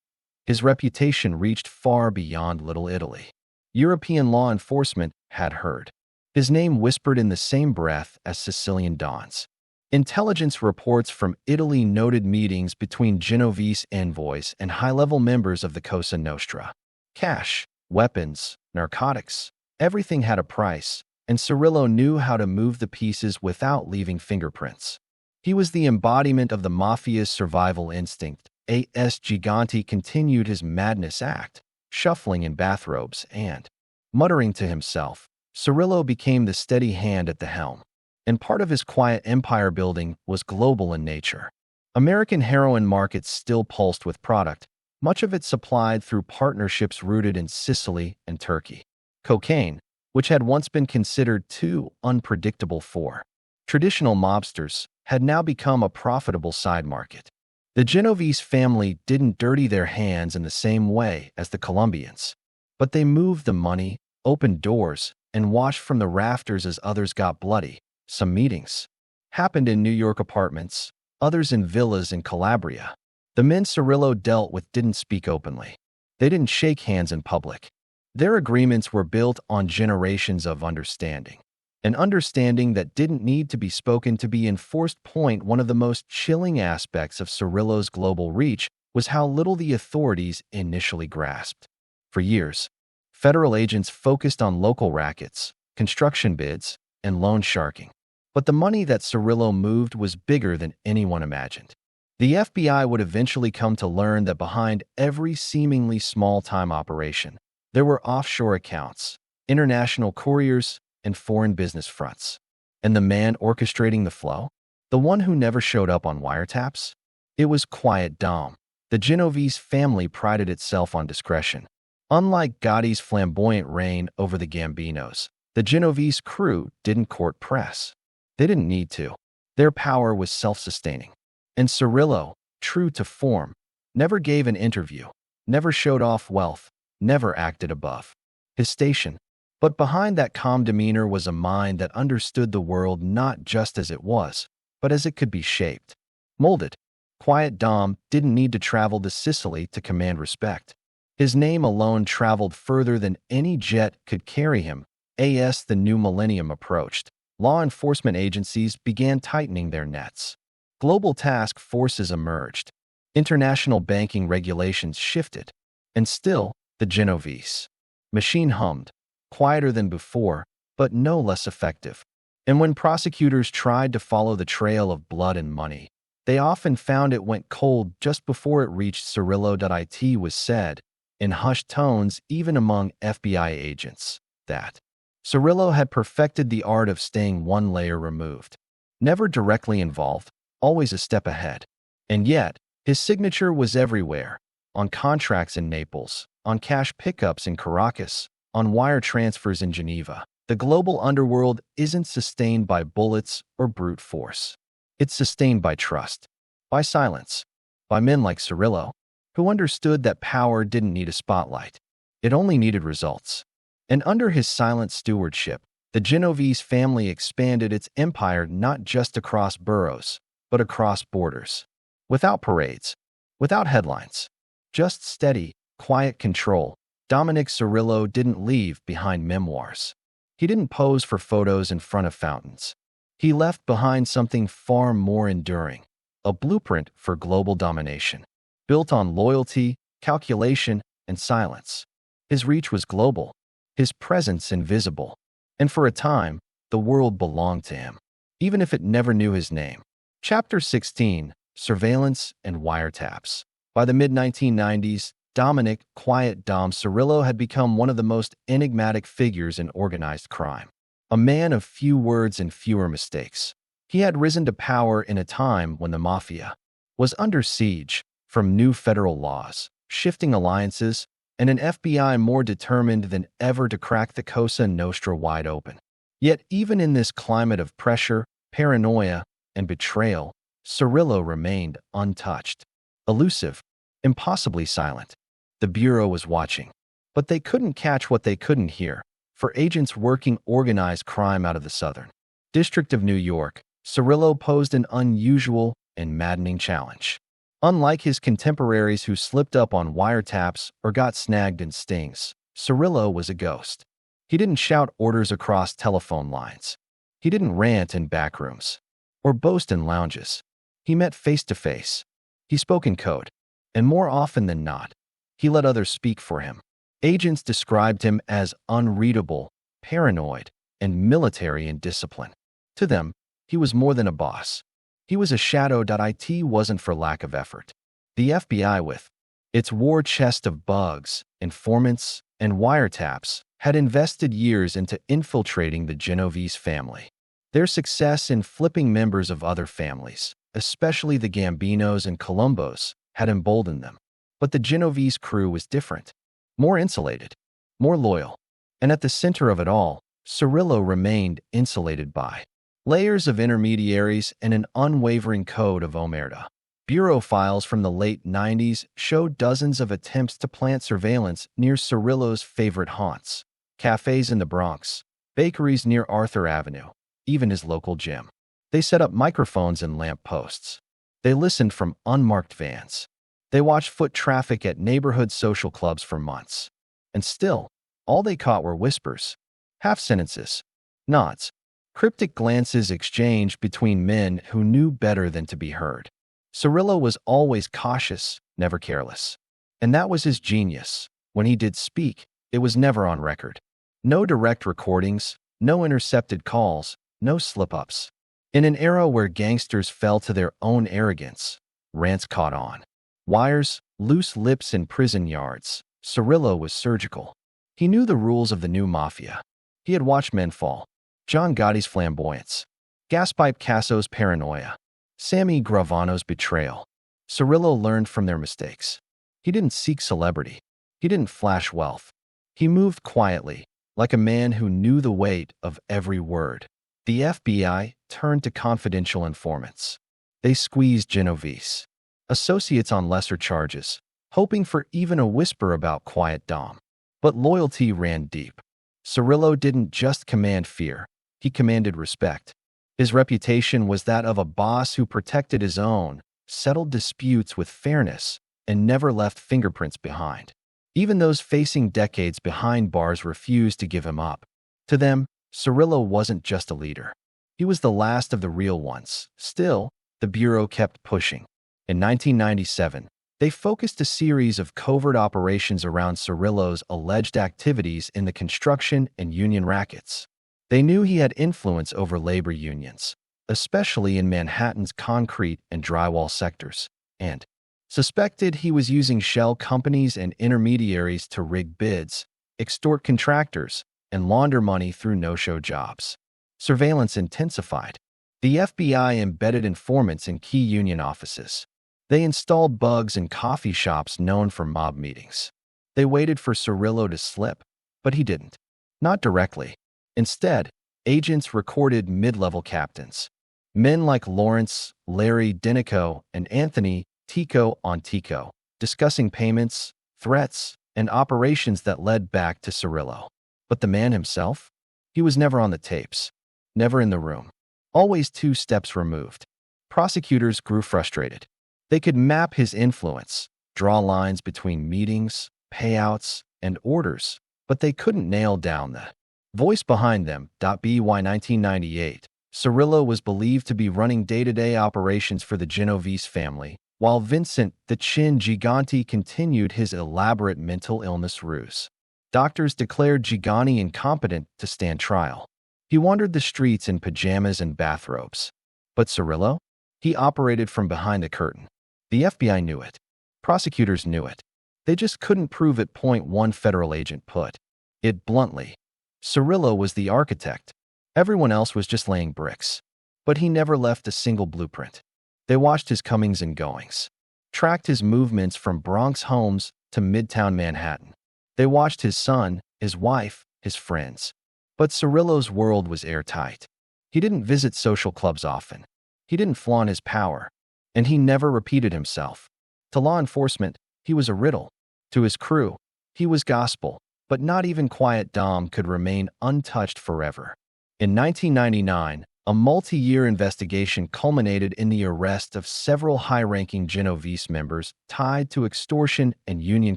Speaker 1: His reputation reached far beyond Little Italy. European law enforcement had heard his name whispered in the same breath as Sicilian dons. Intelligence reports from Italy noted meetings between Genovese envoys and high-level members of the Cosa Nostra. Cash, weapons, narcotics, everything had a price, and Cirillo knew how to move the pieces without leaving fingerprints. He was the embodiment of the Mafia's survival instinct. A.S. Gigante continued his madness act, shuffling in bathrobes and muttering to himself, Cirillo became the steady hand at the helm, and part of his quiet empire building was global in nature. American heroin markets still pulsed with product, much of it supplied through partnerships rooted in Sicily and Turkey. Cocaine, which had once been considered too unpredictable for traditional mobsters, had now become a profitable side market. The Genovese family didn't dirty their hands in the same way as the Colombians, but they moved the money, opened doors, and watched from the rafters as others got bloody. Some meetings happened in New York apartments, others in villas in Calabria. The men Cirillo dealt with didn't speak openly. They didn't shake hands in public. Their agreements were built on generations of understanding. An understanding that didn't need to be spoken to be enforced. One of the most chilling aspects of Cirillo's global reach was how little the authorities initially grasped. For years, federal agents focused on local rackets, construction bids, and loan sharking. But the money that Cirillo moved was bigger than anyone imagined. The FBI would eventually come to learn that behind every seemingly small-time operation, there were offshore accounts, international couriers, and foreign business fronts. And the man orchestrating the flow? The one who never showed up on wiretaps? It was Quiet Dom. The Genovese family prided itself on discretion. Unlike Gotti's flamboyant reign over the Gambinos, the Genovese crew didn't court press. They didn't need to. Their power was self-sustaining. And Cirillo, true to form, never gave an interview, never showed off wealth, never acted above his station. But behind that calm demeanor was a mind that understood the world not just as it was, but as it could be shaped, molded. Quiet Dom didn't need to travel to Sicily to command respect. His name alone traveled further than any jet could carry him. As the new millennium approached, law enforcement agencies began tightening their nets. Global task forces emerged. International banking regulations shifted. And still, the Genovese machine hummed, quieter than before, but no less effective. And when prosecutors tried to follow the trail of blood and money, they often found it went cold just before it reached Cirillo. It was said, in hushed tones even among FBI agents, that Cirillo had perfected the art of staying one layer removed. Never directly involved, always a step ahead. And yet, his signature was everywhere, on contracts in Naples, on cash pickups in Caracas, on wire transfers in Geneva. The global underworld isn't sustained by bullets or brute force. It's sustained by trust, by silence, by men like Cirillo, who understood that power didn't need a spotlight. It only needed results. And under his silent stewardship, the Genovese family expanded its empire not just across boroughs, but across borders. Without parades, without headlines, just steady, quiet control. Dominick Cirillo didn't leave behind memoirs. He didn't pose for photos in front of fountains. He left behind something far more enduring, a blueprint for global domination, built on loyalty, calculation, and silence. His reach was global, his presence invisible, and for a time, the world belonged to him, even if it never knew his name. Chapter 16, Surveillance and Wiretaps. By the mid-1990s, Dominick "Quiet Dom" Cirillo had become one of the most enigmatic figures in organized crime. A man of few words and fewer mistakes. He had risen to power in a time when the Mafia was under siege from new federal laws, shifting alliances, and an FBI more determined than ever to crack the Cosa Nostra wide open. Yet even in this climate of pressure, paranoia, and betrayal, Cirillo remained untouched. Elusive, impossibly silent. The Bureau was watching. But they couldn't catch what they couldn't hear. For agents working organized crime out of the Southern District of New York, Cirillo posed an unusual and maddening challenge. Unlike his contemporaries who slipped up on wiretaps or got snagged in stings, Cirillo was a ghost. He didn't shout orders across telephone lines. He didn't rant in backrooms or boast in lounges. He met face to face. He spoke in code. And more often than not, he let others speak for him. Agents described him as unreadable, paranoid, and military in discipline. To them, he was more than a boss. He was a shadow. It wasn't for lack of effort. The FBI, with its war chest of bugs, informants, and wiretaps, had invested years into infiltrating the Genovese family. Their success in flipping members of other families, especially the Gambinos and Colombos, had emboldened them. But the Genovese crew was different, more insulated, more loyal. And at the center of it all, Cirillo remained insulated by layers of intermediaries and an unwavering code of omerta. Bureau files from the late 90s showed dozens of attempts to plant surveillance near Cirillo's favorite haunts, cafes in the Bronx, bakeries near Arthur Avenue, even his local gym. They set up microphones and lamp posts. They listened from unmarked vans. They watched foot traffic at neighborhood social clubs for months. And still, all they caught were whispers, half-sentences, nods, cryptic glances exchanged between men who knew better than to be heard. Cirillo was always cautious, never careless. And that was his genius. When he did speak, it was never on record. No direct recordings, no intercepted calls, no slip-ups. In an era where gangsters fell to their own arrogance, rants caught on. Wires, loose lips in prison yards. Cirillo was surgical. He knew the rules of the new Mafia. He had watched men fall. John Gotti's flamboyance. Gaspipe Casso's paranoia. Sammy Gravano's betrayal. Cirillo learned from their mistakes. He didn't seek celebrity. He didn't flash wealth. He moved quietly, like a man who knew the weight of every word. The FBI turned to confidential informants. They squeezed Genovese, associates on lesser charges, hoping for even a whisper about Quiet Dom. But loyalty ran deep. Cirillo didn't just command fear, he commanded respect. His reputation was that of a boss who protected his own, settled disputes with fairness, and never left fingerprints behind. Even those facing decades behind bars refused to give him up. To them, Cirillo wasn't just a leader. He was the last of the real ones. Still, the Bureau kept pushing. In 1997, they focused a series of covert operations around Cirillo's alleged activities in the construction and union rackets. They knew he had influence over labor unions, especially in Manhattan's concrete and drywall sectors, and suspected he was using shell companies and intermediaries to rig bids, extort contractors, and launder money through no-show jobs. Surveillance intensified. The FBI embedded informants in key union offices. They installed bugs in coffee shops known for mob meetings. They waited for Cirillo to slip, but he didn't. Not directly. Instead, agents recorded mid-level captains. Men like Lawrence, Larry Dinico, and Anthony Tico on Tico, discussing payments, threats, and operations that led back to Cirillo. But the man himself? He was never on the tapes, never in the room, always 2 steps removed. Prosecutors grew frustrated. They could map his influence, draw lines between meetings, payouts, and orders, but they couldn't nail down the voice behind them. By 1998, Cirillo was believed to be running day-to-day operations for the Genovese family, while Vincent "the Chin" Gigante continued his elaborate mental illness ruse. Doctors declared Gigante incompetent to stand trial. He wandered the streets in pajamas and bathrobes. But Cirillo? He operated from behind the curtain. The FBI knew it. Prosecutors knew it. They just couldn't prove it. One federal agent put it bluntly. Cirillo was the architect. Everyone else was just laying bricks. But he never left a single blueprint. They watched his comings and goings, tracked his movements from Bronx homes to Midtown Manhattan. They watched his son, his wife, his friends. But Cirillo's world was airtight. He didn't visit social clubs often. He didn't flaunt his power. And he never repeated himself. To law enforcement, he was a riddle. To his crew, he was gospel. But not even Quiet Dom could remain untouched forever. In 1999, a multi-year investigation culminated in the arrest of several high-ranking Genovese members tied to extortion and union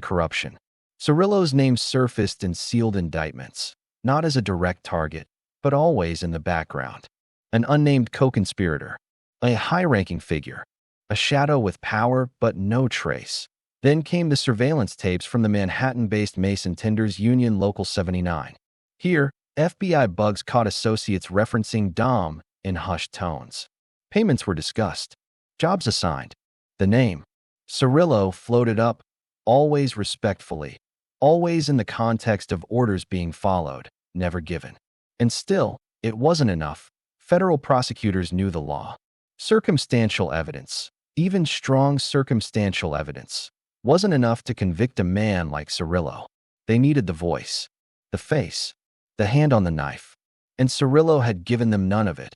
Speaker 1: corruption. Cirillo's name surfaced in sealed indictments, not as a direct target, but always in the background. An unnamed co-conspirator, a high-ranking figure, a shadow with power but no trace. Then came the surveillance tapes from the Manhattan-based Mason Tenders Union Local 79. Here, FBI bugs caught associates referencing Dom in hushed tones. Payments were discussed. Jobs assigned. The name, Cirillo, floated up, always respectfully, always in the context of orders being followed, never given. And still, it wasn't enough. Federal prosecutors knew the law. Circumstantial evidence, even strong circumstantial evidence, wasn't enough to convict a man like Cirillo. They needed the voice, the face, the hand on the knife. And Cirillo had given them none of it.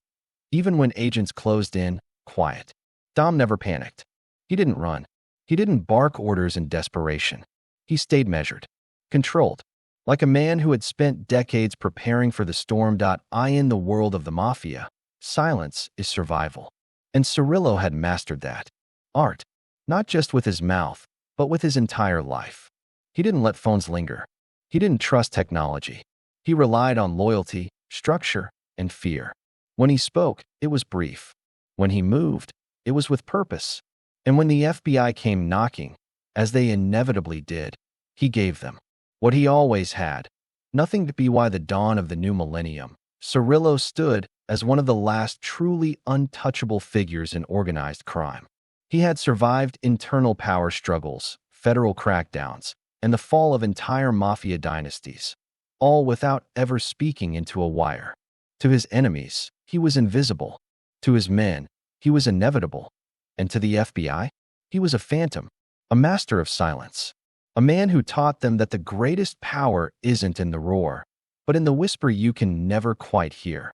Speaker 1: Even when agents closed in, quiet. Dom never panicked. He didn't run. He didn't bark orders in desperation. He stayed measured, controlled, like a man who had spent decades preparing for the storm. In the world of the Mafia, silence is survival. And Cirillo had mastered that art, not just with his mouth, but with his entire life. He didn't let phones linger. He didn't trust technology. He relied on loyalty, structure, and fear. When he spoke, it was brief. When he moved, it was with purpose. And when the FBI came knocking, as they inevitably did, he gave them what he always had. Nothing to be why the dawn of the new millennium, Cirillo stood as one of the last truly untouchable figures in organized crime. He had survived internal power struggles, federal crackdowns, and the fall of entire mafia dynasties, all without ever speaking into a wire. To his enemies, he was invisible. To his men, he was inevitable. And to the FBI, he was a phantom, a master of silence, a man who taught them that the greatest power isn't in the roar, but in the whisper you can never quite hear.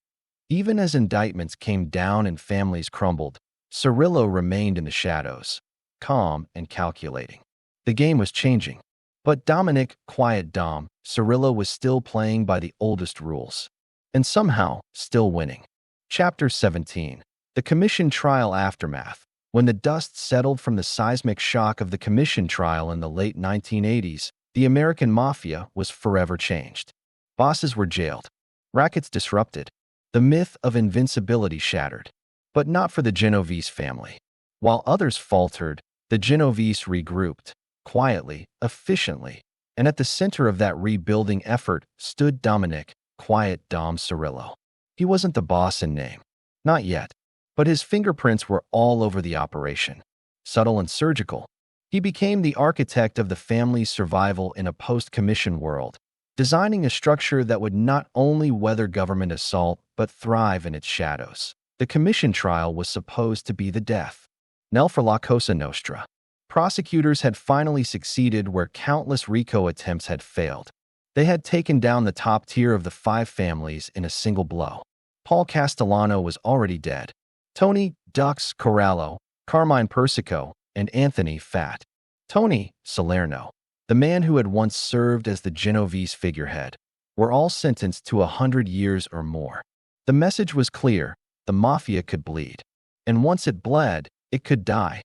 Speaker 1: Even as indictments came down and families crumbled, Cirillo remained in the shadows, calm and calculating. The game was changing, but Dominick, quiet Dom, Cirillo was still playing by the oldest rules, and somehow still winning. Chapter 17. The Commission Trial Aftermath. When the dust settled from the seismic shock of the Commission trial in the late 1980s, the American Mafia was forever changed. Bosses were jailed, rackets disrupted, the myth of invincibility shattered. But not for the Genovese family. While others faltered, the Genovese regrouped, quietly, efficiently, and at the center of that rebuilding effort stood Dominick, quiet Dom Cirillo. He wasn't the boss in name. Not yet. But his fingerprints were all over the operation. Subtle and surgical. He became the architect of the family's survival in a post-commission world, designing a structure that would not only weather government assault, but thrive in its shadows. The commission trial was supposed to be the death knell for La Cosa Nostra. Prosecutors had finally succeeded where countless RICO attempts had failed. They had taken down the top tier of the 5 families in a single blow. Paul Castellano was already dead. Tony, Dux Corallo, Carmine Persico, and Anthony Fat. Tony Salerno, the man who had once served as the Genovese figurehead, were all sentenced to 100 years or more. The message was clear: the Mafia could bleed. And once it bled, it could die.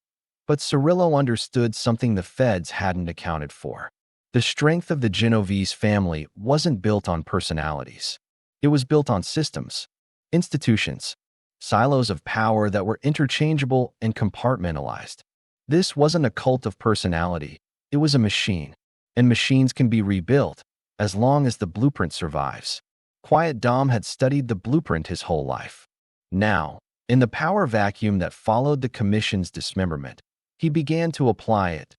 Speaker 1: But Cirillo understood something the feds hadn't accounted for. The strength of the Genovese family wasn't built on personalities. It was built on systems, institutions, silos of power that were interchangeable and compartmentalized. This wasn't a cult of personality. It was a machine. And machines can be rebuilt, as long as the blueprint survives. Quiet Dom had studied the blueprint his whole life. Now, in the power vacuum that followed the commission's dismemberment, he began to apply it.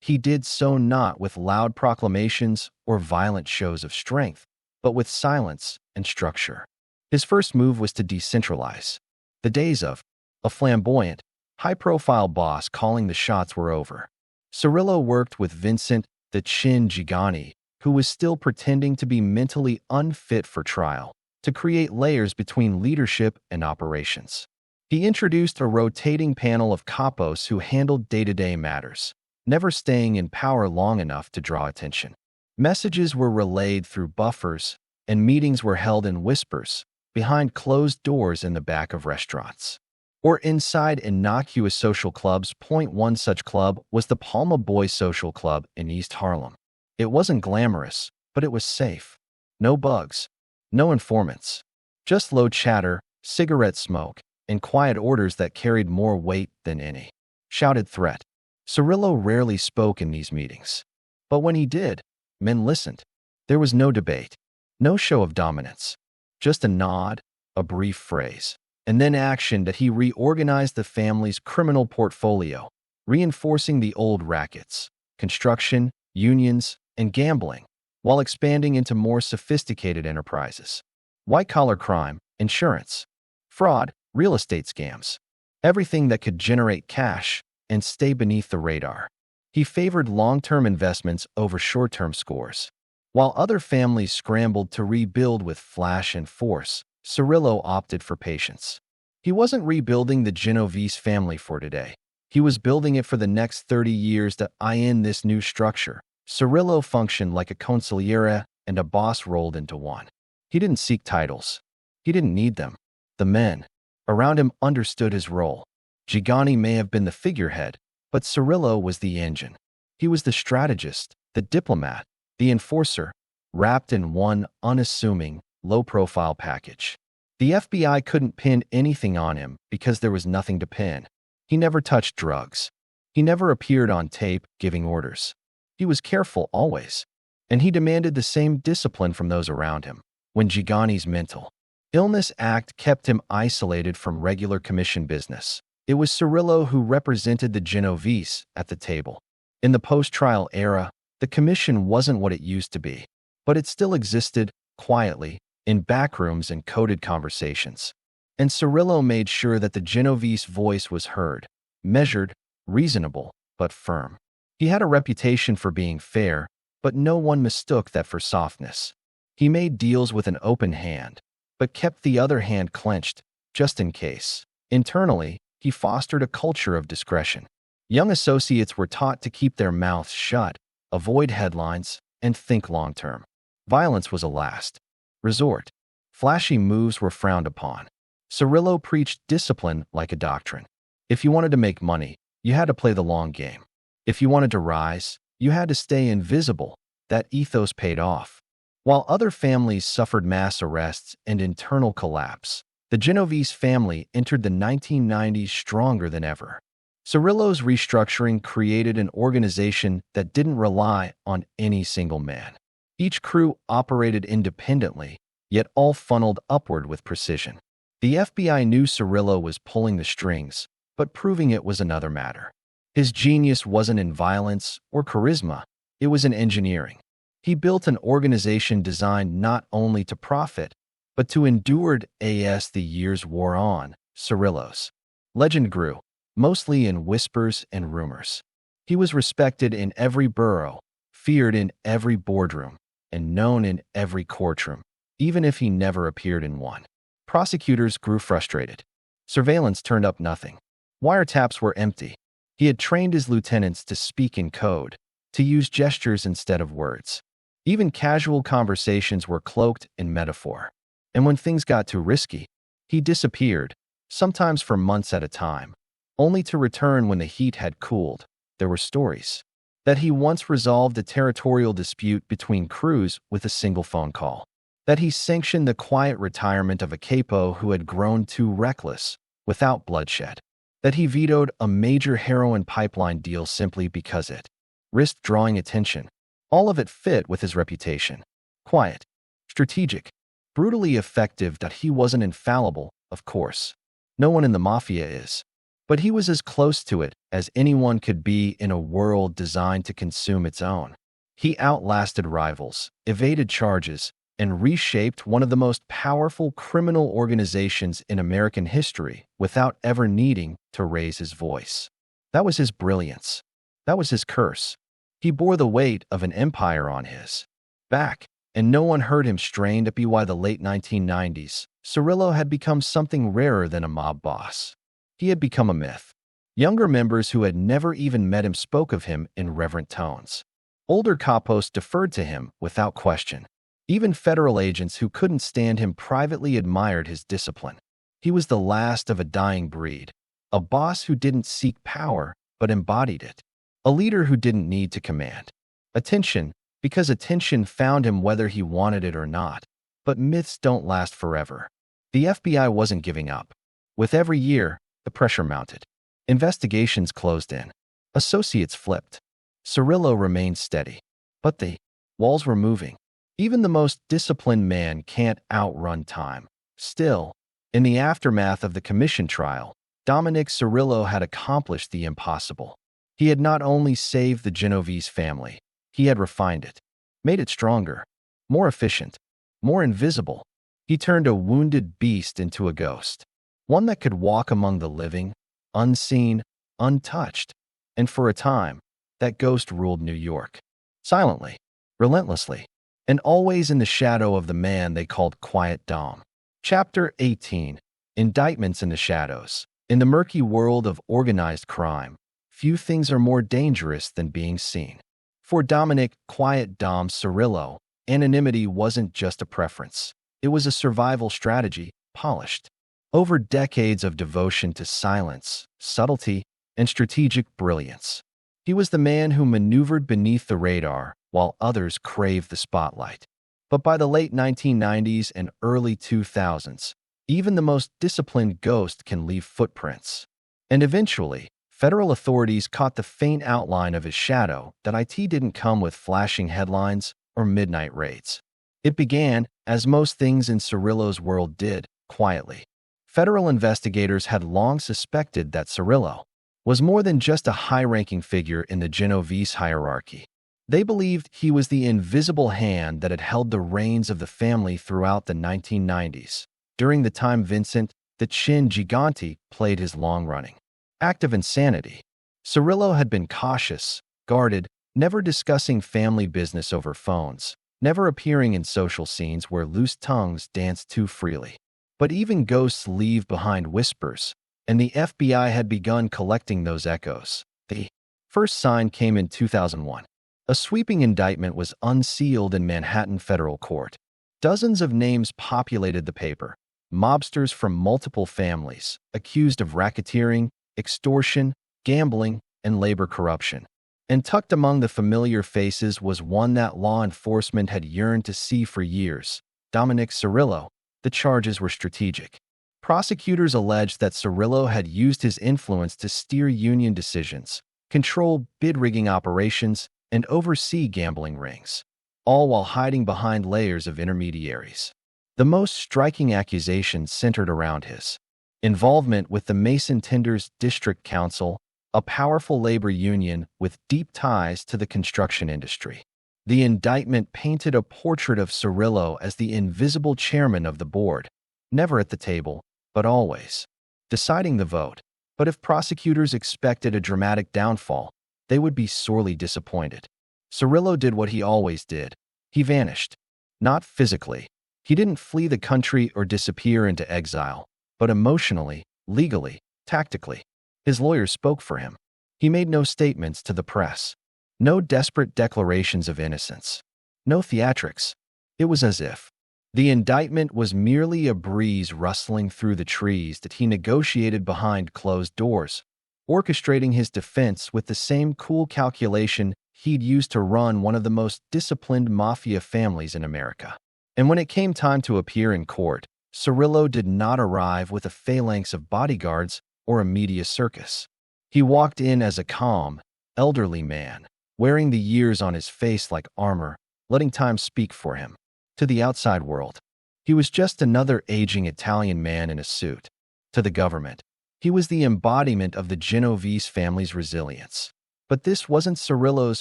Speaker 1: He did so not with loud proclamations or violent shows of strength, but with silence and structure. His first move was to decentralize. The days of a flamboyant, high-profile boss calling the shots were over. Cirillo worked with Vincent the Chin Gigante, who was still pretending to be mentally unfit for trial, to create layers between leadership and operations. He introduced a rotating panel of capos who handled day-to-day matters, never staying in power long enough to draw attention. Messages were relayed through buffers, and meetings were held in whispers, behind closed doors in the back of restaurants, or inside innocuous social clubs. One such club was the Palma Boys Social Club in East Harlem. It wasn't glamorous, but it was safe. No bugs, no informants, just low chatter, cigarette smoke, and quiet orders that carried more weight than any shouted threat. Cirillo rarely spoke in these meetings. But when he did, men listened. There was no debate, no show of dominance, just a nod, a brief phrase, and then action. That he reorganized the family's criminal portfolio, reinforcing the old rackets, construction, unions, and gambling, while expanding into more sophisticated enterprises. White-collar crime, insurance, fraud, real estate scams. Everything that could generate cash and stay beneath the radar. He favored long-term investments over short-term scores. While other families scrambled to rebuild with flash and force, Cirillo opted for patience. He wasn't rebuilding the Genovese family for today. He was building it for the next 30 years to in this new structure. Cirillo functioned like a consigliere and a boss rolled into one. He didn't seek titles. He didn't need them. The men around him understood his role. Gigante may have been the figurehead, but Cirillo was the engine. He was the strategist, the diplomat, the enforcer, wrapped in one unassuming, low-profile package. The FBI couldn't pin anything on him because there was nothing to pin. He never touched drugs. He never appeared on tape giving orders. He was careful always, and he demanded the same discipline from those around him. When Gigante's mental illness act kept him isolated from regular commission business, it was Cirillo who represented the Genovese at the table. In the post-trial era, the commission wasn't what it used to be, but it still existed, quietly, in backrooms and coded conversations. And Cirillo made sure that the Genovese voice was heard, measured, reasonable, but firm. He had a reputation for being fair, but no one mistook that for softness. He made deals with an open hand, but kept the other hand clenched, just in case. Internally, he fostered a culture of discretion. Young associates were taught to keep their mouths shut, avoid headlines, and think long-term. Violence was a last resort. Flashy moves were frowned upon. Cirillo preached discipline like a doctrine. If you wanted to make money, you had to play the long game. If you wanted to rise, you had to stay invisible. That ethos paid off. While other families suffered mass arrests and internal collapse, the Genovese family entered the 1990s stronger than ever. Cirillo's restructuring created an organization that didn't rely on any single man. Each crew operated independently, yet all funneled upward with precision. The FBI knew Cirillo was pulling the strings, but proving it was another matter. His genius wasn't in violence or charisma, it was in engineering. He built an organization designed not only to profit, but to endure as the years wore on. Cirillo's legend grew, mostly in whispers and rumors. He was respected in every borough, feared in every boardroom, and known in every courtroom, even if he never appeared in one. Prosecutors grew frustrated. Surveillance turned up nothing. Wiretaps were empty. He had trained his lieutenants to speak in code, to use gestures instead of words. Even casual conversations were cloaked in metaphor. And when things got too risky, he disappeared, sometimes for months at a time, only to return when the heat had cooled. There were stories that he once resolved a territorial dispute between crews with a single phone call, that he sanctioned the quiet retirement of a capo who had grown too reckless without bloodshed, that he vetoed a major heroin pipeline deal simply because it risked drawing attention. All of it fit with his reputation. Quiet, strategic, brutally effective. That he wasn't infallible, of course. No one in the Mafia is. But he was as close to it as anyone could be in a world designed to consume its own. He outlasted rivals, evaded charges, and reshaped one of the most powerful criminal organizations in American history without ever needing to raise his voice. That was his brilliance. That was his curse. He bore the weight of an empire on his back, and no one heard him strained up. By the late 1990s, Cirillo had become something rarer than a mob boss. He had become a myth. Younger members who had never even met him spoke of him in reverent tones. Older capos deferred to him without question. Even federal agents who couldn't stand him privately admired his discipline. He was the last of a dying breed, a boss who didn't seek power but embodied it, a leader who didn't need to command attention because attention found him whether he wanted it or not. But myths don't last forever. The FBI wasn't giving up. With every year, the pressure mounted. Investigations closed in. Associates flipped. Cirillo remained steady. But the walls were moving. Even the most disciplined man can't outrun time. Still, in the aftermath of the commission trial, Dominick Cirillo had accomplished the impossible. He had not only saved the Genovese family, he had refined it. made it stronger, more efficient, more invisible. He turned a wounded beast into a ghost, one that could walk among the living, unseen, untouched. And for a time, that ghost ruled New York. Silently, relentlessly, and always in the shadow of the man they called Quiet Dom. Chapter 18. Indictments in the Shadows. In the murky world of organized crime, few things are more dangerous than being seen. For Dominick "Quiet Dom" Cirillo, anonymity wasn't just a preference. It was a survival strategy, polished over decades of devotion to silence, subtlety, and strategic brilliance. He was the man who maneuvered beneath the radar while others craved the spotlight. But by the late 1990s and early 2000s, even the most disciplined ghost can leave footprints. And eventually, federal authorities caught the faint outline of his shadow that it didn't come with flashing headlines or midnight raids. It began, as most things in Cirillo's world did, quietly. Federal investigators had long suspected that Cirillo was more than just a high-ranking figure in the Genovese hierarchy. They believed he was the invisible hand that had held the reins of the family throughout the 1990s, during the time Vincent "the Chin" Gigante played his long-running act of insanity. Cirillo had been cautious, guarded, never discussing family business over phones, never appearing in social scenes where loose tongues danced too freely. But even ghosts leave behind whispers, and the FBI had begun collecting those echoes. The first sign came in 2001. A sweeping indictment was unsealed in Manhattan federal court. Dozens of names populated the paper, mobsters from multiple families, accused of racketeering, extortion, gambling, and labor corruption. And tucked among the familiar faces was one that law enforcement had yearned to see for years: Dominick Cirillo. The charges were strategic. Prosecutors alleged that Cirillo had used his influence to steer union decisions, control bid-rigging operations, and oversee gambling rings, all while hiding behind layers of intermediaries. The most striking accusations centered around his involvement with the Mason Tinders District Council, a powerful labor union with deep ties to the construction industry. The indictment painted a portrait of Cirillo as the invisible chairman of the board, never at the table, but always deciding the vote. But if prosecutors expected a dramatic downfall, they would be sorely disappointed. Cirillo did what he always did. He vanished. Not physically. He didn't flee the country or disappear into exile, but emotionally, legally, tactically. His lawyers spoke for him. He made no statements to the press. No desperate declarations of innocence. No theatrics. It was as if the indictment was merely a breeze rustling through the trees that he negotiated behind closed doors, orchestrating his defense with the same cool calculation he'd used to run one of the most disciplined mafia families in America. And when it came time to appear in court, Cirillo did not arrive with a phalanx of bodyguards or a media circus. He walked in as a calm, elderly man, wearing the years on his face like armor, letting time speak for him. To the outside world, he was just another aging Italian man in a suit. To the government, he was the embodiment of the Genovese family's resilience. But this wasn't Cirillo's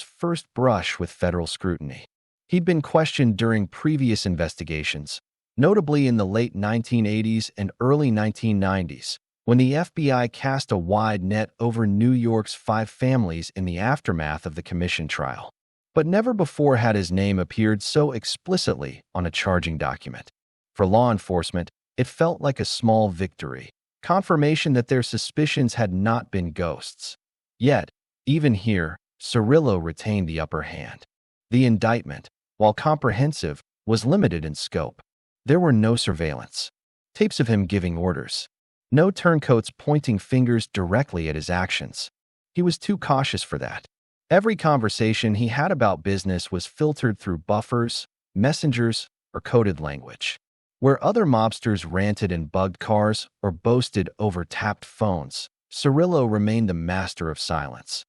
Speaker 1: first brush with federal scrutiny. He'd been questioned during previous investigations, notably in the late 1980s and early 1990s, when the FBI cast a wide net over New York's 5 families in the aftermath of the commission trial. But never before had his name appeared so explicitly on a charging document. For law enforcement, it felt like a small victory, confirmation that their suspicions had not been ghosts. Yet, even here, Cirillo retained the upper hand. The indictment, while comprehensive, was limited in scope. There were no surveillance, tapes of him giving orders, no turncoats pointing fingers directly at his actions. He was too cautious for that. Every conversation he had about business was filtered through buffers, messengers, or coded language. Where other mobsters ranted in bugged cars or boasted over tapped phones, Cirillo remained the master of silence.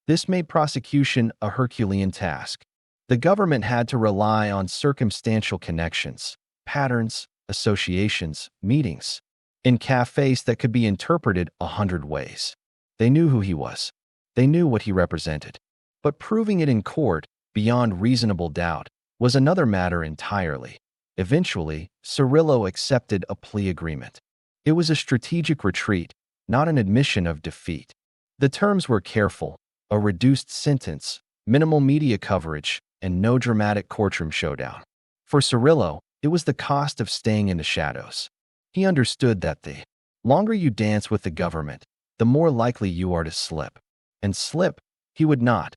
Speaker 1: This made prosecution a Herculean task. The government had to rely on circumstantial connections, patterns, associations, meetings, in cafes that could be interpreted 100 ways. They knew who he was. They knew what he represented. But proving it in court, beyond reasonable doubt, was another matter entirely. Eventually, Cirillo accepted a plea agreement. It was a strategic retreat, not an admission of defeat. The terms were careful: a reduced sentence, minimal media coverage, and no dramatic courtroom showdown. For Cirillo, it was the cost of staying in the shadows. He understood that the longer you dance with the government, the more likely you are to slip. And slip, he would not.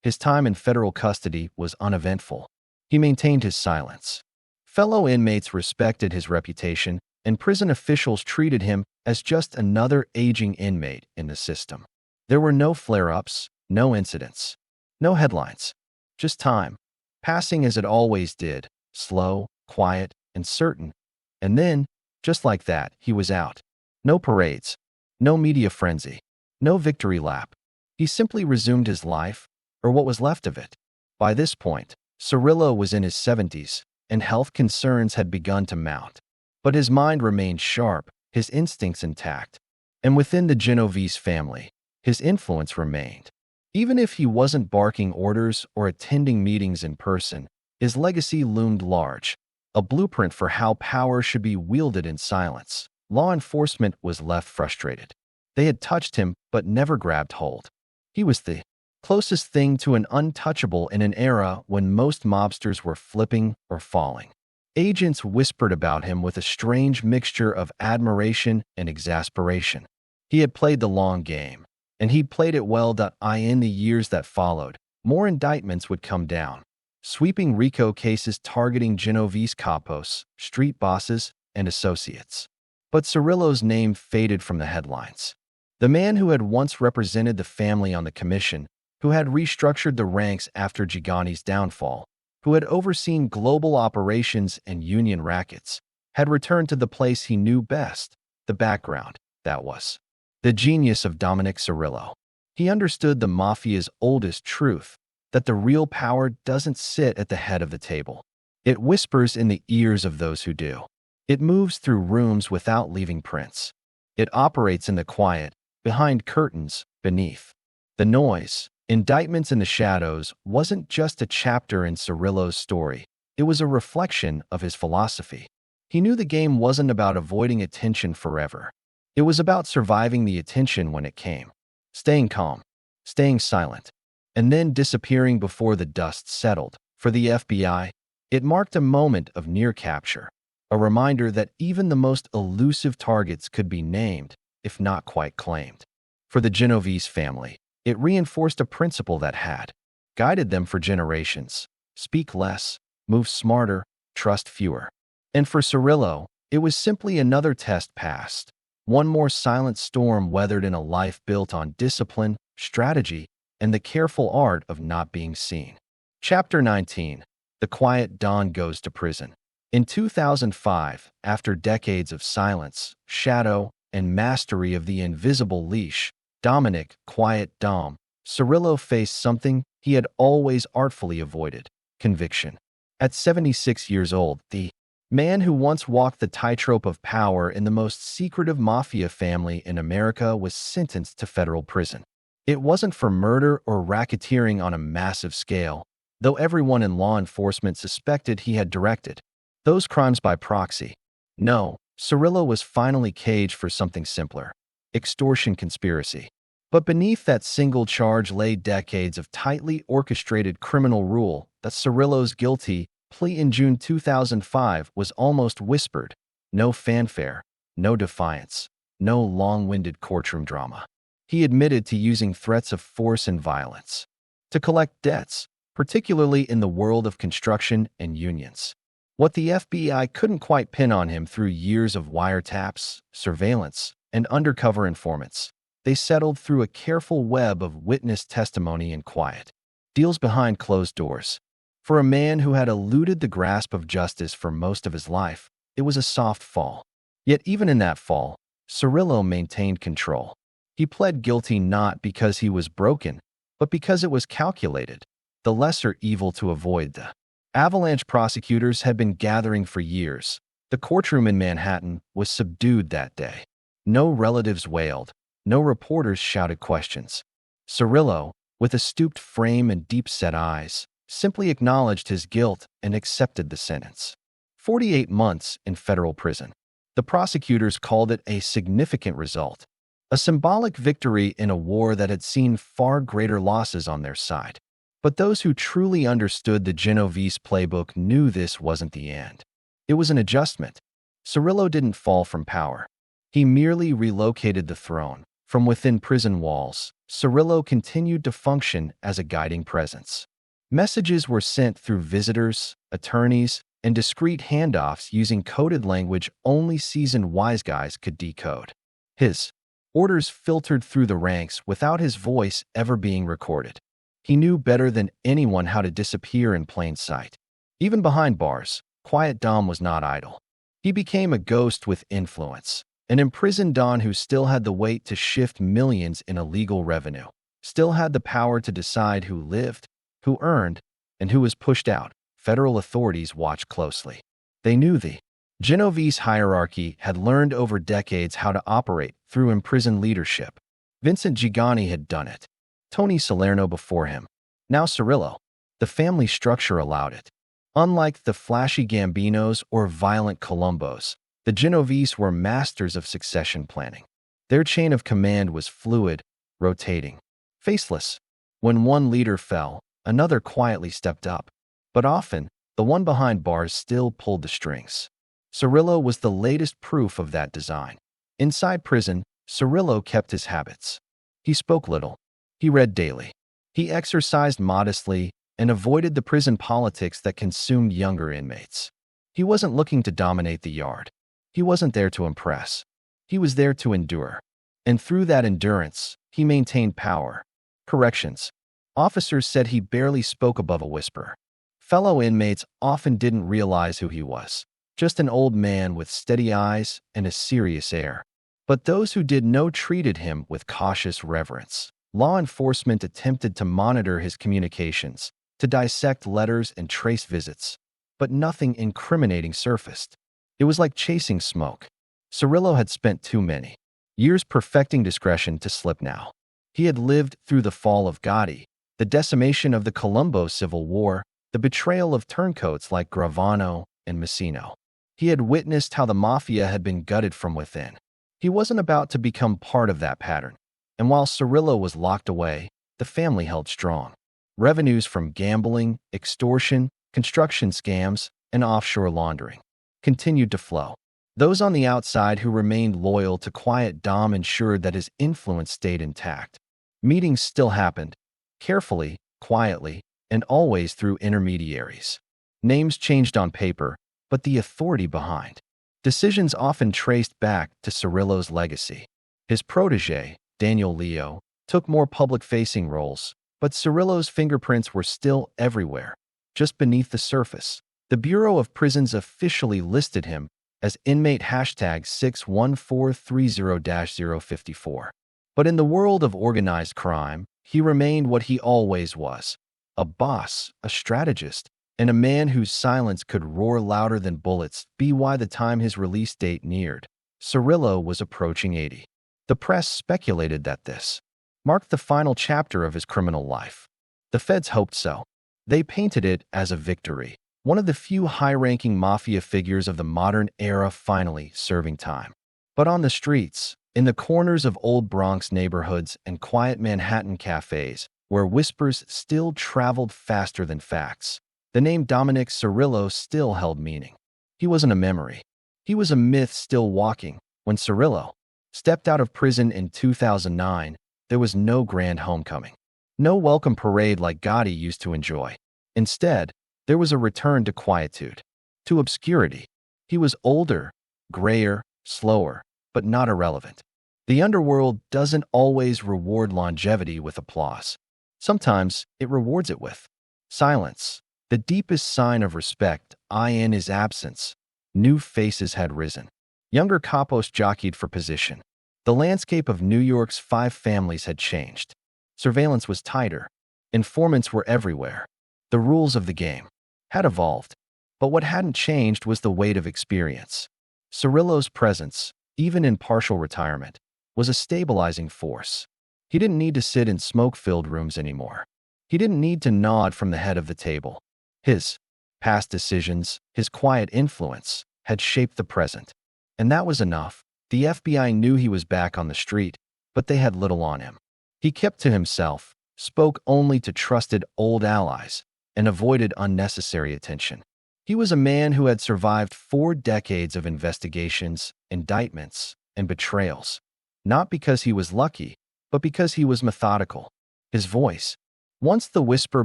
Speaker 1: His time in federal custody was uneventful. He maintained his silence. Fellow inmates respected his reputation, and prison officials treated him as just another aging inmate in the system. There were no flare-ups, no incidents, no headlines. Just time, passing as it always did, slow, quiet, and certain. And then, just like that, he was out. No parades, no media frenzy, no victory lap. He simply resumed his life, or what was left of it. By this point, Cirillo was in his 70s, and health concerns had begun to mount. But his mind remained sharp, his instincts intact. And within the Genovese family, his influence remained. Even if he wasn't barking orders or attending meetings in person, his legacy loomed large, a blueprint for how power should be wielded in silence. Law enforcement was left frustrated. They had touched him but never grabbed hold. He was the closest thing to an untouchable in an era when most mobsters were flipping or falling. Agents whispered about him with a strange mixture of admiration and exasperation. He had played the long game, and he'd played it well. In the years that followed, more indictments would come down, sweeping RICO cases targeting Genovese capos, street bosses, and associates. But Cirillo's name faded from the headlines. The man who had once represented the family on the commission, who had restructured the ranks after Gigante's downfall, who had overseen global operations and union rackets, had returned to the place he knew best, the background, that was. The genius of Dominick Cirillo. He understood the Mafia's oldest truth, that the real power doesn't sit at the head of the table. It whispers in the ears of those who do. It moves through rooms without leaving prints. It operates in the quiet, behind curtains, beneath the noise. Indictments in the Shadows wasn't just a chapter in Cirillo's story. It was a reflection of his philosophy. He knew the game wasn't about avoiding attention forever. It was about surviving the attention when it came, staying calm, staying silent, and then disappearing before the dust settled. For the FBI, it marked a moment of near capture, a reminder that even the most elusive targets could be named, if not quite claimed. For the Genovese family, it reinforced a principle that had guided them for generations: speak less, move smarter, trust fewer. And for Cirillo, it was simply another test passed, one more silent storm weathered in a life built on discipline, strategy, and the careful art of not being seen. Chapter 19. The Quiet Don Goes to Prison. In 2005, after decades of silence, shadow, and mastery of the invisible leash, Dominick, Quiet Dom, Cirillo faced something he had always artfully avoided: conviction. At 76 years old, the man who once walked the tightrope of power in the most secretive mafia family in America was sentenced to federal prison. It wasn't for murder or racketeering on a massive scale, though everyone in law enforcement suspected he had directed those crimes by proxy. No, Cirillo was finally caged for something simpler: extortion conspiracy. But beneath that single charge lay decades of tightly orchestrated criminal rule. That Cirillo's guilty plea in June 2005 was almost whispered. No fanfare, no defiance, no long-winded courtroom drama. He admitted to using threats of force and violence to collect debts, particularly in the world of construction and unions. What the FBI couldn't quite pin on him through years of wiretaps, surveillance, and undercover informants, they settled through a careful web of witness testimony and quiet deals behind closed doors. For a man who had eluded the grasp of justice for most of his life, it was a soft fall. Yet even in that fall, Cirillo maintained control. He pled guilty not because he was broken, but because it was calculated, the lesser evil to avoid. The avalanche prosecutors had been gathering for years. The courtroom in Manhattan was subdued that day. No relatives wailed. No reporters shouted questions. Cirillo, with a stooped frame and deep-set eyes, simply acknowledged his guilt and accepted the sentence. 48 months in federal prison. The prosecutors called it a significant result, a symbolic victory in a war that had seen far greater losses on their side. But those who truly understood the Genovese playbook knew this wasn't the end. It was an adjustment. Cirillo didn't fall from power. He merely relocated the throne. From within prison walls, Cirillo continued to function as a guiding presence. Messages were sent through visitors, attorneys, and discreet handoffs using coded language only seasoned wise guys could decode. His orders filtered through the ranks without his voice ever being recorded. He knew better than anyone how to disappear in plain sight. Even behind bars, Quiet Dom was not idle. He became a ghost with influence, an imprisoned Don who still had the weight to shift millions in illegal revenue, still had the power to decide who lived, who earned, and who was pushed out. Federal authorities watched closely. They knew the Genovese hierarchy had learned over decades how to operate through imprisoned leadership. Vincent Gigante had done it. Tony Salerno before him. Now Cirillo. The family structure allowed it. Unlike the flashy Gambinos or violent Colombos, the Genovese were masters of succession planning. Their chain of command was fluid, rotating, faceless. When one leader fell, another quietly stepped up. But often, the one behind bars still pulled the strings. Cirillo was the latest proof of that design. Inside prison, Cirillo kept his habits. He spoke little. He read daily. He exercised modestly and avoided the prison politics that consumed younger inmates. He wasn't looking to dominate the yard. He wasn't there to impress. He was there to endure. And through that endurance, he maintained power. Corrections. Officers said he barely spoke above a whisper. Fellow inmates often didn't realize who he was, just an old man with steady eyes and a serious air. But those who did know treated him with cautious reverence. Law enforcement attempted to monitor his communications, to dissect letters and trace visits, but nothing incriminating surfaced. It was like chasing smoke. Cirillo had spent too many years perfecting discretion to slip now. He had lived through the fall of Gotti, the decimation of the Colombo Civil War, the betrayal of turncoats like Gravano and Messino. He had witnessed how the Mafia had been gutted from within. He wasn't about to become part of that pattern. And while Cirillo was locked away, the family held strong. Revenues from gambling, extortion, construction scams, and offshore laundering continued to flow. Those on the outside who remained loyal to Quiet Dom ensured that his influence stayed intact. Meetings still happened, carefully, quietly, and always through intermediaries. Names changed on paper, but the authority behind. Decisions often traced back to Cirillo's legacy. His protege, Daniel Leo, took more public-facing roles, but Cirillo's fingerprints were still everywhere, just beneath the surface. The Bureau of Prisons officially listed him as inmate #61430-054. But in the world of organized crime, he remained what he always was, a boss, a strategist, and a man whose silence could roar louder than bullets. By the time his release date neared, Cirillo was approaching 80. The press speculated that this marked the final chapter of his criminal life. The feds hoped so. They painted it as a victory, one of the few high-ranking mafia figures of the modern era finally serving time. But on the streets, in the corners of old Bronx neighborhoods and quiet Manhattan cafes, where whispers still traveled faster than facts, the name Dominick Cirillo still held meaning. He wasn't a memory. He was a myth still walking. When Cirillo stepped out of prison in 2009, there was no grand homecoming. No welcome parade like Gotti used to enjoy. Instead, there was a return to quietude, to obscurity. He was older, grayer, slower, but not irrelevant. The underworld doesn't always reward longevity with applause. Sometimes it rewards it with silence. The deepest sign of respect, in his absence. New faces had risen. Younger capos jockeyed for position. The landscape of New York's 5 families had changed. Surveillance was tighter. Informants were everywhere. The rules of the game had evolved. But what hadn't changed was the weight of experience. Cirillo's presence, even in partial retirement, was a stabilizing force. He didn't need to sit in smoke-filled rooms anymore. He didn't need to nod from the head of the table. His past decisions, his quiet influence, had shaped the present. And that was enough. The FBI knew he was back on the street, but they had little on him. He kept to himself, spoke only to trusted old allies, and avoided unnecessary attention. He was a man who had survived 4 decades of investigations, indictments, and betrayals. Not because he was lucky, but because he was methodical. His voice, once the whisper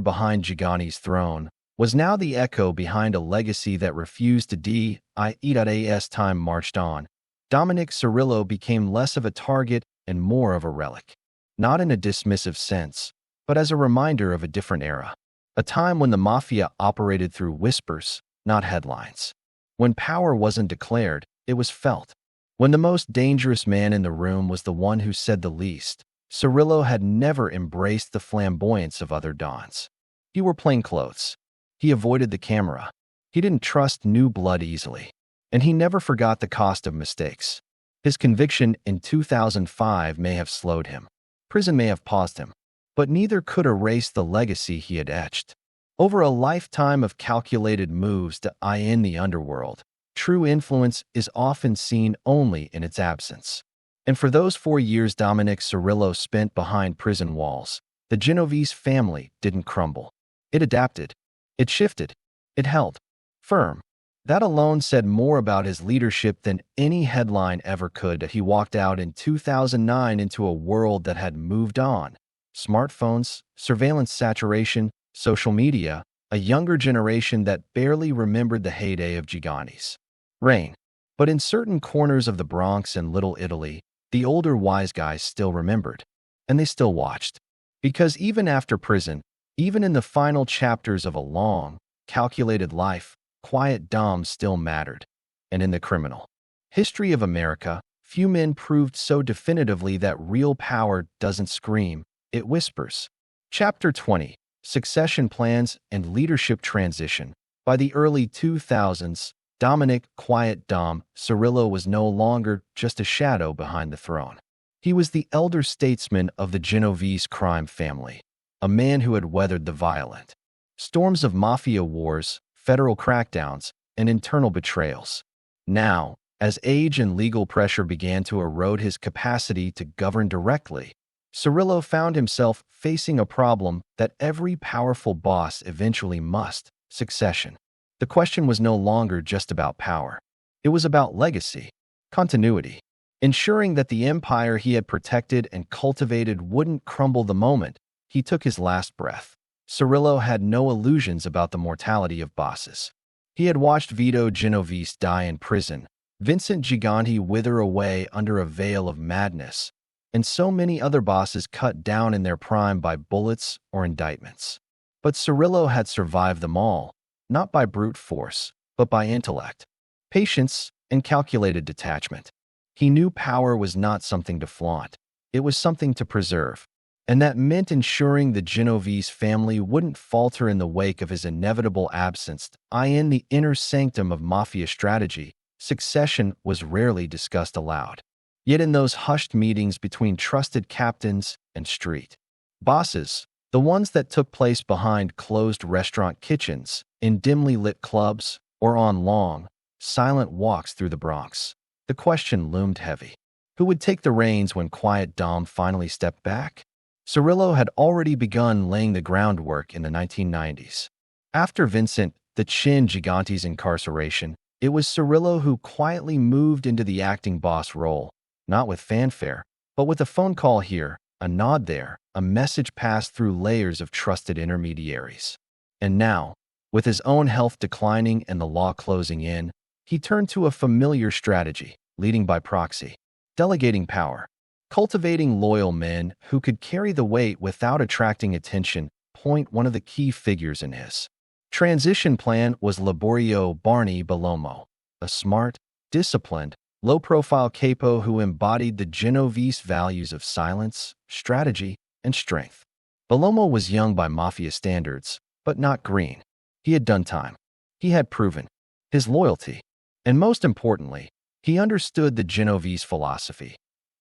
Speaker 1: behind Gigante's throne, was now the echo behind a legacy that refused to die. As time marched on, Dominick Cirillo became less of a target and more of a relic. Not in a dismissive sense, but as a reminder of a different era. A time when the Mafia operated through whispers, not headlines. When power wasn't declared, it was felt. When the most dangerous man in the room was the one who said the least, Cirillo had never embraced the flamboyance of other dons. He wore plain clothes. He avoided the camera. He didn't trust new blood easily. And he never forgot the cost of mistakes. His conviction in 2005 may have slowed him. Prison may have paused him. But neither could erase the legacy he had etched. Over a lifetime of calculated moves to eye in the underworld, true influence is often seen only in its absence. And for those 4 years Dominick Cirillo spent behind prison walls, the Genovese family didn't crumble. It adapted. It shifted. It held firm. That alone said more about his leadership than any headline ever could. He walked out in 2009 into a world that had moved on. Smartphones, surveillance saturation, social media, a younger generation that barely remembered the heyday of Gigante's reign. But in certain corners of the Bronx and Little Italy, the older wise guys still remembered. And they still watched. Because even after prison, even in the final chapters of a long, calculated life, quiet Dom still mattered. And in the criminal history of America, few men proved so definitively that real power doesn't scream, it whispers. Chapter 20. Succession Plans and Leadership Transition. By the early 2000s, Dominick "Quiet Dom" Cirillo was no longer just a shadow behind the throne. He was the elder statesman of the Genovese crime family, a man who had weathered the violent storms of mafia wars, federal crackdowns, and internal betrayals. Now, as age and legal pressure began to erode his capacity to govern directly, Cirillo found himself facing a problem that every powerful boss eventually must: succession. The question was no longer just about power. It was about legacy, continuity, ensuring that the empire he had protected and cultivated wouldn't crumble the moment he took his last breath. Cirillo had no illusions about the mortality of bosses. He had watched Vito Genovese die in prison, Vincent Gigante wither away under a veil of madness, and so many other bosses cut down in their prime by bullets or indictments. But Cirillo had survived them all, not by brute force, but by intellect, patience, and calculated detachment. He knew power was not something to flaunt. It was something to preserve. And that meant ensuring the Genovese family wouldn't falter in the wake of his inevitable absence. In the inner sanctum of Mafia strategy, succession was rarely discussed aloud. Yet in those hushed meetings between trusted captains and street bosses, the ones that took place behind closed restaurant kitchens, in dimly lit clubs, or on long, silent walks through the Bronx, the question loomed heavy. Who would take the reins when Quiet Dom finally stepped back? Cirillo had already begun laying the groundwork in the 1990s. After Vincent the Chin Gigante's incarceration, it was Cirillo who quietly moved into the acting boss role, not with fanfare, but with a phone call here, a nod there, a message passed through layers of trusted intermediaries. And now, with his own health declining and the law closing in, he turned to a familiar strategy: leading by proxy, delegating power, cultivating loyal men who could carry the weight without attracting attention. One of the key figures in his transition plan was Laborio Barney Bellomo, a smart, disciplined, low-profile capo who embodied the Genovese values of silence, strategy, and strength. Bellomo was young by Mafia standards, but not green. He had done time. He had proven his loyalty. And most importantly, he understood the Genovese philosophy: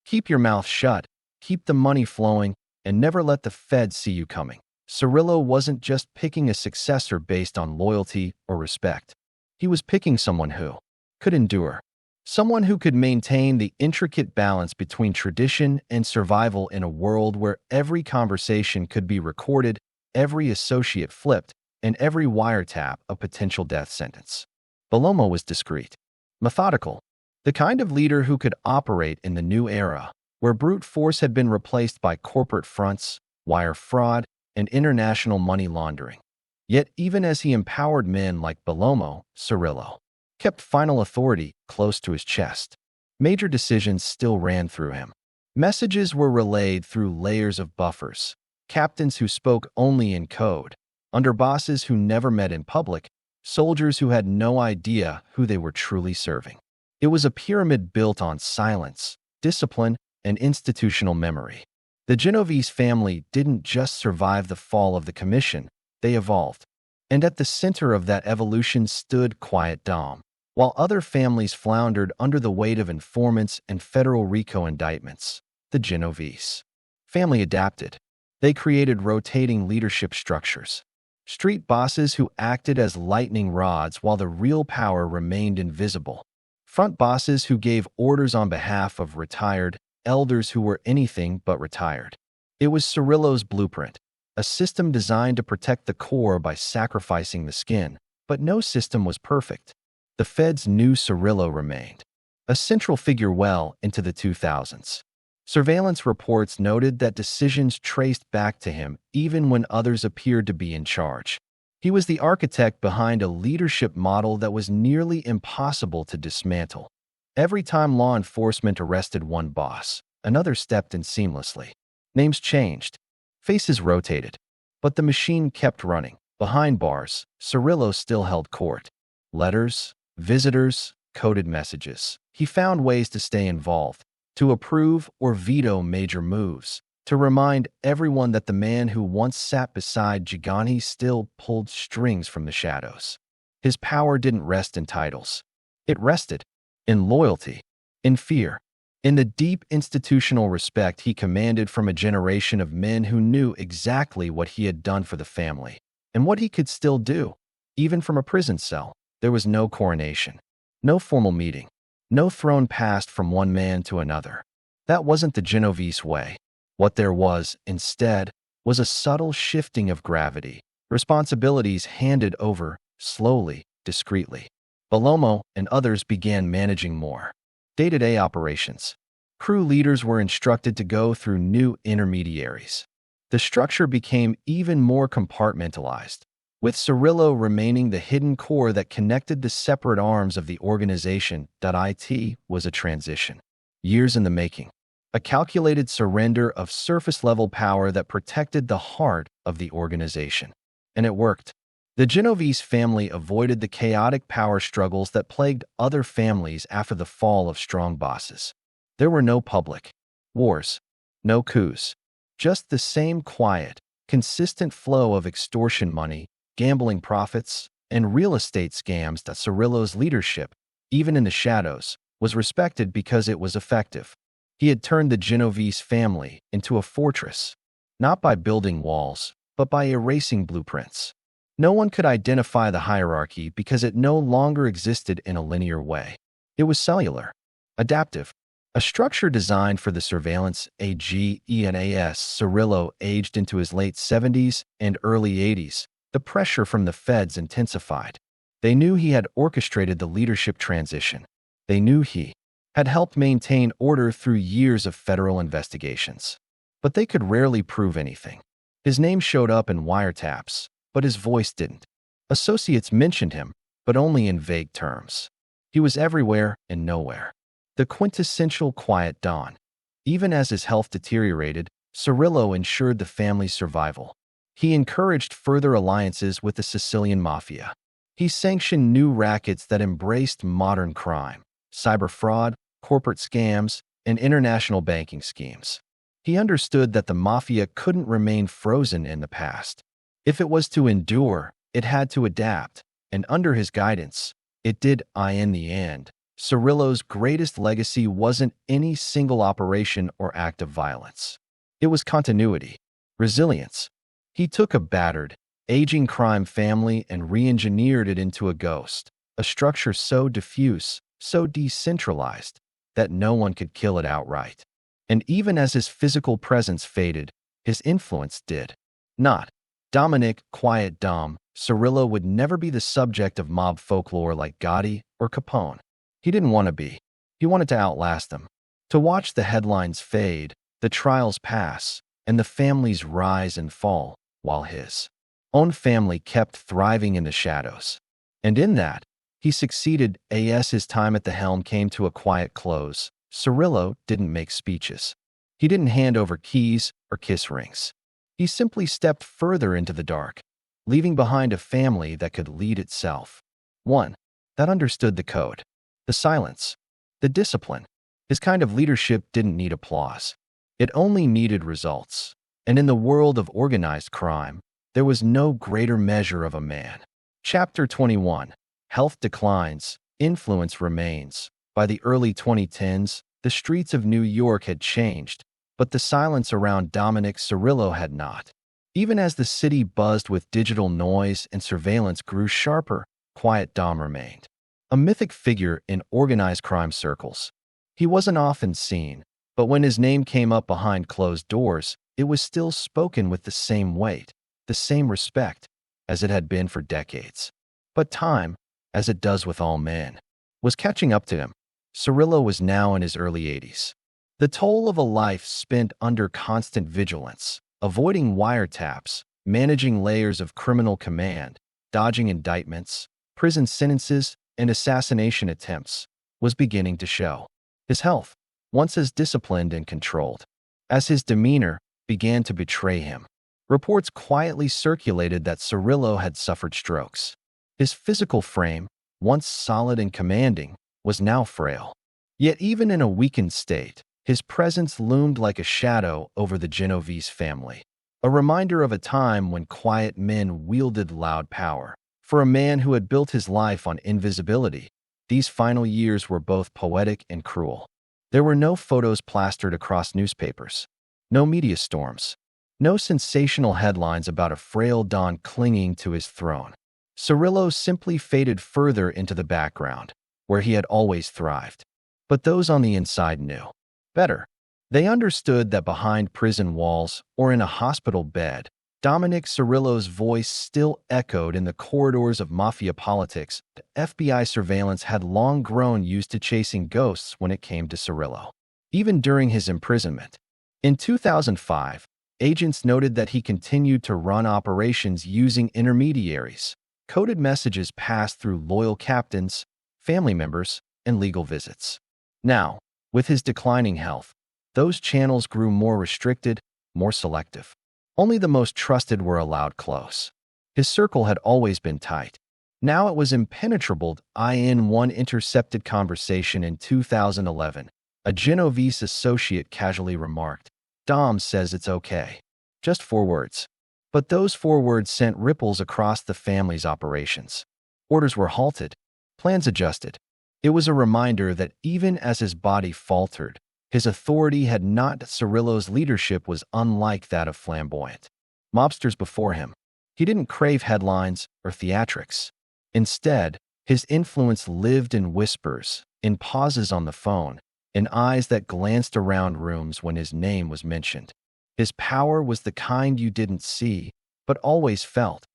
Speaker 1: keep your mouth shut, keep the money flowing, and never let the feds see you coming. Cirillo wasn't just picking a successor based on loyalty or respect. He was picking someone who could endure, someone who could maintain the intricate balance between tradition and survival in a world where every conversation could be recorded, every associate flipped, and every wiretap a potential death sentence. Bellomo was discreet, methodical, the kind of leader who could operate in the new era, where brute force had been replaced by corporate fronts, wire fraud, and international money laundering. Yet even as he empowered men like Bellomo, Cirillo kept final authority close to his chest. Major decisions still ran through him. Messages were relayed through layers of buffers, captains who spoke only in code, underbosses who never met in public, soldiers who had no idea who they were truly serving. It was a pyramid built on silence, discipline, and institutional memory. The Genovese family didn't just survive the fall of the commission, they evolved. And at the center of that evolution stood Quiet Dom. While other families floundered under the weight of informants and federal RICO indictments, the Genovese family adapted. They created rotating leadership structures, street bosses who acted as lightning rods while the real power remained invisible, front bosses who gave orders on behalf of retired elders who were anything but retired. It was Cirillo's blueprint, a system designed to protect the core by sacrificing the skin, but no system was perfect. The feds knew Cirillo remained a central figure well into the 2000s. Surveillance reports noted that decisions traced back to him even when others appeared to be in charge. He was the architect behind a leadership model that was nearly impossible to dismantle. Every time law enforcement arrested one boss, another stepped in seamlessly. Names changed, faces rotated, but the machine kept running. Behind bars, Cirillo still held court. Letters, visitors, coded messages. He found ways to stay involved, to approve or veto major moves, to remind everyone that the man who once sat beside Gigante still pulled strings from the shadows. His power didn't rest in titles. It rested in loyalty, in fear, in the deep institutional respect he commanded from a generation of men who knew exactly what he had done for the family and what he could still do, even from a prison cell. There was no coronation, no formal meeting, no throne passed from one man to another. That wasn't the Genovese way. What there was, instead, was a subtle shifting of gravity, responsibilities handed over, slowly, discreetly. Bellomo and others began managing more day-to-day operations. Crew leaders were instructed to go through new intermediaries. The structure became even more compartmentalized, with Cirillo remaining the hidden core that connected the separate arms of the organization. It was a transition, years in the making, a calculated surrender of surface-level power that protected the heart of the organization. And it worked. The Genovese family avoided the chaotic power struggles that plagued other families after the fall of strong bosses. There were no public wars, no coups, just the same quiet, consistent flow of extortion money, gambling profits, and real estate scams. That Cirillo's leadership, even in the shadows, was respected because it was effective. He had turned the Genovese family into a fortress, not by building walls, but by erasing blueprints. No one could identify the hierarchy because it no longer existed in a linear way. It was cellular, adaptive, a structure designed for the surveillance. Cirillo aged into his late 70s and early 80s. The pressure from the feds intensified. They knew he had orchestrated the leadership transition. They knew he had helped maintain order through years of federal investigations. But they could rarely prove anything. His name showed up in wiretaps, but his voice didn't. Associates mentioned him, but only in vague terms. He was everywhere and nowhere. The quintessential quiet Don. Even as his health deteriorated, Cirillo ensured the family's survival. He encouraged further alliances with the Sicilian Mafia. He sanctioned new rackets that embraced modern crime, cyber fraud, corporate scams, and international banking schemes. He understood that the Mafia couldn't remain frozen in the past. If it was to endure, it had to adapt, and under his guidance, it did. In the end, Cirillo's greatest legacy wasn't any single operation or act of violence. It was continuity, resilience, He took a battered, aging crime family and re-engineered it into a ghost, a structure so diffuse, so decentralized, that no one could kill it outright. And even as his physical presence faded, his influence did. Not. Dominick "Quiet Dom" Cirillo would never be the subject of mob folklore like Gotti or Capone. He didn't want to be. He wanted to outlast them. To watch the headlines fade, the trials pass, and the families rise and fall, while his own family kept thriving in the shadows. And in that, he succeeded. As his time at the helm came to a quiet close, Cirillo didn't make speeches. He didn't hand over keys or kiss rings. He simply stepped further into the dark, leaving behind a family that could lead itself. One that understood the code, the silence, the discipline. His kind of leadership didn't need applause. It only needed results. And in the world of organized crime, there was no greater measure of a man. Chapter 21. Health declines, influence remains. By the early 2010s, the streets of New York had changed, but the silence around Dominick Cirillo had not. Even as the city buzzed with digital noise and surveillance grew sharper, Quiet Dom remained. A mythic figure in organized crime circles. He wasn't often seen, but when his name came up behind closed doors, it was still spoken with the same weight, the same respect, as it had been for decades. But time, as it does with all men, was catching up to him. Cirillo was now in his early 80s. The toll of a life spent under constant vigilance, avoiding wiretaps, managing layers of criminal command, dodging indictments, prison sentences, and assassination attempts, was beginning to show. His health, once as disciplined and controlled, as his demeanor began to betray him. Reports quietly circulated that Cirillo had suffered strokes. His physical frame, once solid and commanding, was now frail. Yet even in a weakened state, his presence loomed like a shadow over the Genovese family, a reminder of a time when quiet men wielded loud power. For a man who had built his life on invisibility, these final years were both poetic and cruel. There were no photos plastered across newspapers, no media storms, no sensational headlines about a frail Don clinging to his throne. Cirillo simply faded further into the background, where he had always thrived. But those on the inside knew better. They understood that behind prison walls or in a hospital bed, Dominick Cirillo's voice still echoed in the corridors of Mafia politics. The FBI surveillance had long grown used to chasing ghosts when it came to Cirillo, even during his imprisonment. In 2005, agents noted that he continued to run operations using intermediaries. Coded messages passed through loyal captains, family members, and legal visits. Now, with his declining health, those channels grew more restricted, more selective. Only the most trusted were allowed close. His circle had always been tight. Now it was impenetrable. In one intercepted conversation in 2011, a Genovese associate casually remarked, "Dom says it's okay." Just 4 words. But those 4 words sent ripples across the family's operations. Orders were halted, plans adjusted. It was a reminder that even as his body faltered, his authority had not. Cirillo's leadership was unlike that of flamboyant mobsters before him. He didn't crave headlines or theatrics. Instead, his influence lived in whispers, in pauses on the phone, in eyes that glanced around rooms when his name was mentioned. His power was the kind you didn't see, but always felt.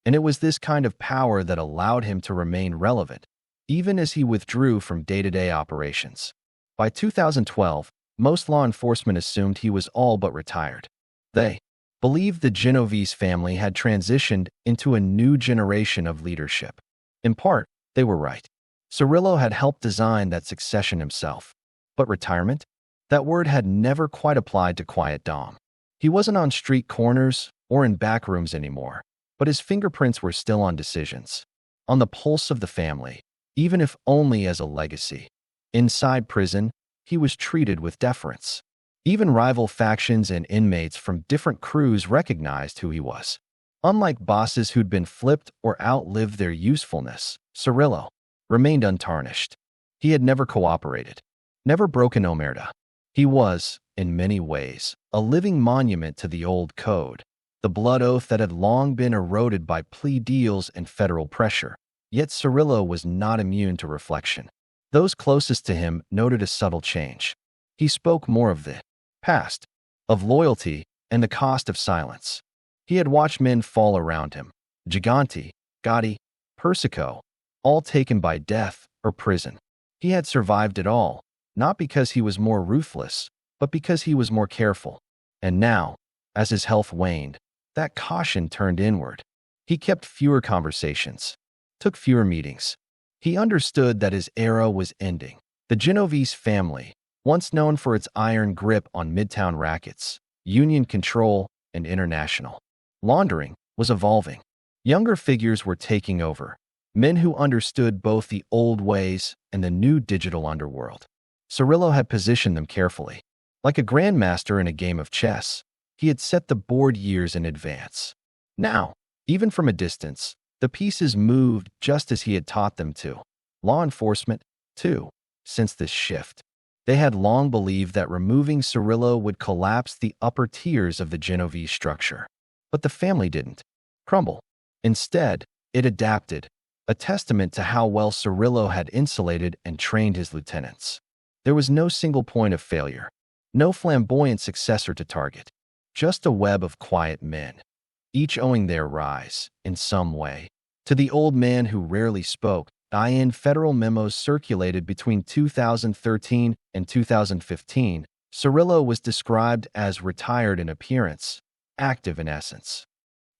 Speaker 1: And it was this kind of power that allowed him to remain relevant, even as he withdrew from day-to-day operations. By 2012, most law enforcement assumed he was all but retired. They believed the Genovese family had transitioned into a new generation of leadership. In part, they were right. Cirillo had helped design that succession himself. But retirement? That word had never quite applied to Quiet Dom. He wasn't on street corners or in back rooms anymore, but his fingerprints were still on decisions, on the pulse of the family, even if only as a legacy. Inside prison, he was treated with deference. Even rival factions and inmates from different crews recognized who he was. Unlike bosses who'd been flipped or outlived their usefulness, Cirillo remained untarnished. He had never cooperated, never broken omerta. He was, in many ways, a living monument to the old code, the blood oath that had long been eroded by plea deals and federal pressure. Yet Cirillo was not immune to reflection. Those closest to him noted a subtle change. He spoke more of the past, of loyalty, and the cost of silence. He had watched men fall around him, Gigante, Gotti, Persico, all taken by death or prison. He had survived it all, not because he was more ruthless, but because he was more careful. And now, as his health waned, that caution turned inward. He kept fewer conversations, took fewer meetings. He understood that his era was ending. The Genovese family, once known for its iron grip on midtown rackets, union control, and international laundering, was evolving. Younger figures were taking over, men who understood both the old ways and the new digital underworld. Cirillo had positioned them carefully. Like a grandmaster in a game of chess, he had set the board years in advance. Now, even from a distance, the pieces moved just as he had taught them to. Law enforcement, too, sensed this shift. They had long believed that removing Cirillo would collapse the upper tiers of the Genovese structure. But the family didn't crumble. Instead, it adapted, a testament to how well Cirillo had insulated and trained his lieutenants. There was no single point of failure, no flamboyant successor to target, just a web of quiet men, each owing their rise, in some way, to the old man who rarely spoke. In federal memos circulated between 2013 and 2015, Cirillo was described as retired in appearance, active in essence.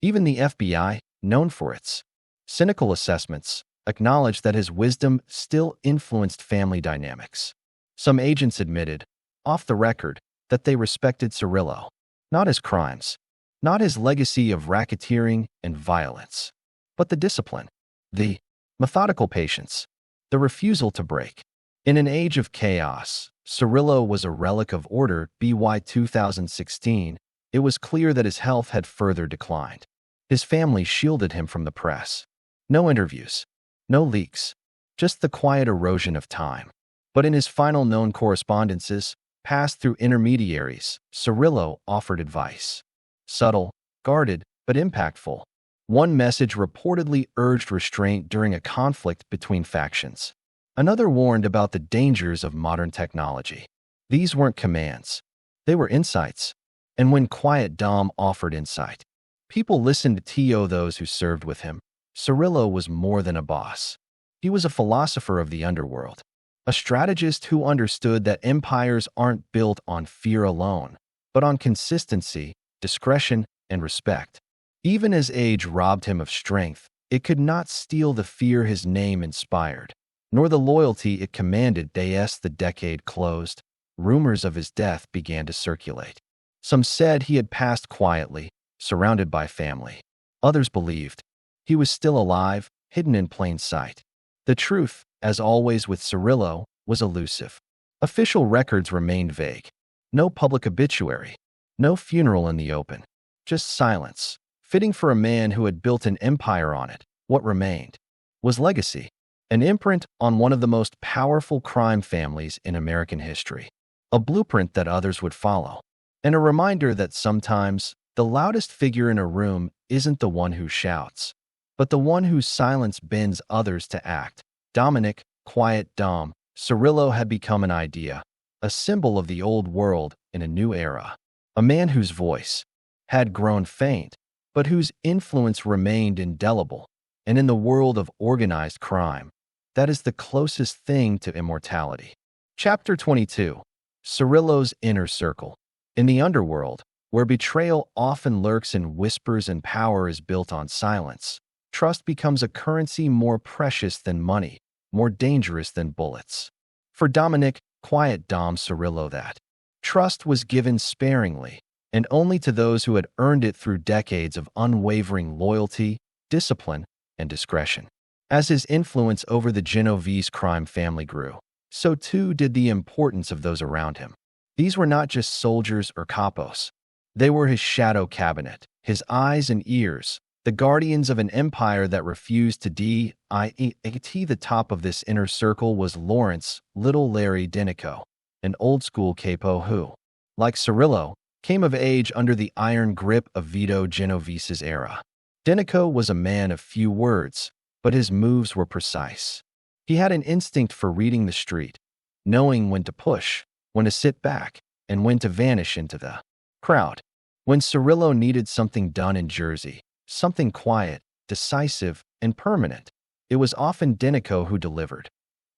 Speaker 1: Even the FBI, known for its cynical assessments, acknowledged that his wisdom still influenced family dynamics. Some agents admitted, off the record, that they respected Cirillo, not his crimes, not his legacy of racketeering and violence, but the discipline, the methodical patience, the refusal to break. In an age of chaos, Cirillo was a relic of order. By 2016, it was clear that his health had further declined. His family shielded him from the press. No interviews, no leaks, just the quiet erosion of time. But in his final known correspondences, passed through intermediaries, Cirillo offered advice. Subtle, guarded, but impactful. One message reportedly urged restraint during a conflict between factions. Another warned about the dangers of modern technology. These weren't commands. They were insights. And when Quiet Dom offered insight, people listened to those who served with him. Cirillo was more than a boss. He was a philosopher of the underworld, a strategist who understood that empires aren't built on fear alone, but on consistency, discretion, and respect. Even as age robbed him of strength, it could not steal the fear his name inspired, nor the loyalty it commanded. As the decade closed, rumors of his death began to circulate. Some said he had passed quietly, surrounded by family. Others believed he was still alive, hidden in plain sight. The truth, as always with Cirillo, was elusive. Official records remained vague. No public obituary, no funeral in the open, just silence. Fitting for a man who had built an empire on it. What remained was legacy, an imprint on one of the most powerful crime families in American history, a blueprint that others would follow, and a reminder that sometimes the loudest figure in a room isn't the one who shouts, but the one whose silence bends others to act. Dominick, Quiet Dom, Cirillo had become an idea, a symbol of the old world in a new era, a man whose voice had grown faint, but whose influence remained indelible. And in the world of organized crime, that is the closest thing to immortality. Chapter 22. Cirillo's Inner Circle. In the underworld, where betrayal often lurks in whispers and power is built on silence, trust becomes a currency more precious than money, more dangerous than bullets. For Dominick, Quiet Dom Cirillo, that trust was given sparingly, and only to those who had earned it through decades of unwavering loyalty, discipline, and discretion. As his influence over the Genovese crime family grew, so too did the importance of those around him. These were not just soldiers or capos. They were his shadow cabinet, his eyes and ears, the guardians of an empire that refused to die. The top of this inner circle was Lawrence, Little Larry Dinico, an old-school capo who, like Cirillo, came of age under the iron grip of Vito Genovese's era. Denico was a man of few words, but his moves were precise. He had an instinct for reading the street, knowing when to push, when to sit back, and when to vanish into the crowd. When Cirillo needed something done in Jersey, something quiet, decisive, and permanent, it was often Denico who delivered.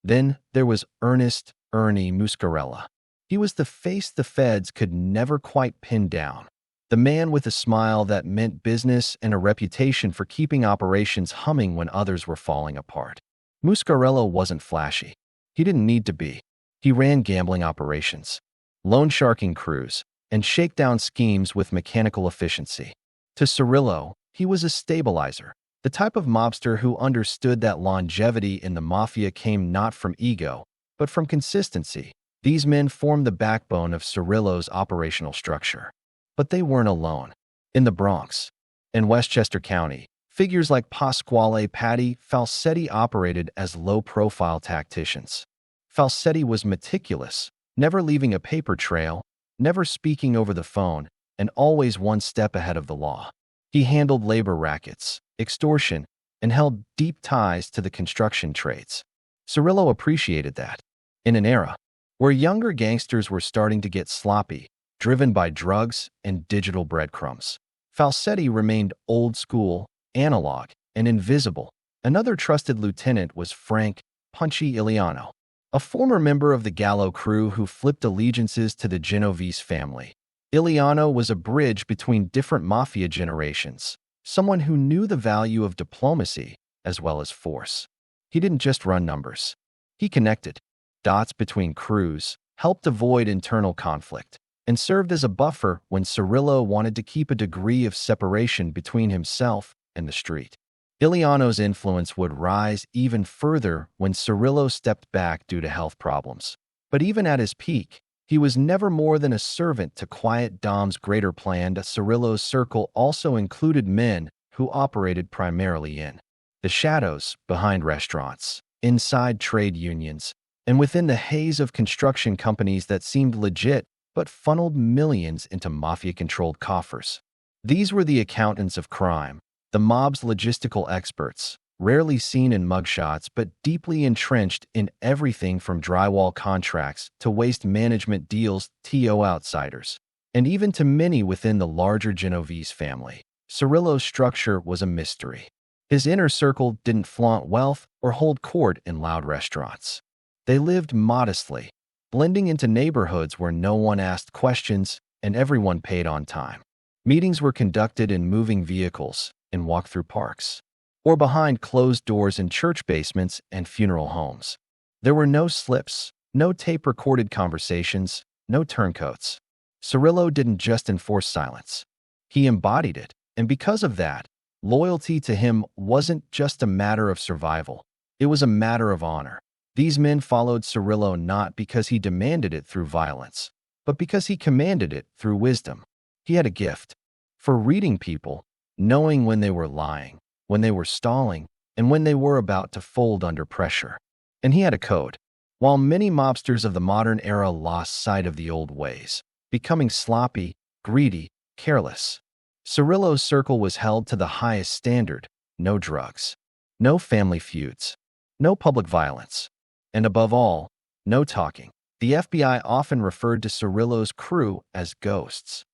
Speaker 1: Then there was Ernie Muscarella. He was the face the feds could never quite pin down. The man with a smile that meant business and a reputation for keeping operations humming when others were falling apart. Muscarella wasn't flashy. He didn't need to be. He ran gambling operations, loan sharking crews, and shakedown schemes with mechanical efficiency. To Cirillo, he was a stabilizer, the type of mobster who understood that longevity in the Mafia came not from ego, but from consistency. These men formed the backbone of Cirillo's operational structure. But they weren't alone. In the Bronx and Westchester County, figures like Pasquale Patti Falsetti operated as low-profile tacticians. Falsetti was meticulous, never leaving a paper trail, never speaking over the phone, and always one step ahead of the law. He handled labor rackets, extortion, and held deep ties to the construction trades. Cirillo appreciated that. In an era where younger gangsters were starting to get sloppy, driven by drugs and digital breadcrumbs, Falsetti remained old school, analog, and invisible. Another trusted lieutenant was Frank "Punchy" Iliano, a former member of the Gallo crew who flipped allegiances to the Genovese family. Iliano was a bridge between different Mafia generations, someone who knew the value of diplomacy as well as force. He didn't just run numbers. He connected dots between crews, helped avoid internal conflict, and served as a buffer when Cirillo wanted to keep a degree of separation between himself and the street. Iliano's influence would rise even further when Cirillo stepped back due to health problems. But even at his peak, he was never more than a servant to Quiet Dom's greater plan. Cirillo's circle also included men who operated primarily in the shadows behind restaurants, inside trade unions, and within the haze of construction companies that seemed legit but funneled millions into Mafia-controlled coffers. These were the accountants of crime, the mob's logistical experts, rarely seen in mugshots but deeply entrenched in everything from drywall contracts to waste management deals. To outsiders, and even to many within the larger Genovese family, Cirillo's structure was a mystery. His inner circle didn't flaunt wealth or hold court in loud restaurants. They lived modestly, blending into neighborhoods where no one asked questions and everyone paid on time. Meetings were conducted in moving vehicles, in walk-through parks, or behind closed doors in church basements and funeral homes. There were no slips, no tape-recorded conversations, no turncoats. Cirillo didn't just enforce silence. He embodied it, and because of that, loyalty to him wasn't just a matter of survival. It was a matter of honor. These men followed Cirillo not because he demanded it through violence, but because he commanded it through wisdom. He had a gift for reading people, knowing when they were lying, when they were stalling, and when they were about to fold under pressure. And he had a code. While many mobsters of the modern era lost sight of the old ways, becoming sloppy, greedy, careless, Cirillo's circle was held to the highest standard: no drugs, no family feuds, no public violence, and above all, no talking. The FBI often referred to Cirillo's crew as ghosts.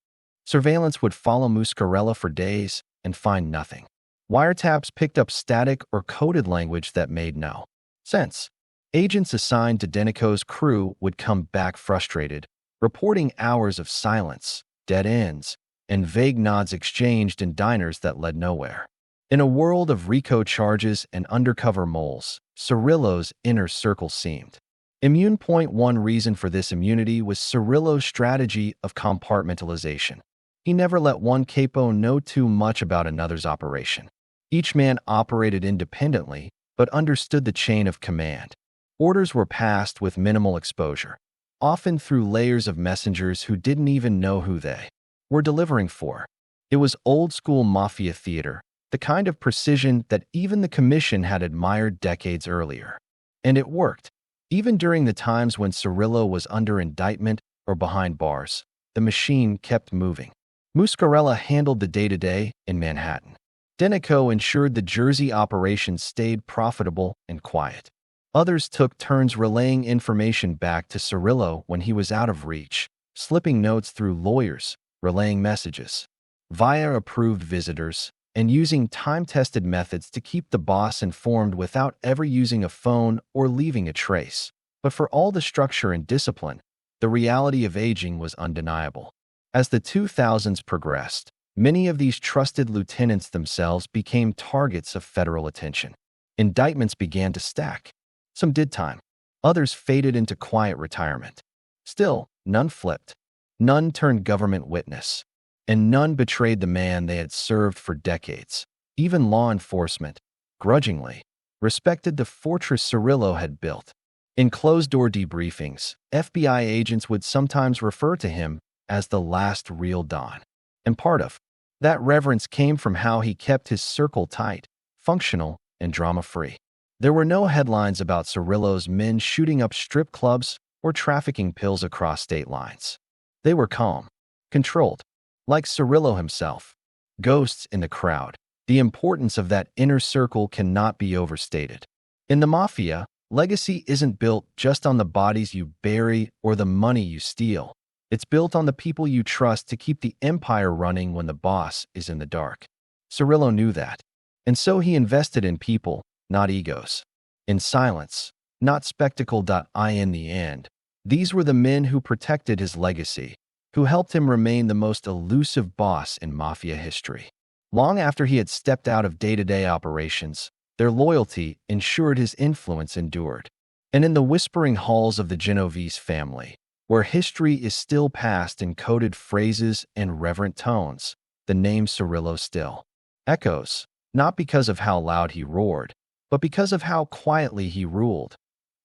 Speaker 1: Surveillance would follow Muscarella for days and find nothing. Wiretaps picked up static or coded language that made no sense. Agents assigned to Denico's crew would come back frustrated, reporting hours of silence, dead ends, and vague nods exchanged in diners that led nowhere. In a world of RICO charges and undercover moles, Cirillo's inner circle seemed immune. One reason for this immunity was Cirillo's strategy of compartmentalization. He never let one capo know too much about another's operation. Each man operated independently, but understood the chain of command. Orders were passed with minimal exposure, often through layers of messengers who didn't even know who they were delivering for. It was old-school Mafia theater, the kind of precision that even the Commission had admired decades earlier. And it worked. Even during the times when Cirillo was under indictment or behind bars, the machine kept moving. Muscarella handled the day-to-day in Manhattan. Denico ensured the Jersey operations stayed profitable and quiet. Others took turns relaying information back to Cirillo when he was out of reach, slipping notes through lawyers, relaying messages via approved visitors, and using time-tested methods to keep the boss informed without ever using a phone or leaving a trace. But for all the structure and discipline, the reality of aging was undeniable. As the 2000s progressed, many of these trusted lieutenants themselves became targets of federal attention. Indictments began to stack. Some did time. Others faded into quiet retirement. Still, none flipped. None turned government witness. And none betrayed the man they had served for decades. Even law enforcement, grudgingly, respected the fortress Cirillo had built. In closed-door debriefings, FBI agents would sometimes refer to him as the last real Don. And part of that reverence came from how he kept his circle tight, functional, and drama-free. There were no headlines about Cirillo's men shooting up strip clubs or trafficking pills across state lines. They were calm, controlled, like Cirillo himself. Ghosts in the crowd. The importance of that inner circle cannot be overstated. In the Mafia, legacy isn't built just on the bodies you bury or the money you steal. It's built on the people you trust to keep the empire running when the boss is in the dark. Cirillo knew that. And so he invested in people, not egos. In silence, not spectacle. In the end, these were the men who protected his legacy, who helped him remain the most elusive boss in Mafia history. Long after he had stepped out of day-to-day operations, their loyalty ensured his influence endured. And in the whispering halls of the Genovese family, where history is still passed in coded phrases and reverent tones, the name Cirillo still echoes, not because of how loud he roared, but because of how quietly he ruled.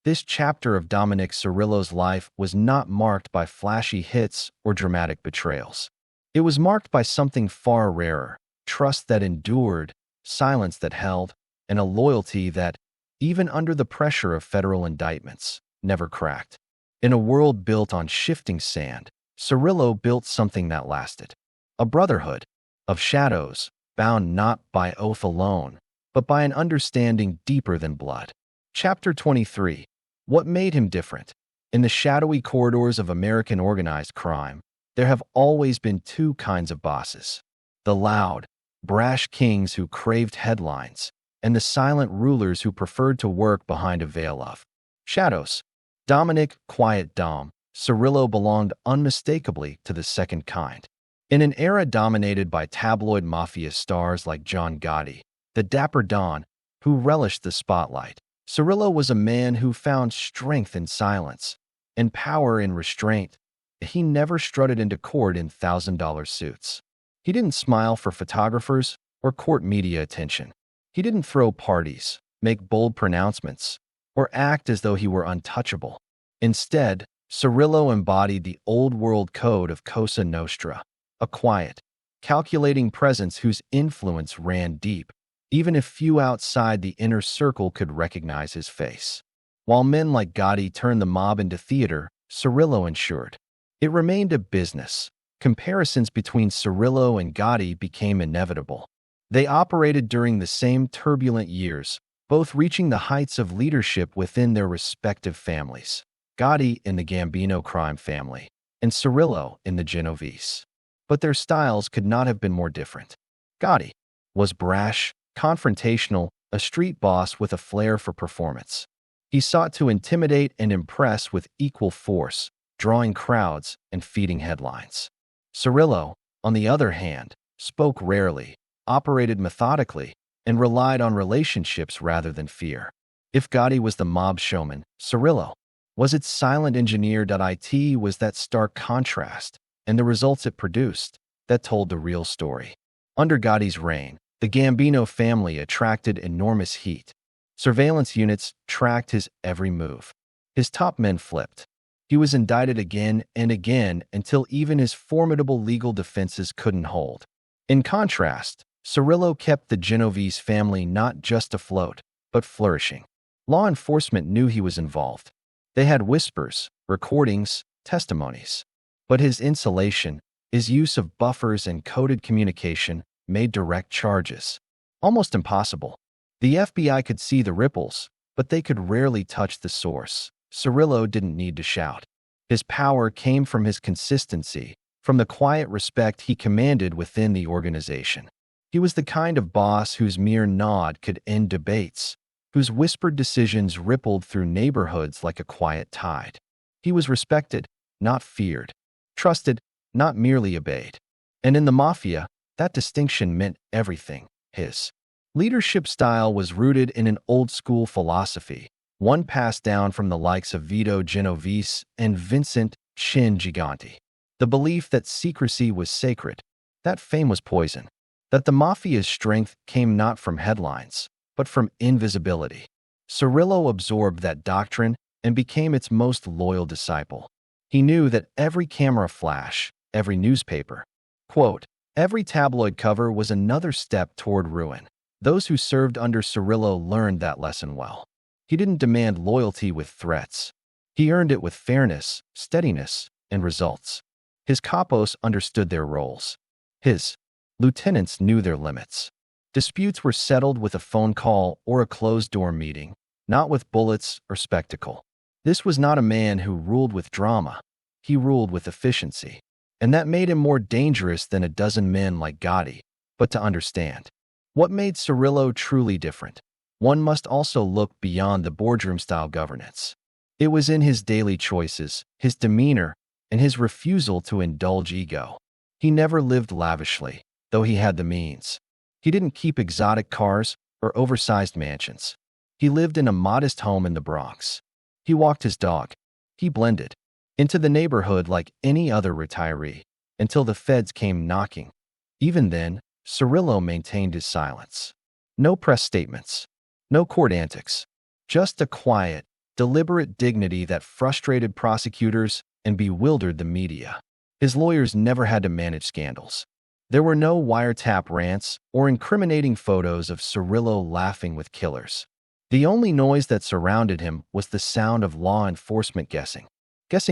Speaker 1: This chapter of Dominick Cirillo's life was not marked by flashy hits or dramatic betrayals. It was marked by something far rarer: trust that endured, silence that held, and a loyalty that, even under the pressure of federal indictments, never cracked. In a world built on shifting sand, Cirillo built something that lasted. A brotherhood of shadows, bound not by oath alone, but by an understanding deeper than blood. Chapter 23. What made him different? In the shadowy corridors of American organized crime, there have always been two kinds of bosses: the loud, brash kings who craved headlines, and the silent rulers who preferred to work behind a veil of shadows. Dominick "Quiet Dom" Cirillo belonged unmistakably to the second kind. In an era dominated by tabloid mafia stars like John Gotti, the dapper Don, who relished the spotlight, Cirillo was a man who found strength in silence and power in restraint. He never strutted into court in $1,000 suits. He didn't smile for photographers or court media attention. He didn't throw parties, make bold pronouncements, or act as though he were untouchable. Instead, Cirillo embodied the old-world code of Cosa Nostra, a quiet, calculating presence whose influence ran deep, even if few outside the inner circle could recognize his face. While men like Gotti turned the mob into theater, Cirillo ensured it remained a business. Comparisons between Cirillo and Gotti became inevitable. They operated during the same turbulent years, both reaching the heights of leadership within their respective families. Gotti in the Gambino crime family, and Cirillo in the Genovese. But their styles could not have been more different. Gotti was brash, confrontational, a street boss with a flair for performance. He sought to intimidate and impress with equal force, drawing crowds and feeding headlines. Cirillo, on the other hand, spoke rarely, operated methodically, and relied on relationships rather than fear. If Gotti was the mob showman, Cirillo was its silent engineer. It was that stark contrast, and the results it produced, that told the real story. Under Gotti's reign, the Gambino family attracted enormous heat. Surveillance units tracked his every move. His top men flipped. He was indicted again and again until even his formidable legal defenses couldn't hold. In contrast, Cirillo kept the Genovese family not just afloat, but flourishing. Law enforcement knew he was involved. They had whispers, recordings, testimonies. But his insulation, his use of buffers and coded communication made direct charges almost impossible. The FBI could see the ripples, but they could rarely touch the source. Cirillo didn't need to shout. His power came from his consistency, from the quiet respect he commanded within the organization. He was the kind of boss whose mere nod could end debates, whose whispered decisions rippled through neighborhoods like a quiet tide. He was respected, not feared, trusted, not merely obeyed. And in the Mafia, that distinction meant everything. His leadership style was rooted in an old-school philosophy, one passed down from the likes of Genovese and Vincent Gigante. The belief that secrecy was sacred, that fame was poison, that the Mafia's strength came not from headlines, but from invisibility. Cirillo absorbed that doctrine and became its most loyal disciple. He knew that every camera flash, every newspaper, quote, every tabloid cover was another step toward ruin. Those who served under Cirillo learned that lesson well. He didn't demand loyalty with threats. He earned it with fairness, steadiness, and results. His capos understood their roles. His lieutenants knew their limits. Disputes were settled with a phone call or a closed-door meeting, not with bullets or spectacle. This was not a man who ruled with drama. He ruled with efficiency. And that made him more dangerous than a dozen men like Gotti. But to understand what made Cirillo truly different, one must also look beyond the boardroom-style governance. It was in his daily choices, his demeanor, and his refusal to indulge ego. He never lived lavishly, though he had the means. He didn't keep exotic cars or oversized mansions. He lived in a modest home in the Bronx. He walked his dog. He blended into the neighborhood like any other retiree, until the feds came knocking. Even then, Cirillo maintained his silence. No press statements, no court antics, just a quiet, deliberate dignity that frustrated prosecutors and bewildered the media. His lawyers never had to manage scandals. There were no wiretap rants or incriminating photos of Cirillo laughing with killers. The only noise that surrounded him was the sound of law enforcement guessing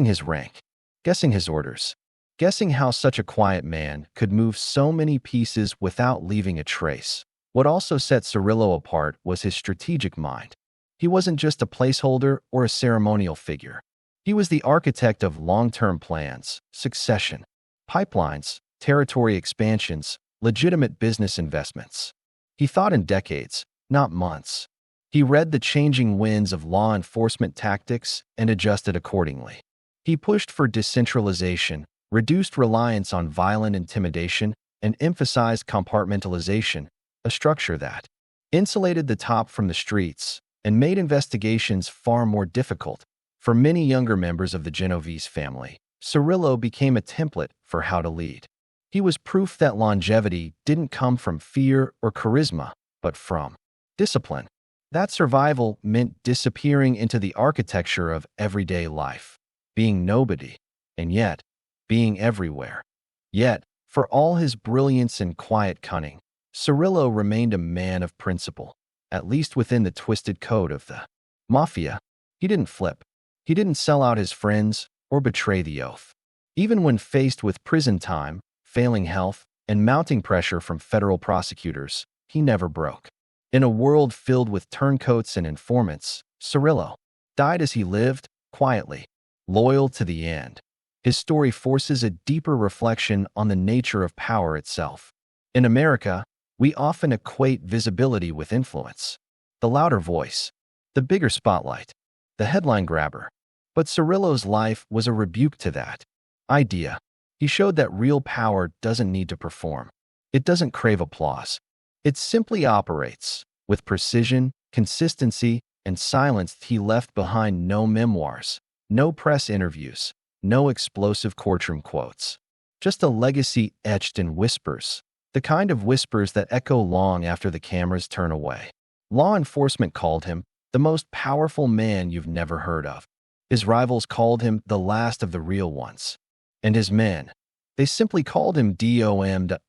Speaker 1: his rank, guessing his orders, guessing how such a quiet man could move so many pieces without leaving a trace. What also set Cirillo apart was his strategic mind. He wasn't just a placeholder or a ceremonial figure. He was the architect of long-term plans, succession, pipelines, territory expansions, legitimate business investments. He thought in decades, not months. He read the changing winds of law enforcement tactics and adjusted accordingly. He pushed for decentralization, reduced reliance on violent intimidation, and emphasized compartmentalization, a structure that insulated the top from the streets and made investigations far more difficult. For many younger members of the Genovese family, Cirillo became a template for how to lead. He was proof that longevity didn't come from fear or charisma, but from discipline. That survival meant disappearing into the architecture of everyday life, being nobody, and yet being everywhere. Yet, for all his brilliance and quiet cunning, Cirillo remained a man of principle, at least within the twisted code of the Mafia. He didn't flip. He didn't sell out his friends or betray the oath. Even when faced with prison time, failing health, and mounting pressure from federal prosecutors, he never broke. In a world filled with turncoats and informants, Cirillo died as he lived, quietly, loyal to the end. His story forces a deeper reflection on the nature of power itself. In America, we often equate visibility with influence. The louder voice, the bigger spotlight, the headline grabber. But Cirillo's life was a rebuke to that idea. He showed that real power doesn't need to perform. It doesn't crave applause. It simply operates with precision, consistency, and silence. He left behind no memoirs, no press interviews, no explosive courtroom quotes. Just a legacy etched in whispers, the kind of whispers that echo long after the cameras turn away. Law enforcement called him the most powerful man you've never heard of. His rivals called him the last of the real ones. And his men, they simply called him Dominick.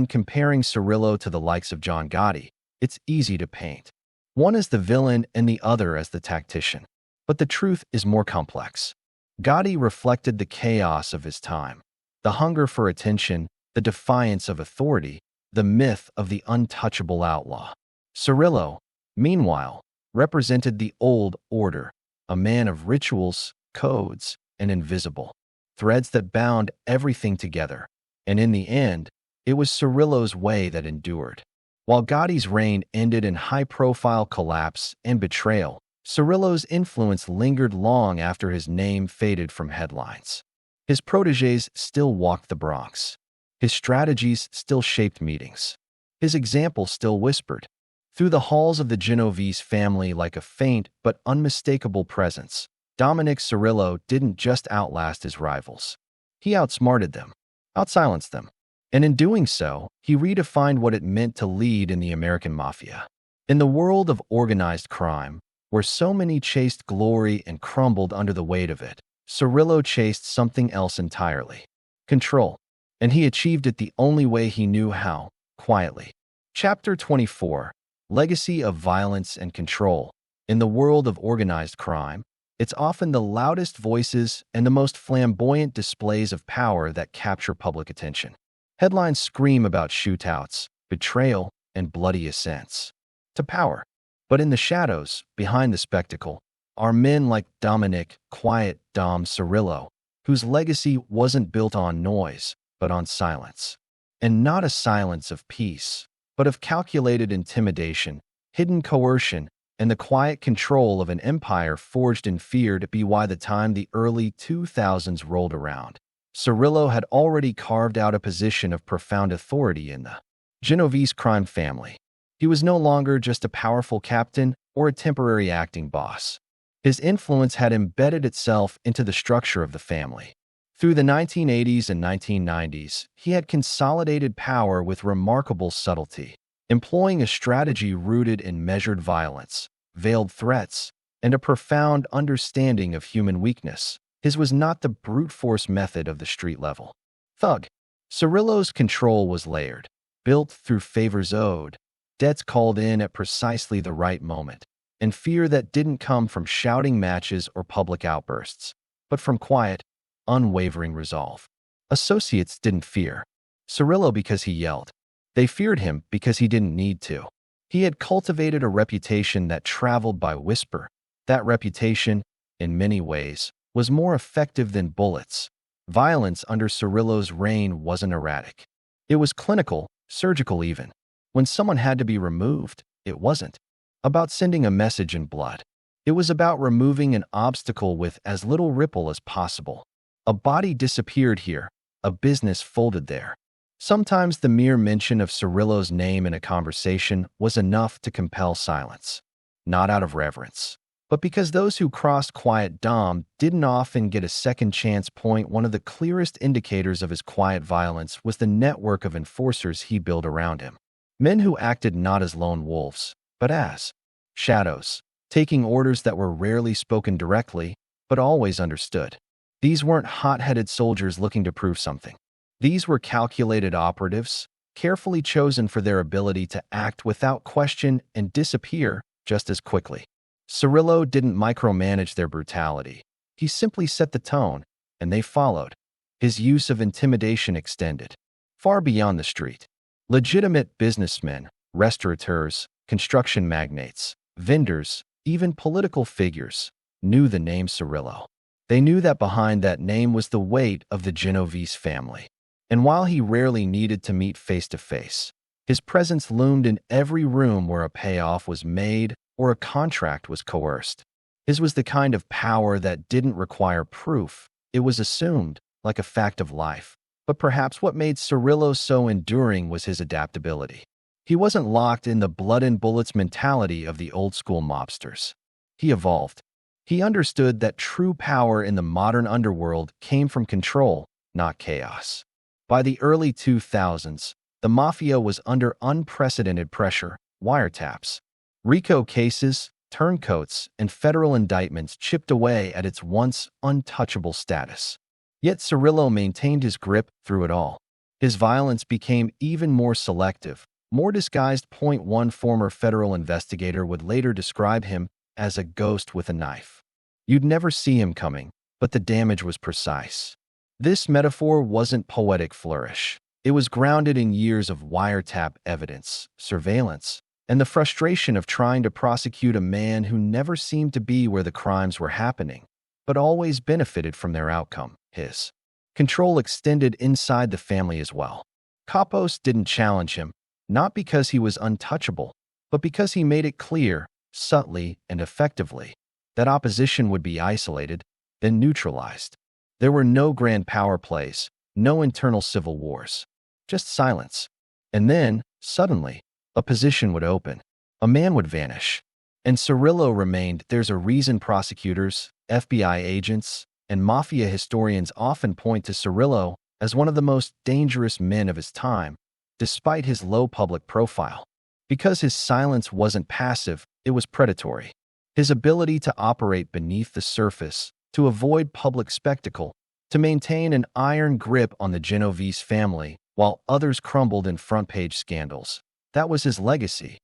Speaker 1: Comparing Cirillo to the likes of John Gotti, it's easy to paint one as the villain and the other as the tactician. But the truth is more complex. Gotti reflected the chaos of his time. The hunger for attention, the defiance of authority, the myth of the untouchable outlaw. Cirillo, meanwhile, represented the old order, a man of rituals, codes, and invisible threads that bound everything together. And in the end, it was Cirillo's way that endured. While Gotti's reign ended in high-profile collapse and betrayal, Cirillo's influence lingered long after his name faded from headlines. His protégés still walked the Bronx. His strategies still shaped meetings. His example still whispered through the halls of the Genovese family like a faint but unmistakable presence. Dominick Cirillo didn't just outlast his rivals. He outsmarted them, outsilenced them, and in doing so, he redefined what it meant to lead in the American Mafia. In the world of organized crime, where so many chased glory and crumbled under the weight of it, Cirillo chased something else entirely: control. And he achieved it the only way he knew how: quietly. Chapter 24: Legacy of Violence and Control. In the world of organized crime, it's often the loudest voices and the most flamboyant displays of power that capture public attention. Headlines scream about shootouts, betrayal, and bloody ascents to power. But in the shadows, behind the spectacle, are men like Dominick "Quiet Dom" Cirillo, whose legacy wasn't built on noise, but on silence. And not a silence of peace, but of calculated intimidation, hidden coercion, and the quiet control of an empire forged in fear. By the time the early 2000s rolled around, Cirillo had already carved out a position of profound authority in the Genovese crime family. He was no longer just a powerful captain or a temporary acting boss. His influence had embedded itself into the structure of the family. Through the 1980s and 1990s, he had consolidated power with remarkable subtlety, employing a strategy rooted in measured violence, veiled threats, and a profound understanding of human weakness. His was not the brute force method of the street-level thug. Cirillo's control was layered, built through favors owed, debts called in at precisely the right moment, and fear that didn't come from shouting matches or public outbursts, but from quiet, unwavering resolve. Associates didn't fear Cirillo because he yelled. They feared him because he didn't need to. He had cultivated a reputation that traveled by whisper. That reputation, in many ways, was more effective than bullets. Violence under Cirillo's reign wasn't erratic. It was clinical, surgical even. When someone had to be removed, it wasn't about sending a message in blood. It was about removing an obstacle with as little ripple as possible. A body disappeared here, a business folded there. Sometimes the mere mention of Cirillo's name in a conversation was enough to compel silence, not out of reverence, but because those who crossed Quiet Dom didn't often get a second chance. One of the clearest indicators of his quiet violence was the network of enforcers he built around him. Men who acted not as lone wolves, but as shadows, taking orders that were rarely spoken directly, but always understood. These weren't hot-headed soldiers looking to prove something. These were calculated operatives, carefully chosen for their ability to act without question and disappear just as quickly. Cirillo didn't micromanage their brutality. He simply set the tone, and they followed. His use of intimidation extended far beyond the street. Legitimate businessmen, restaurateurs, construction magnates, vendors, even political figures knew the name Cirillo. They knew that behind that name was the weight of the Genovese family. And while he rarely needed to meet face to face, his presence loomed in every room where a payoff was made or a contract was coerced. His was the kind of power that didn't require proof. It was assumed, like a fact of life. But perhaps what made Cirillo so enduring was his adaptability. He wasn't locked in the blood and bullets mentality of the old-school mobsters. He evolved. He understood that true power in the modern underworld came from control, not chaos. By the early 2000s, the Mafia was under unprecedented pressure: wiretaps, RICO cases, turncoats, and federal indictments chipped away at its once untouchable status. Yet Cirillo maintained his grip through it all. His violence became even more selective, more disguised. One former federal investigator would later describe him as a ghost with a knife. You'd never see him coming, but the damage was precise. This metaphor wasn't poetic flourish. It was grounded in years of wiretap evidence, surveillance, and the frustration of trying to prosecute a man who never seemed to be where the crimes were happening, but always benefited from their outcome. His control extended inside the family as well. Kapos didn't challenge him, not because he was untouchable, but because he made it clear, subtly and effectively, that opposition would be isolated, then neutralized. There were no grand power plays, no internal civil wars, just silence. And then, suddenly, a position would open, a man would vanish. And Cirillo remained. There's a reason prosecutors, FBI agents, and Mafia historians often point to Cirillo as one of the most dangerous men of his time, despite his low public profile. Because his silence wasn't passive, it was predatory. His ability to operate beneath the surface, to avoid public spectacle, to maintain an iron grip on the Genovese family while others crumbled in front-page scandals. That was his legacy.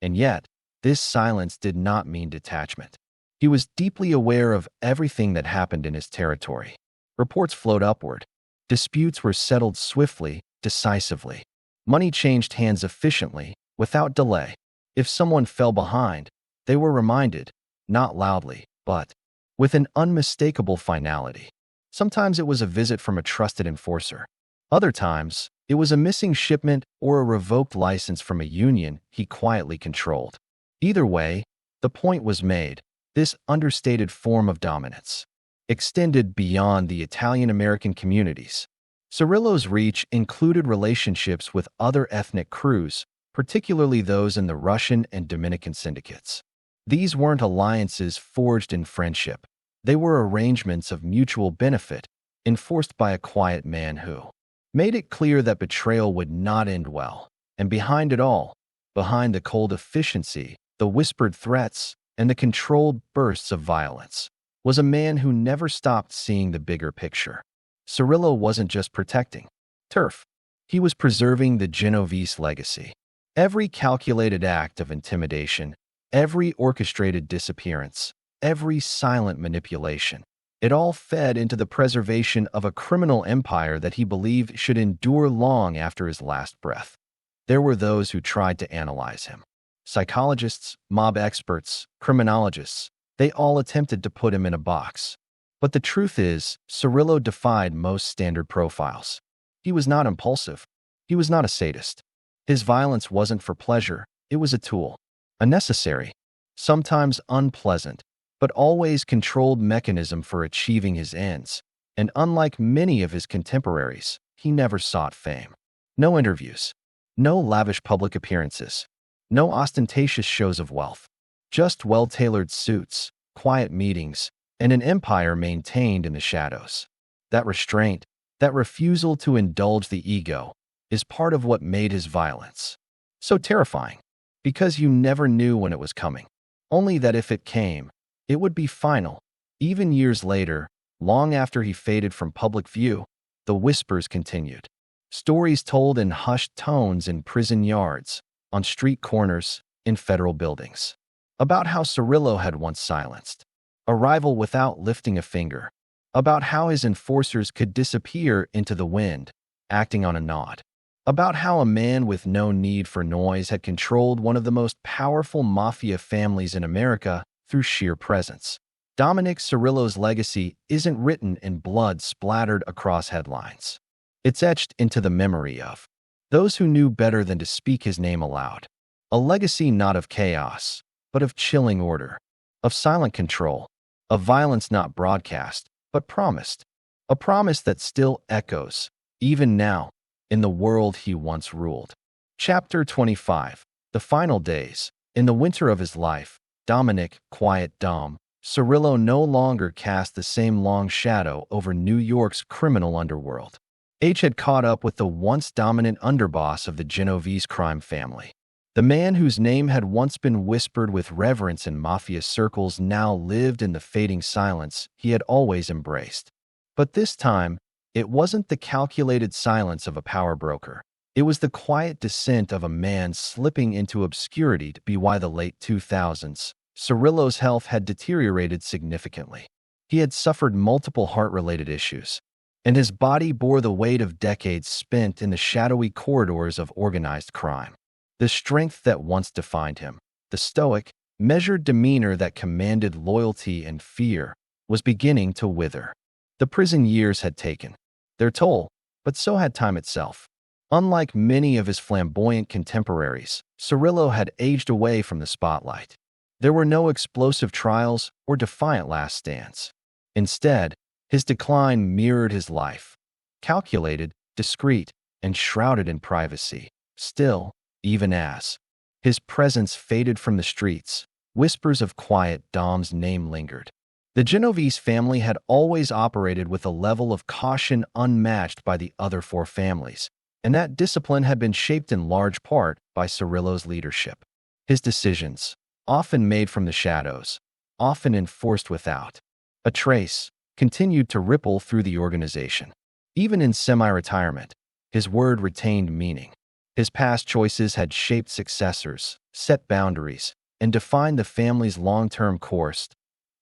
Speaker 1: And yet, this silence did not mean detachment. He was deeply aware of everything that happened in his territory. Reports flowed upward. Disputes were settled swiftly, decisively. Money changed hands efficiently, without delay. If someone fell behind, they were reminded, not loudly, but with an unmistakable finality. Sometimes it was a visit from a trusted enforcer. Other times, it was a missing shipment or a revoked license from a union he quietly controlled. Either way, the point was made. This understated form of dominance extended beyond the Italian-American communities. Cirillo's reach included relationships with other ethnic crews, particularly those in the Russian and Dominican syndicates. These weren't alliances forged in friendship. They were arrangements of mutual benefit, enforced by a quiet man who made it clear that betrayal would not end well. And behind it all, behind the cold efficiency, the whispered threats, and the controlled bursts of violence, was a man who never stopped seeing the bigger picture. Cirillo wasn't just protecting turf. He was preserving the Genovese legacy. Every calculated act of intimidation, every orchestrated disappearance, every silent manipulation, it all fed into the preservation of a criminal empire that he believed should endure long after his last breath. There were those who tried to analyze him. Psychologists, mob experts, criminologists, they all attempted to put him in a box. But the truth is, Cirillo defied most standard profiles. He was not impulsive. He was not a sadist. His violence wasn't for pleasure. It was a tool. A necessary, sometimes unpleasant, but always controlled mechanism for achieving his ends. And unlike many of his contemporaries, he never sought fame. No interviews. No lavish public appearances. No ostentatious shows of wealth. Just well-tailored suits, quiet meetings, and an empire maintained in the shadows. That restraint, that refusal to indulge the ego, is part of what made his violence so terrifying, because you never knew when it was coming. Only that if it came, it would be final. Even years later, long after he faded from public view, the whispers continued. Stories told in hushed tones in prison yards, on street corners, in federal buildings. About how Cirillo had once silenced a rival without lifting a finger. About how his enforcers could disappear into the wind, acting on a nod. About how a man with no need for noise had controlled one of the most powerful mafia families in America through sheer presence. Dominick Cirillo's legacy isn't written in blood splattered across headlines. It's etched into the memory of those who knew better than to speak his name aloud. A legacy not of chaos, but of chilling order, of silent control, of violence not broadcast, but promised. A promise that still echoes, even now, in the world he once ruled. Chapter 25. The Final Days. In the winter of his life, Dominick, Quiet Dom, Cirillo no longer cast the same long shadow over New York's criminal underworld. H had caught up with the once dominant underboss of the Genovese crime family. The man whose name had once been whispered with reverence in Mafia circles now lived in the fading silence he had always embraced. But this time, it wasn't the calculated silence of a power broker. It was the quiet descent of a man slipping into obscurity. By the late 2000s, Cirillo's health had deteriorated significantly. He had suffered multiple heart-related issues, and his body bore the weight of decades spent in the shadowy corridors of organized crime. The strength that once defined him, the stoic, measured demeanor that commanded loyalty and fear, was beginning to wither. The prison years had taken their toll, but so had time itself. Unlike many of his flamboyant contemporaries, Cirillo had aged away from the spotlight. There were no explosive trials or defiant last stands. Instead, his decline mirrored his life, calculated, discreet, and shrouded in privacy. Still, even as his presence faded from the streets, whispers of quiet Dom's name lingered. The Genovese family had always operated with a level of caution unmatched by the other four families, and that discipline had been shaped in large part by Cirillo's leadership. His decisions, often made from the shadows, often enforced without a trace, continued to ripple through the organization. Even in semi-retirement, his word retained meaning. His past choices had shaped successors, set boundaries, and defined the family's long-term course.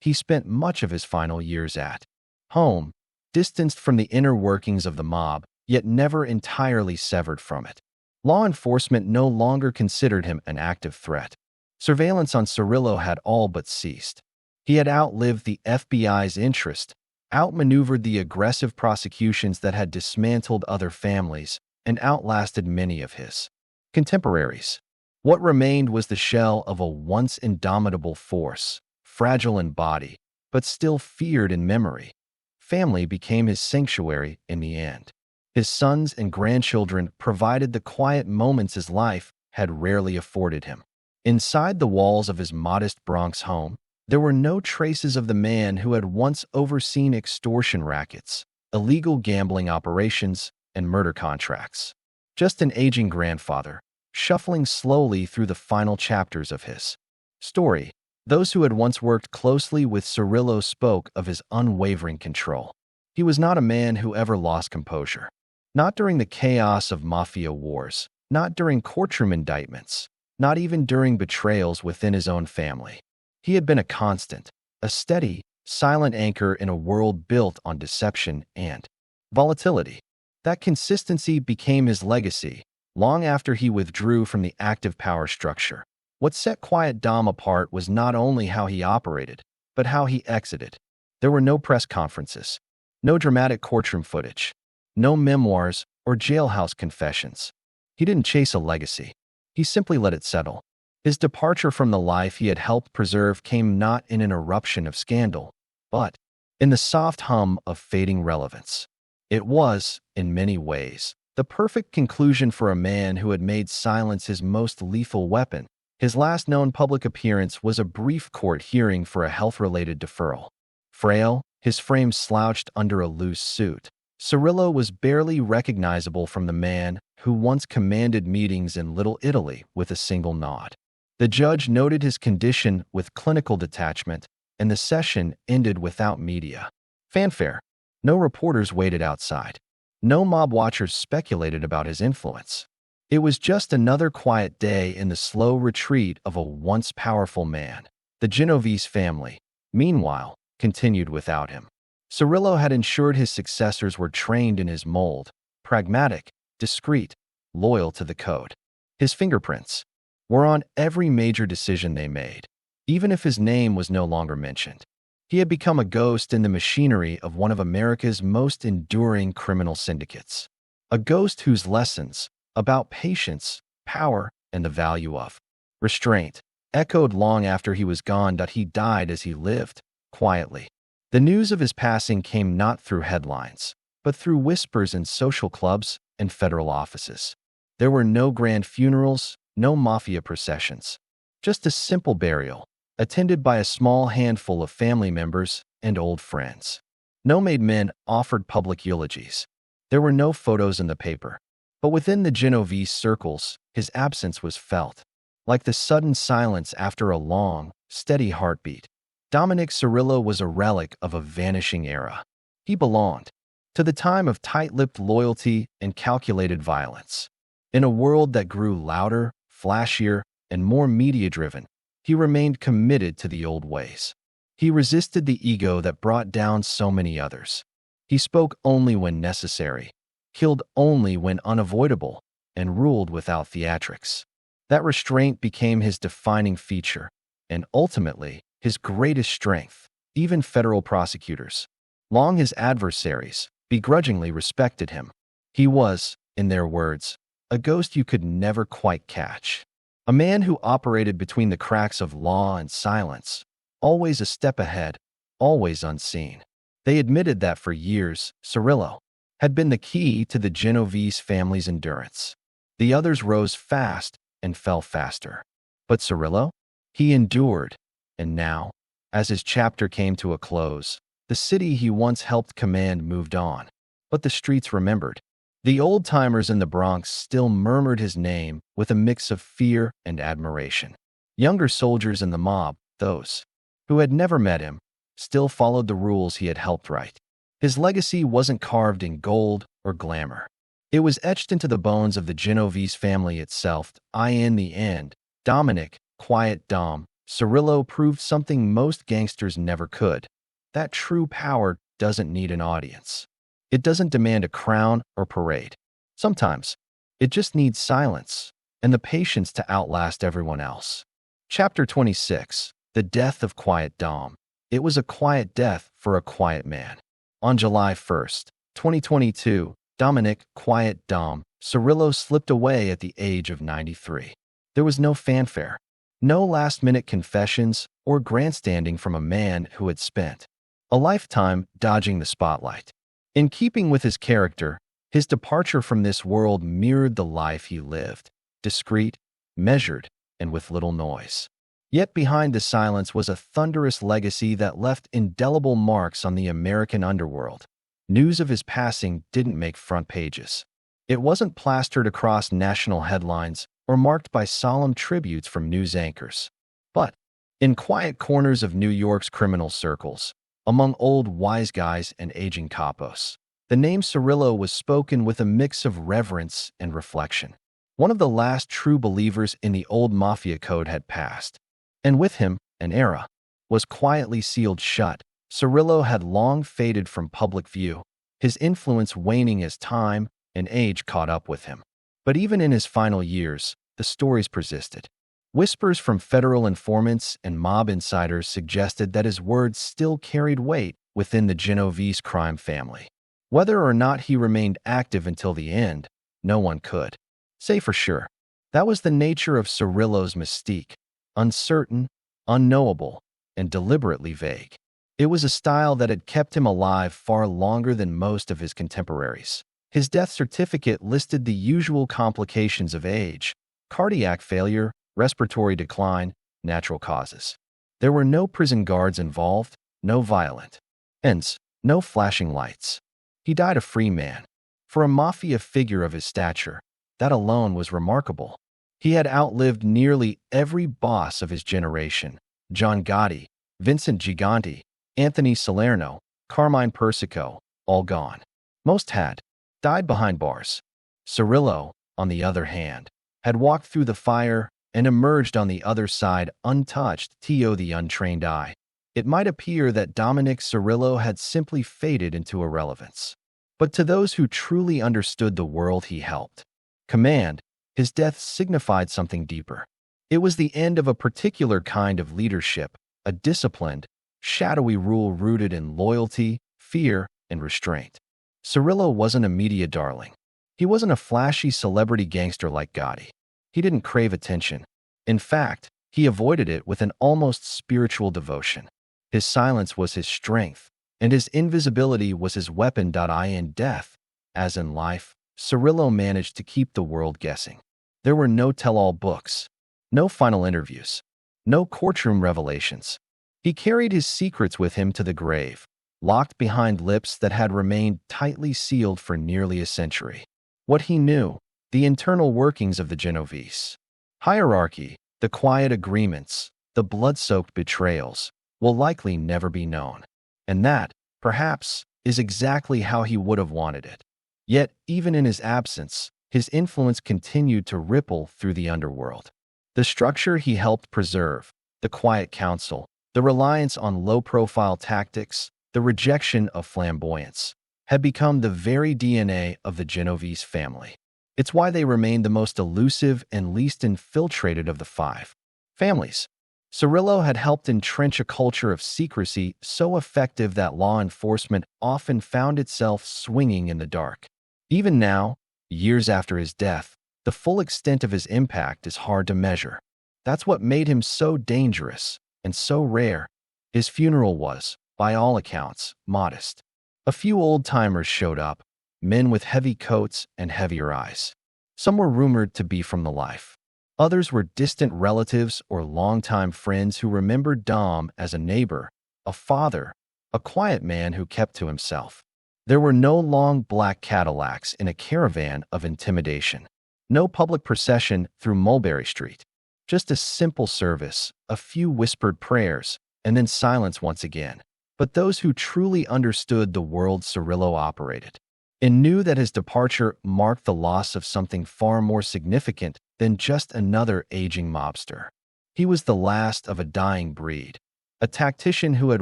Speaker 1: He spent much of his final years at home, distanced from the inner workings of the mob, yet never entirely severed from it. Law enforcement no longer considered him an active threat. Surveillance on Cirillo had all but ceased. He had outlived the FBI's interest, outmaneuvered the aggressive prosecutions that had dismantled other families, and outlasted many of his contemporaries. What remained was the shell of a once indomitable force, fragile in body, but still feared in memory. Family became his sanctuary in the end. His sons and grandchildren provided the quiet moments his life had rarely afforded him. Inside the walls of his modest Bronx home, there were no traces of the man who had once overseen extortion rackets, illegal gambling operations, and murder contracts. Just an aging grandfather, shuffling slowly through the final chapters of his story. Those who had once worked closely with Cirillo spoke of his unwavering control. He was not a man who ever lost composure. Not during the chaos of Mafia wars, not during courtroom indictments, not even during betrayals within his own family. He had been a constant, a steady, silent anchor in a world built on deception and volatility. That consistency became his legacy long after he withdrew from the active power structure. What set Quiet Dom apart was not only how he operated, but how he exited. There were no press conferences, no dramatic courtroom footage, no memoirs or jailhouse confessions. He didn't chase a legacy. He simply let it settle. His departure from the life he had helped preserve came not in an eruption of scandal, but in the soft hum of fading relevance. It was, in many ways, the perfect conclusion for a man who had made silence his most lethal weapon. His last known public appearance was a brief court hearing for a health-related deferral. Frail, his frame slouched under a loose suit, Cirillo was barely recognizable from the man who once commanded meetings in Little Italy with a single nod. The judge noted his condition with clinical detachment, and the session ended without media fanfare. No reporters waited outside. No mob watchers speculated about his influence. It was just another quiet day in the slow retreat of a once powerful man. The Genovese family, meanwhile, continued without him. Cirillo had ensured his successors were trained in his mold, pragmatic, discreet, loyal to the code. His fingerprints were on every major decision they made, even if his name was no longer mentioned. He had become a ghost in the machinery of one of America's most enduring criminal syndicates. A ghost whose lessons about patience, power, and the value of restraint echoed long after he was gone. He died as he lived, quietly. The news of his passing came not through headlines, but through whispers in social clubs and federal offices. There were no grand funerals, no mafia processions, just a simple burial, attended by a small handful of family members and old friends. No made men offered public eulogies. There were no photos in the paper. But within the Genovese circles, his absence was felt, like the sudden silence after a long, steady heartbeat. Dominick Cirillo was a relic of a vanishing era. He belonged to the time of tight-lipped loyalty and calculated violence. In a world that grew louder, flashier, and more media-driven, he remained committed to the old ways. He resisted the ego that brought down so many others. He spoke only when necessary, killed only when unavoidable, and ruled without theatrics. That restraint became his defining feature, and ultimately, his greatest strength. Even federal prosecutors, long his adversaries, begrudgingly respected him. He was, in their words, a ghost you could never quite catch. A man who operated between the cracks of law and silence, always a step ahead, always unseen. They admitted that for years, Cirillo had been the key to the Genovese family's endurance. The others rose fast and fell faster. But Cirillo? He endured, and now, as his chapter came to a close, the city he once helped command moved on. But the streets remembered. The old-timers in the Bronx still murmured his name with a mix of fear and admiration. Younger soldiers in the mob, those who had never met him, still followed the rules he had helped write. His legacy wasn't carved in gold or glamour. It was etched into the bones of the Genovese family itself. In the end, Dominick, Quiet Dom, Cirillo proved something most gangsters never could. That true power doesn't need an audience. It doesn't demand a crown or parade. Sometimes, it just needs silence and the patience to outlast everyone else. Chapter 26. The Death of Quiet Dom. It was a quiet death for a quiet man. On July 1st, 2022, Dominick, Quiet Dom, Cirillo slipped away at the age of 93. There was no fanfare, no last-minute confessions or grandstanding from a man who had spent a lifetime dodging the spotlight. In keeping with his character, his departure from this world mirrored the life he lived, discreet, measured, and with little noise. Yet behind the silence was a thunderous legacy that left indelible marks on the American underworld. News of his passing didn't make front pages. It wasn't plastered across national headlines or marked by solemn tributes from news anchors. But, in quiet corners of New York's criminal circles, among old wise guys and aging capos, the name Cirillo was spoken with a mix of reverence and reflection. One of the last true believers in the old Mafia code had passed, and with him, an era was quietly sealed shut. Cirillo had long faded from public view, his influence waning as time and age caught up with him. But even in his final years, the stories persisted. Whispers from federal informants and mob insiders suggested that his words still carried weight within the Genovese crime family. Whether or not he remained active until the end, no one could say for sure. That was the nature of Cirillo's mystique, uncertain, unknowable, and deliberately vague. It was a style that had kept him alive far longer than most of his contemporaries. His death certificate listed the usual complications of age: cardiac failure, respiratory decline, natural causes. There were no prison guards involved, no violent ends, no flashing lights. He died a free man. For a Mafia figure of his stature, that alone was remarkable. He had outlived nearly every boss of his generation: John Gotti, Vincent Gigante, Anthony Salerno, Carmine Persico, all gone. Most had died behind bars. Cirillo, on the other hand, had walked through the fire and emerged on the other side untouched. To the untrained eye, it might appear that Dominick Cirillo had simply faded into irrelevance. But to those who truly understood the world he helped command, his death signified something deeper. It was the end of a particular kind of leadership, a disciplined, shadowy rule rooted in loyalty, fear, and restraint. Cirillo wasn't a media darling. He wasn't a flashy celebrity gangster like Gotti. He didn't crave attention. In fact, he avoided it with an almost spiritual devotion. His silence was his strength, and his invisibility was his weapon. In death, as in life, Cirillo managed to keep the world guessing. There were no tell-all books, no final interviews, no courtroom revelations. He carried his secrets with him to the grave, locked behind lips that had remained tightly sealed for nearly a century. What he knew, the internal workings of the Genovese hierarchy, the quiet agreements, the blood-soaked betrayals, will likely never be known. And that, perhaps, is exactly how he would have wanted it. Yet, even in his absence, his influence continued to ripple through the underworld. The structure he helped preserve, the quiet council, the reliance on low-profile tactics, the rejection of flamboyance, had become the very DNA of the Genovese family. It's why they remain the most elusive and least infiltrated of the five families. Cirillo had helped entrench a culture of secrecy so effective that law enforcement often found itself swinging in the dark. Even now, years after his death, the full extent of his impact is hard to measure. That's what made him so dangerous and so rare. His funeral was, by all accounts, modest. A few old-timers showed up, men with heavy coats and heavier eyes. Some were rumored to be from the life. Others were distant relatives or longtime friends who remembered Dom as a neighbor, a father, a quiet man who kept to himself. There were no long black Cadillacs in a caravan of intimidation. No public procession through Mulberry Street. Just a simple service, a few whispered prayers, and then silence once again. But those who truly understood the world Cirillo operated and knew that his departure marked the loss of something far more significant than just another aging mobster. He was the last of a dying breed, a tactician who had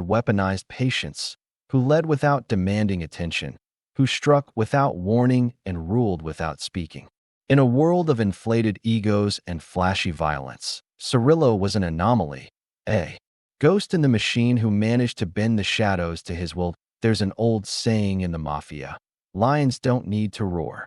Speaker 1: weaponized patience, who led without demanding attention, who struck without warning and ruled without speaking. In a world of inflated egos and flashy violence, Cirillo was an anomaly, a ghost in the machine who managed to bend the shadows to his will. There's an old saying in the Mafia, lions don't need to roar.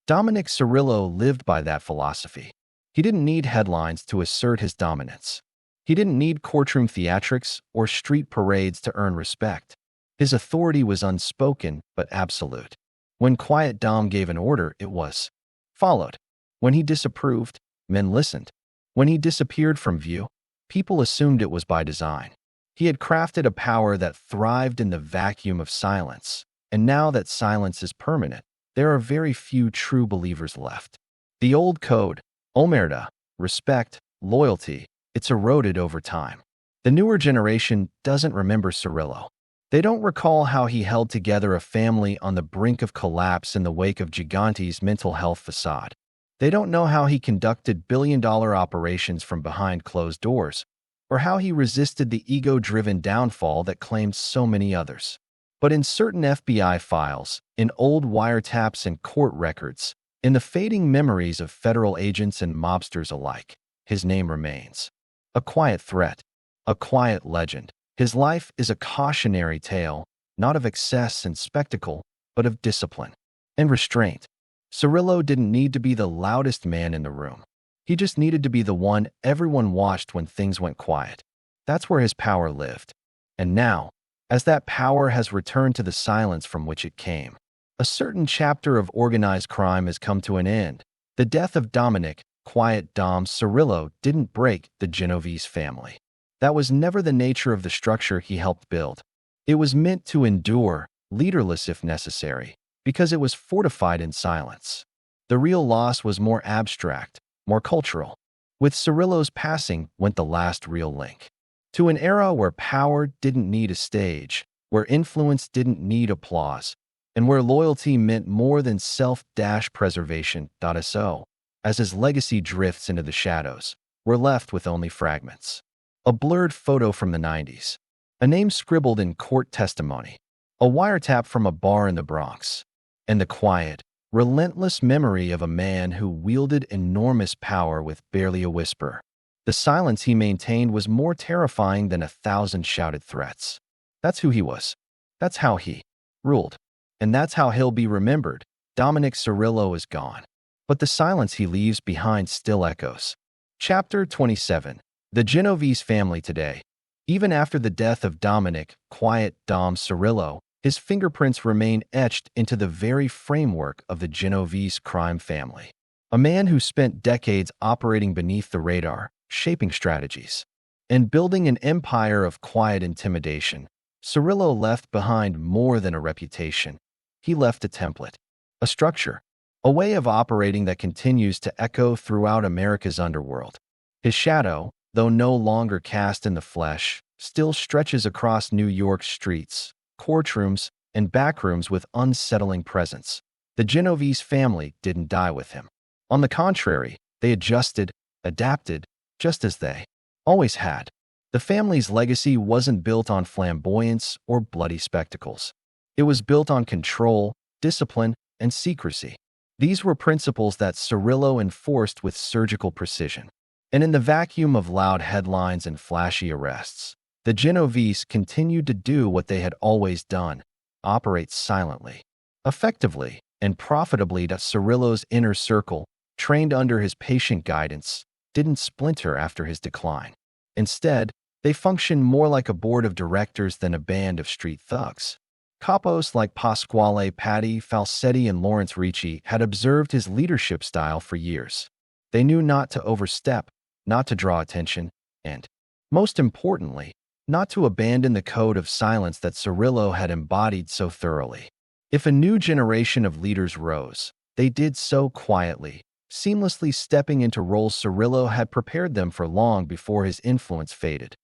Speaker 1: Dominick Cirillo lived by that philosophy. He didn't need headlines to assert his dominance. He didn't need courtroom theatrics or street parades to earn respect. His authority was unspoken but absolute. When Quiet Dom gave an order, it was followed. When he disapproved, men listened. When he disappeared from view, people assumed it was by design. He had crafted a power that thrived in the vacuum of silence, and now that silence is permanent, there are very few true believers left. The old code, omerta, respect, loyalty, it's eroded over time. The newer generation doesn't remember Cirillo. They don't recall how he held together a family on the brink of collapse in the wake of Gigante's mental health facade. They don't know how he conducted billion-dollar operations from behind closed doors, or how he resisted the ego-driven downfall that claimed so many others. But in certain FBI files, in old wiretaps and court records, in the fading memories of federal agents and mobsters alike, his name remains. A quiet threat, a quiet legend. His life is a cautionary tale, not of excess and spectacle, but of discipline and restraint. Cirillo didn't need to be the loudest man in the room. He just needed to be the one everyone watched when things went quiet. That's where his power lived. And now, as that power has returned to the silence from which it came, a certain chapter of organized crime has come to an end. The death of Dominick, Quiet Dom Cirillo, didn't break the Genovese family. That was never the nature of the structure he helped build. It was meant to endure, leaderless if necessary, because it was fortified in silence. The real loss was more abstract, more cultural. With Cirillo's passing went the last real link. To an era where power didn't need a stage, where influence didn't need applause, and where loyalty meant more than self-preservation. So, as his legacy drifts into the shadows, we're left with only fragments. A blurred photo from the 90s, a name scribbled in court testimony, a wiretap from a bar in the Bronx, and the quiet, relentless memory of a man who wielded enormous power with barely a whisper. The silence he maintained was more terrifying than 1,000 shouted threats. That's who he was. That's how he ruled. And that's how he'll be remembered. Dominick Cirillo is gone, but the silence he leaves behind still echoes. Chapter 27. The Genovese family today. Even after the death of Dominick, Quiet Dom Cirillo, his fingerprints remain etched into the very framework of the Genovese crime family. A man who spent decades operating beneath the radar, shaping strategies, and building an empire of quiet intimidation. Cirillo left behind more than a reputation. He left a template, a structure, a way of operating that continues to echo throughout America's underworld. His shadow, though no longer cast in the flesh, still stretches across New York's streets, courtrooms, and backrooms with unsettling presence. The Genovese family didn't die with him. On the contrary, they adjusted, adapted, just as they always had. The family's legacy wasn't built on flamboyance or bloody spectacles. It was built on control, discipline, and secrecy. These were principles that Cirillo enforced with surgical precision. And in the vacuum of loud headlines and flashy arrests, the Genovese continued to do what they had always done: operate silently, effectively, and profitably. That Cirillo's inner circle, trained under his patient guidance, didn't splinter after his decline. Instead, they functioned more like a board of directors than a band of street thugs. Capos like Pasquale Patti, Falsetti, and Lawrence Ricci had observed his leadership style for years. They knew not to overstep, not to draw attention, and, most importantly, not to abandon the code of silence that Cirillo had embodied so thoroughly. If a new generation of leaders rose, they did so quietly, seamlessly stepping into roles Cirillo had prepared them for long before his influence faded.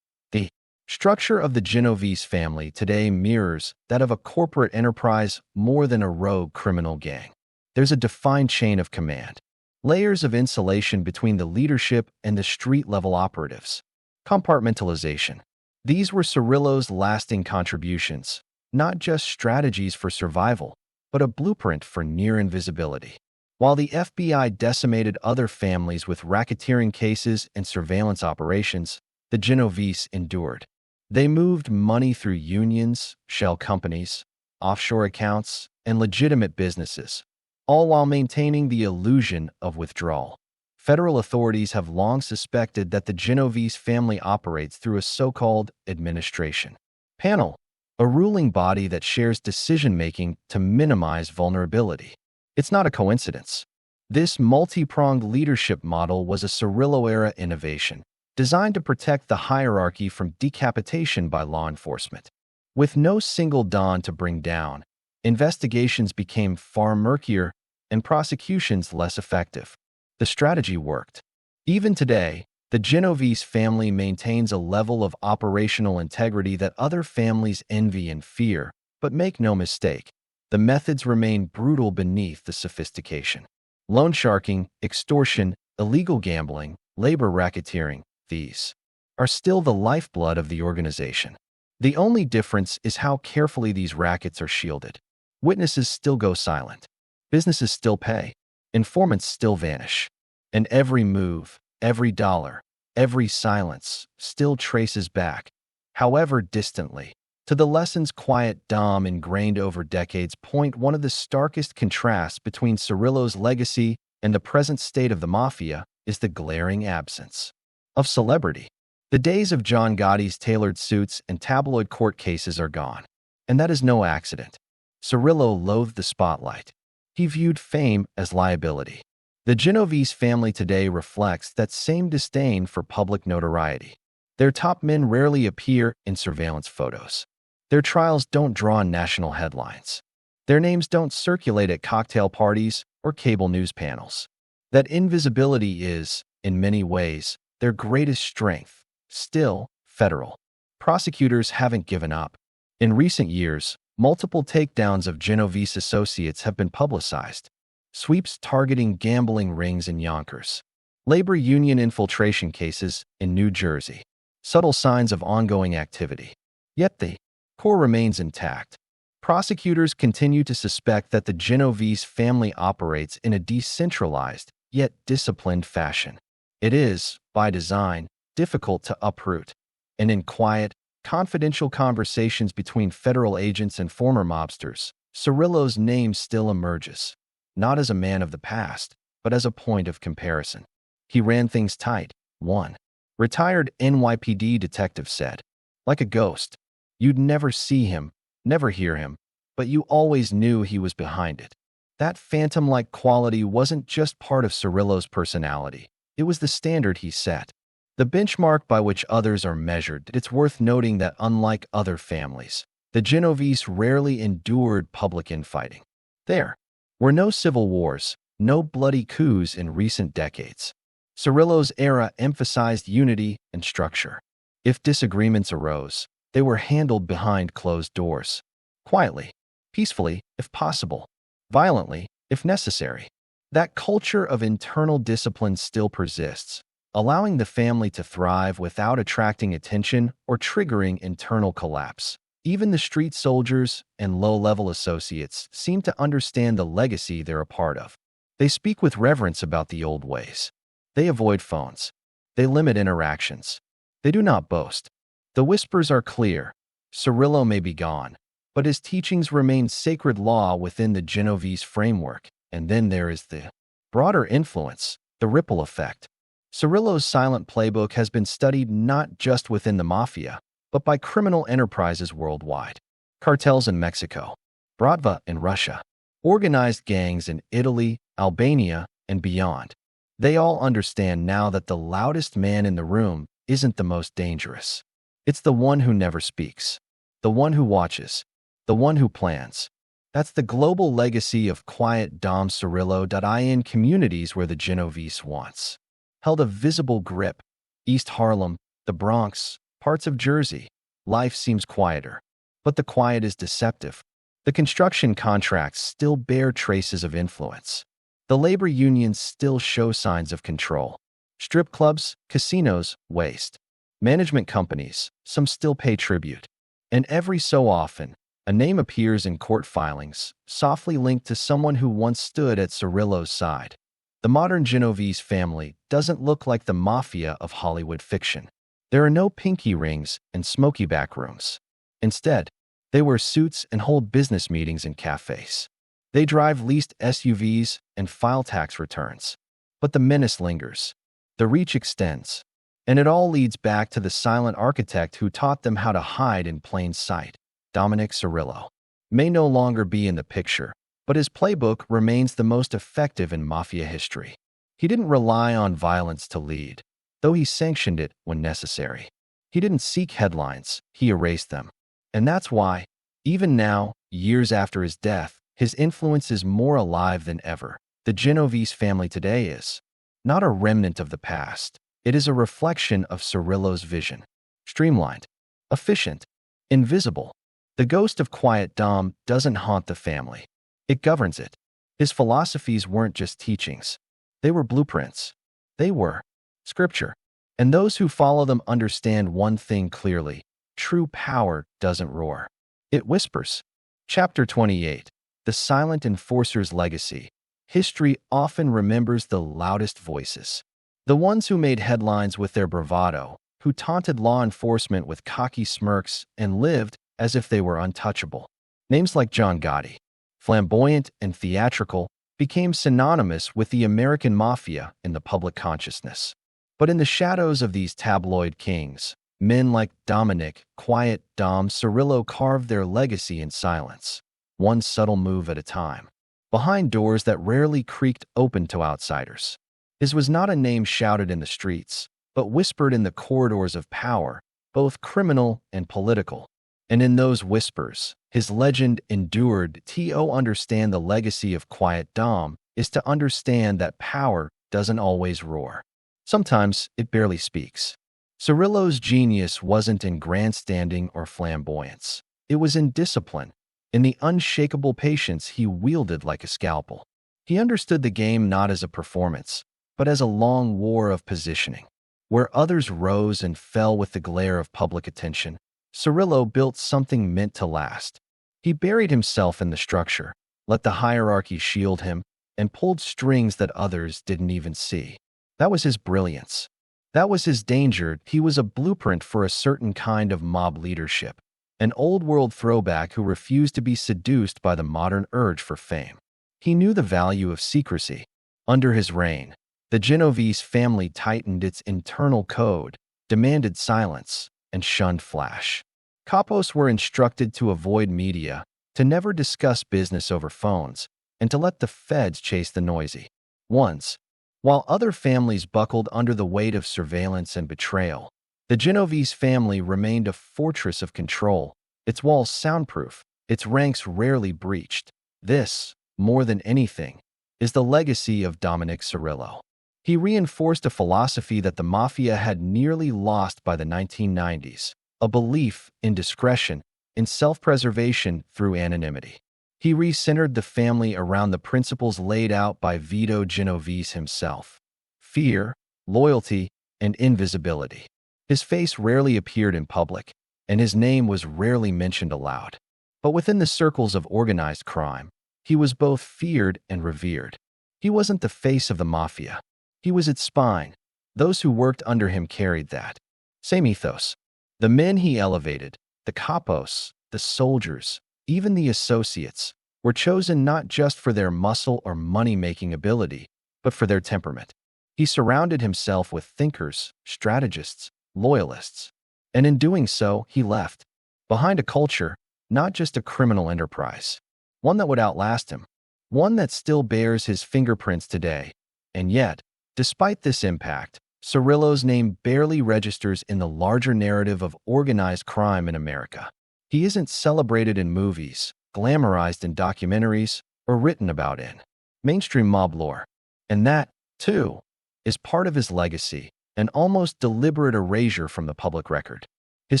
Speaker 1: The structure of the Genovese family today mirrors that of a corporate enterprise more than a rogue criminal gang. There's a defined chain of command, layers of insulation between the leadership and the street-level operatives. Compartmentalization. These were Cirillo's lasting contributions, not just strategies for survival, but a blueprint for near invisibility. While the FBI decimated other families with racketeering cases and surveillance operations, the Genovese endured. They moved money through unions, shell companies, offshore accounts, and legitimate businesses, all while maintaining the illusion of withdrawal. Federal authorities have long suspected that the Genovese family operates through a so-called administration panel, a ruling body that shares decision-making to minimize vulnerability. It's not a coincidence. This multi-pronged leadership model was a Cirillo-era innovation, designed to protect the hierarchy from decapitation by law enforcement. With no single Don to bring down, investigations became far murkier and prosecutions less effective. The strategy worked. Even today, the Genovese family maintains a level of operational integrity that other families envy and fear, but make no mistake, the methods remain brutal beneath the sophistication. Loan sharking, extortion, illegal gambling, labor racketeering, these are still the lifeblood of the organization. The only difference is how carefully these rackets are shielded. Witnesses still go silent. Businesses still pay. Informants still vanish. And every move, every dollar, every silence still traces back, however distantly, to the lessons Quiet Dom ingrained over decades. One of the starkest contrasts between Cirillo's legacy and the present state of the Mafia is the glaring absence of celebrity. The days of John Gotti's tailored suits and tabloid court cases are gone. And that is no accident. Cirillo loathed the spotlight. He viewed fame as liability. The Genovese family today reflects that same disdain for public notoriety. Their top men rarely appear in surveillance photos. Their trials don't draw national headlines. Their names don't circulate at cocktail parties or cable news panels. That invisibility is, in many ways, their greatest strength. Still, federal prosecutors haven't given up. In recent years, multiple takedowns of Genovese associates have been publicized. Sweeps targeting gambling rings in Yonkers. Labor union infiltration cases in New Jersey. Subtle signs of ongoing activity. Yet the core remains intact. Prosecutors continue to suspect that the Genovese family operates in a decentralized, yet disciplined fashion. It is, by design, difficult to uproot. And in quiet, confidential conversations between federal agents and former mobsters, Cirillo's name still emerges, not as a man of the past, but as a point of comparison. He ran things tight. One retired NYPD detective said, like a ghost. You'd never see him, never hear him, but you always knew he was behind it. That phantom-like quality wasn't just part of Cirillo's personality. It was the standard he set, the benchmark by which others are measured. It's worth noting that unlike other families, the Genovese rarely endured public infighting. There were no civil wars, no bloody coups in recent decades. Cirillo's era emphasized unity and structure. If disagreements arose, they were handled behind closed doors, quietly, peacefully, if possible, violently, if necessary. That culture of internal discipline still persists, allowing the family to thrive without attracting attention or triggering internal collapse. Even the street soldiers and low-level associates seem to understand the legacy they're a part of. They speak with reverence about the old ways. They avoid phones. They limit interactions. They do not boast. The whispers are clear. Cirillo may be gone, but his teachings remain sacred law within the Genovese framework. And then there is the broader influence, the ripple effect. Cirillo's silent playbook has been studied not just within the Mafia, but by criminal enterprises worldwide. Cartels in Mexico, Bratva in Russia, organized gangs in Italy, Albania, and beyond. They all understand now that the loudest man in the room isn't the most dangerous. It's the one who never speaks, the one who watches, the one who plans. That's the global legacy of quiet Dom Cirillo. In communities where the Genovese once held a visible grip, East Harlem, the Bronx, parts of Jersey, life seems quieter. But the quiet is deceptive. The construction contracts still bear traces of influence. The labor unions still show signs of control. Strip clubs, casinos, waste. Management companies, some still pay tribute. And every so often, a name appears in court filings, softly linked to someone who once stood at Cirillo's side. The modern Genovese family doesn't look like the Mafia of Hollywood fiction. There are no pinky rings and smoky back rooms. Instead, they wear suits and hold business meetings in cafes. They drive leased SUVs and file tax returns. But the menace lingers. The reach extends. And it all leads back to the silent architect who taught them how to hide in plain sight. Dominick Cirillo may no longer be in the picture, but his playbook remains the most effective in Mafia history. He didn't rely on violence to lead, though he sanctioned it when necessary. He didn't seek headlines, he erased them. And that's why, even now, years after his death, his influence is more alive than ever. The Genovese family today is not a remnant of the past. It is a reflection of Cirillo's vision. Streamlined, efficient, invisible. The ghost of Quiet Dom doesn't haunt the family. It governs it. His philosophies weren't just teachings. They were blueprints. They were scripture. And those who follow them understand one thing clearly. True power doesn't roar. It whispers. Chapter 28. The Silent Enforcer's Legacy. History often remembers the loudest voices. The ones who made headlines with their bravado, who taunted law enforcement with cocky smirks and lived as if they were untouchable. Names like John Gotti, flamboyant and theatrical, became synonymous with the American Mafia in the public consciousness. But in the shadows of these tabloid kings, men like Dominick, Quiet Dom Cirillo carved their legacy in silence, one subtle move at a time, behind doors that rarely creaked open to outsiders. His was not a name shouted in the streets, but whispered in the corridors of power, both criminal and political. And in those whispers, his legend endured. To understand the legacy of Quiet Dom is to understand that power doesn't always roar. Sometimes it barely speaks. Cirillo's genius wasn't in grandstanding or flamboyance. It was in discipline, in the unshakable patience he wielded like a scalpel. He understood the game not as a performance, but as a long war of positioning. Where others rose and fell with the glare of public attention, Cirillo built something meant to last. He buried himself in the structure, let the hierarchy shield him, and pulled strings that others didn't even see. That was his brilliance. That was his danger. He was a blueprint for a certain kind of mob leadership, an old-world throwback who refused to be seduced by the modern urge for fame. He knew the value of secrecy. Under his reign, the Genovese family tightened its internal code, demanded silence, and shunned flash. Capos were instructed to avoid media, to never discuss business over phones, and to let the feds chase the noisy ones. While other families buckled under the weight of surveillance and betrayal, the Genovese family remained a fortress of control, its walls soundproof, its ranks rarely breached. This, more than anything, is the legacy of Dominick Cirillo. He reinforced a philosophy that the Mafia had nearly lost by the 1990s, a belief in discretion, in self-preservation through anonymity. He recentered the family around the principles laid out by Vito Genovese himself: fear, loyalty, and invisibility. His face rarely appeared in public, and his name was rarely mentioned aloud. But within the circles of organized crime, he was both feared and revered. He wasn't the face of the Mafia. He was its spine. Those who worked under him carried that same ethos. The men he elevated, the capos, the soldiers, even the associates, were chosen not just for their muscle or money-making ability, but for their temperament. He surrounded himself with thinkers, strategists, loyalists, and in doing so, he left behind a culture, not just a criminal enterprise, one that would outlast him, one that still bears his fingerprints today. And yet, despite this impact, Cirillo's name barely registers in the larger narrative of organized crime in America. He isn't celebrated in movies, glamorized in documentaries, or written about in mainstream mob lore. And that, too, is part of his legacy, an almost deliberate erasure from the public record. His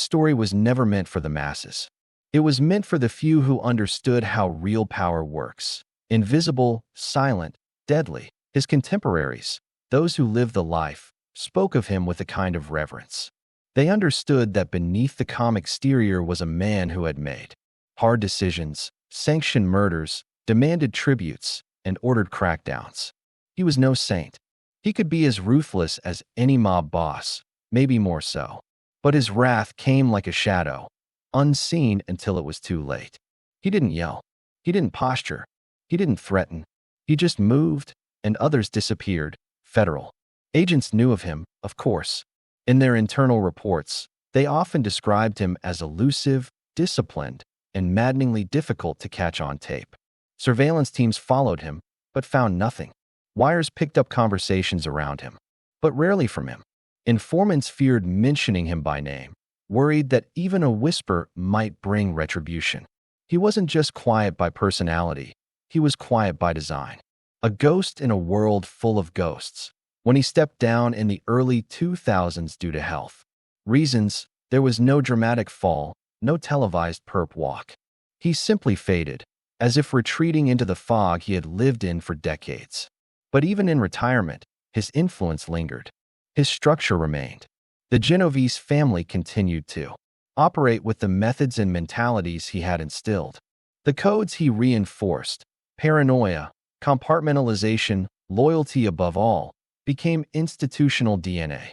Speaker 1: story was never meant for the masses. It was meant for the few who understood how real power works. Invisible, silent, deadly. His contemporaries, those who lived the life, spoke of him with a kind of reverence. They understood that beneath the calm exterior was a man who had made hard decisions, sanctioned murders, demanded tributes, and ordered crackdowns. He was no saint. He could be as ruthless as any mob boss, maybe more so. But his wrath came like a shadow, unseen until it was too late. He didn't yell. He didn't posture. He didn't threaten. He just moved, and others disappeared. Federal agents knew of him, of course. In their internal reports, they often described him as elusive, disciplined, and maddeningly difficult to catch on tape. Surveillance teams followed him, but found nothing. Wires picked up conversations around him, but rarely from him. Informants feared mentioning him by name, worried that even a whisper might bring retribution. He wasn't just quiet by personality, he was quiet by design. A ghost in a world full of ghosts. When he stepped down in the early 2000s due to health reasons, there was no dramatic fall, no televised perp walk. He simply faded, as if retreating into the fog he had lived in for decades. But even in retirement, his influence lingered. His structure remained. The Genovese family continued to operate with the methods and mentalities he had instilled. The codes he reinforced, paranoia, compartmentalization, loyalty above all, became institutional DNA.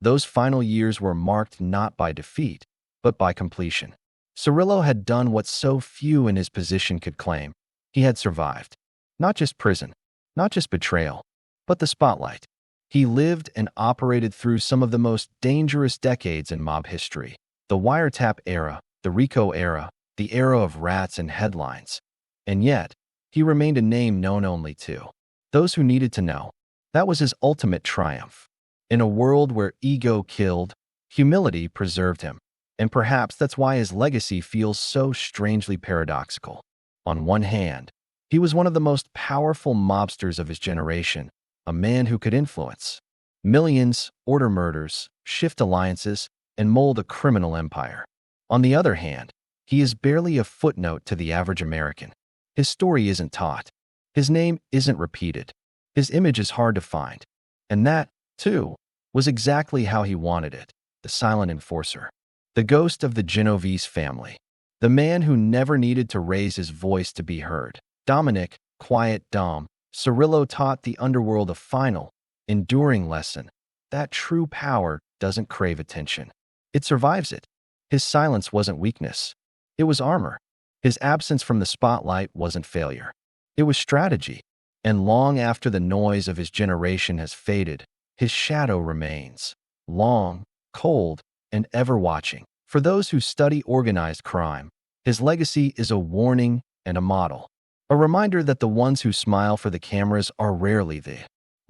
Speaker 1: Those final years were marked not by defeat, but by completion. Cirillo had done what so few in his position could claim. He had survived. Not just prison, not just betrayal, but the spotlight. He lived and operated through some of the most dangerous decades in mob history. The wiretap era, the RICO era, the era of rats and headlines. And yet, he remained a name known only to those who needed to know. That was his ultimate triumph. In a world where ego killed, humility preserved him. And perhaps that's why his legacy feels so strangely paradoxical. On one hand, he was one of the most powerful mobsters of his generation, a man who could influence millions, order murders, shift alliances, and mold a criminal empire. On the other hand, he is barely a footnote to the average American. His story isn't taught. His name isn't repeated. His image is hard to find. And that, too, was exactly how he wanted it, the silent enforcer. The ghost of the Genovese family. The man who never needed to raise his voice to be heard. Dominick, quiet Dom, Cirillo taught the underworld a final, enduring lesson. That true power doesn't crave attention. It survives it. His silence wasn't weakness. It was armor. His absence from the spotlight wasn't failure. It was strategy. And long after the noise of his generation has faded, his shadow remains. Long, cold, and ever watching. For those who study organized crime, his legacy is a warning and a model. A reminder that the ones who smile for the cameras are rarely the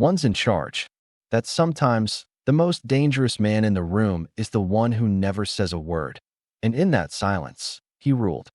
Speaker 1: ones in charge. That sometimes the most dangerous man in the room is the one who never says a word. And in that silence, he ruled.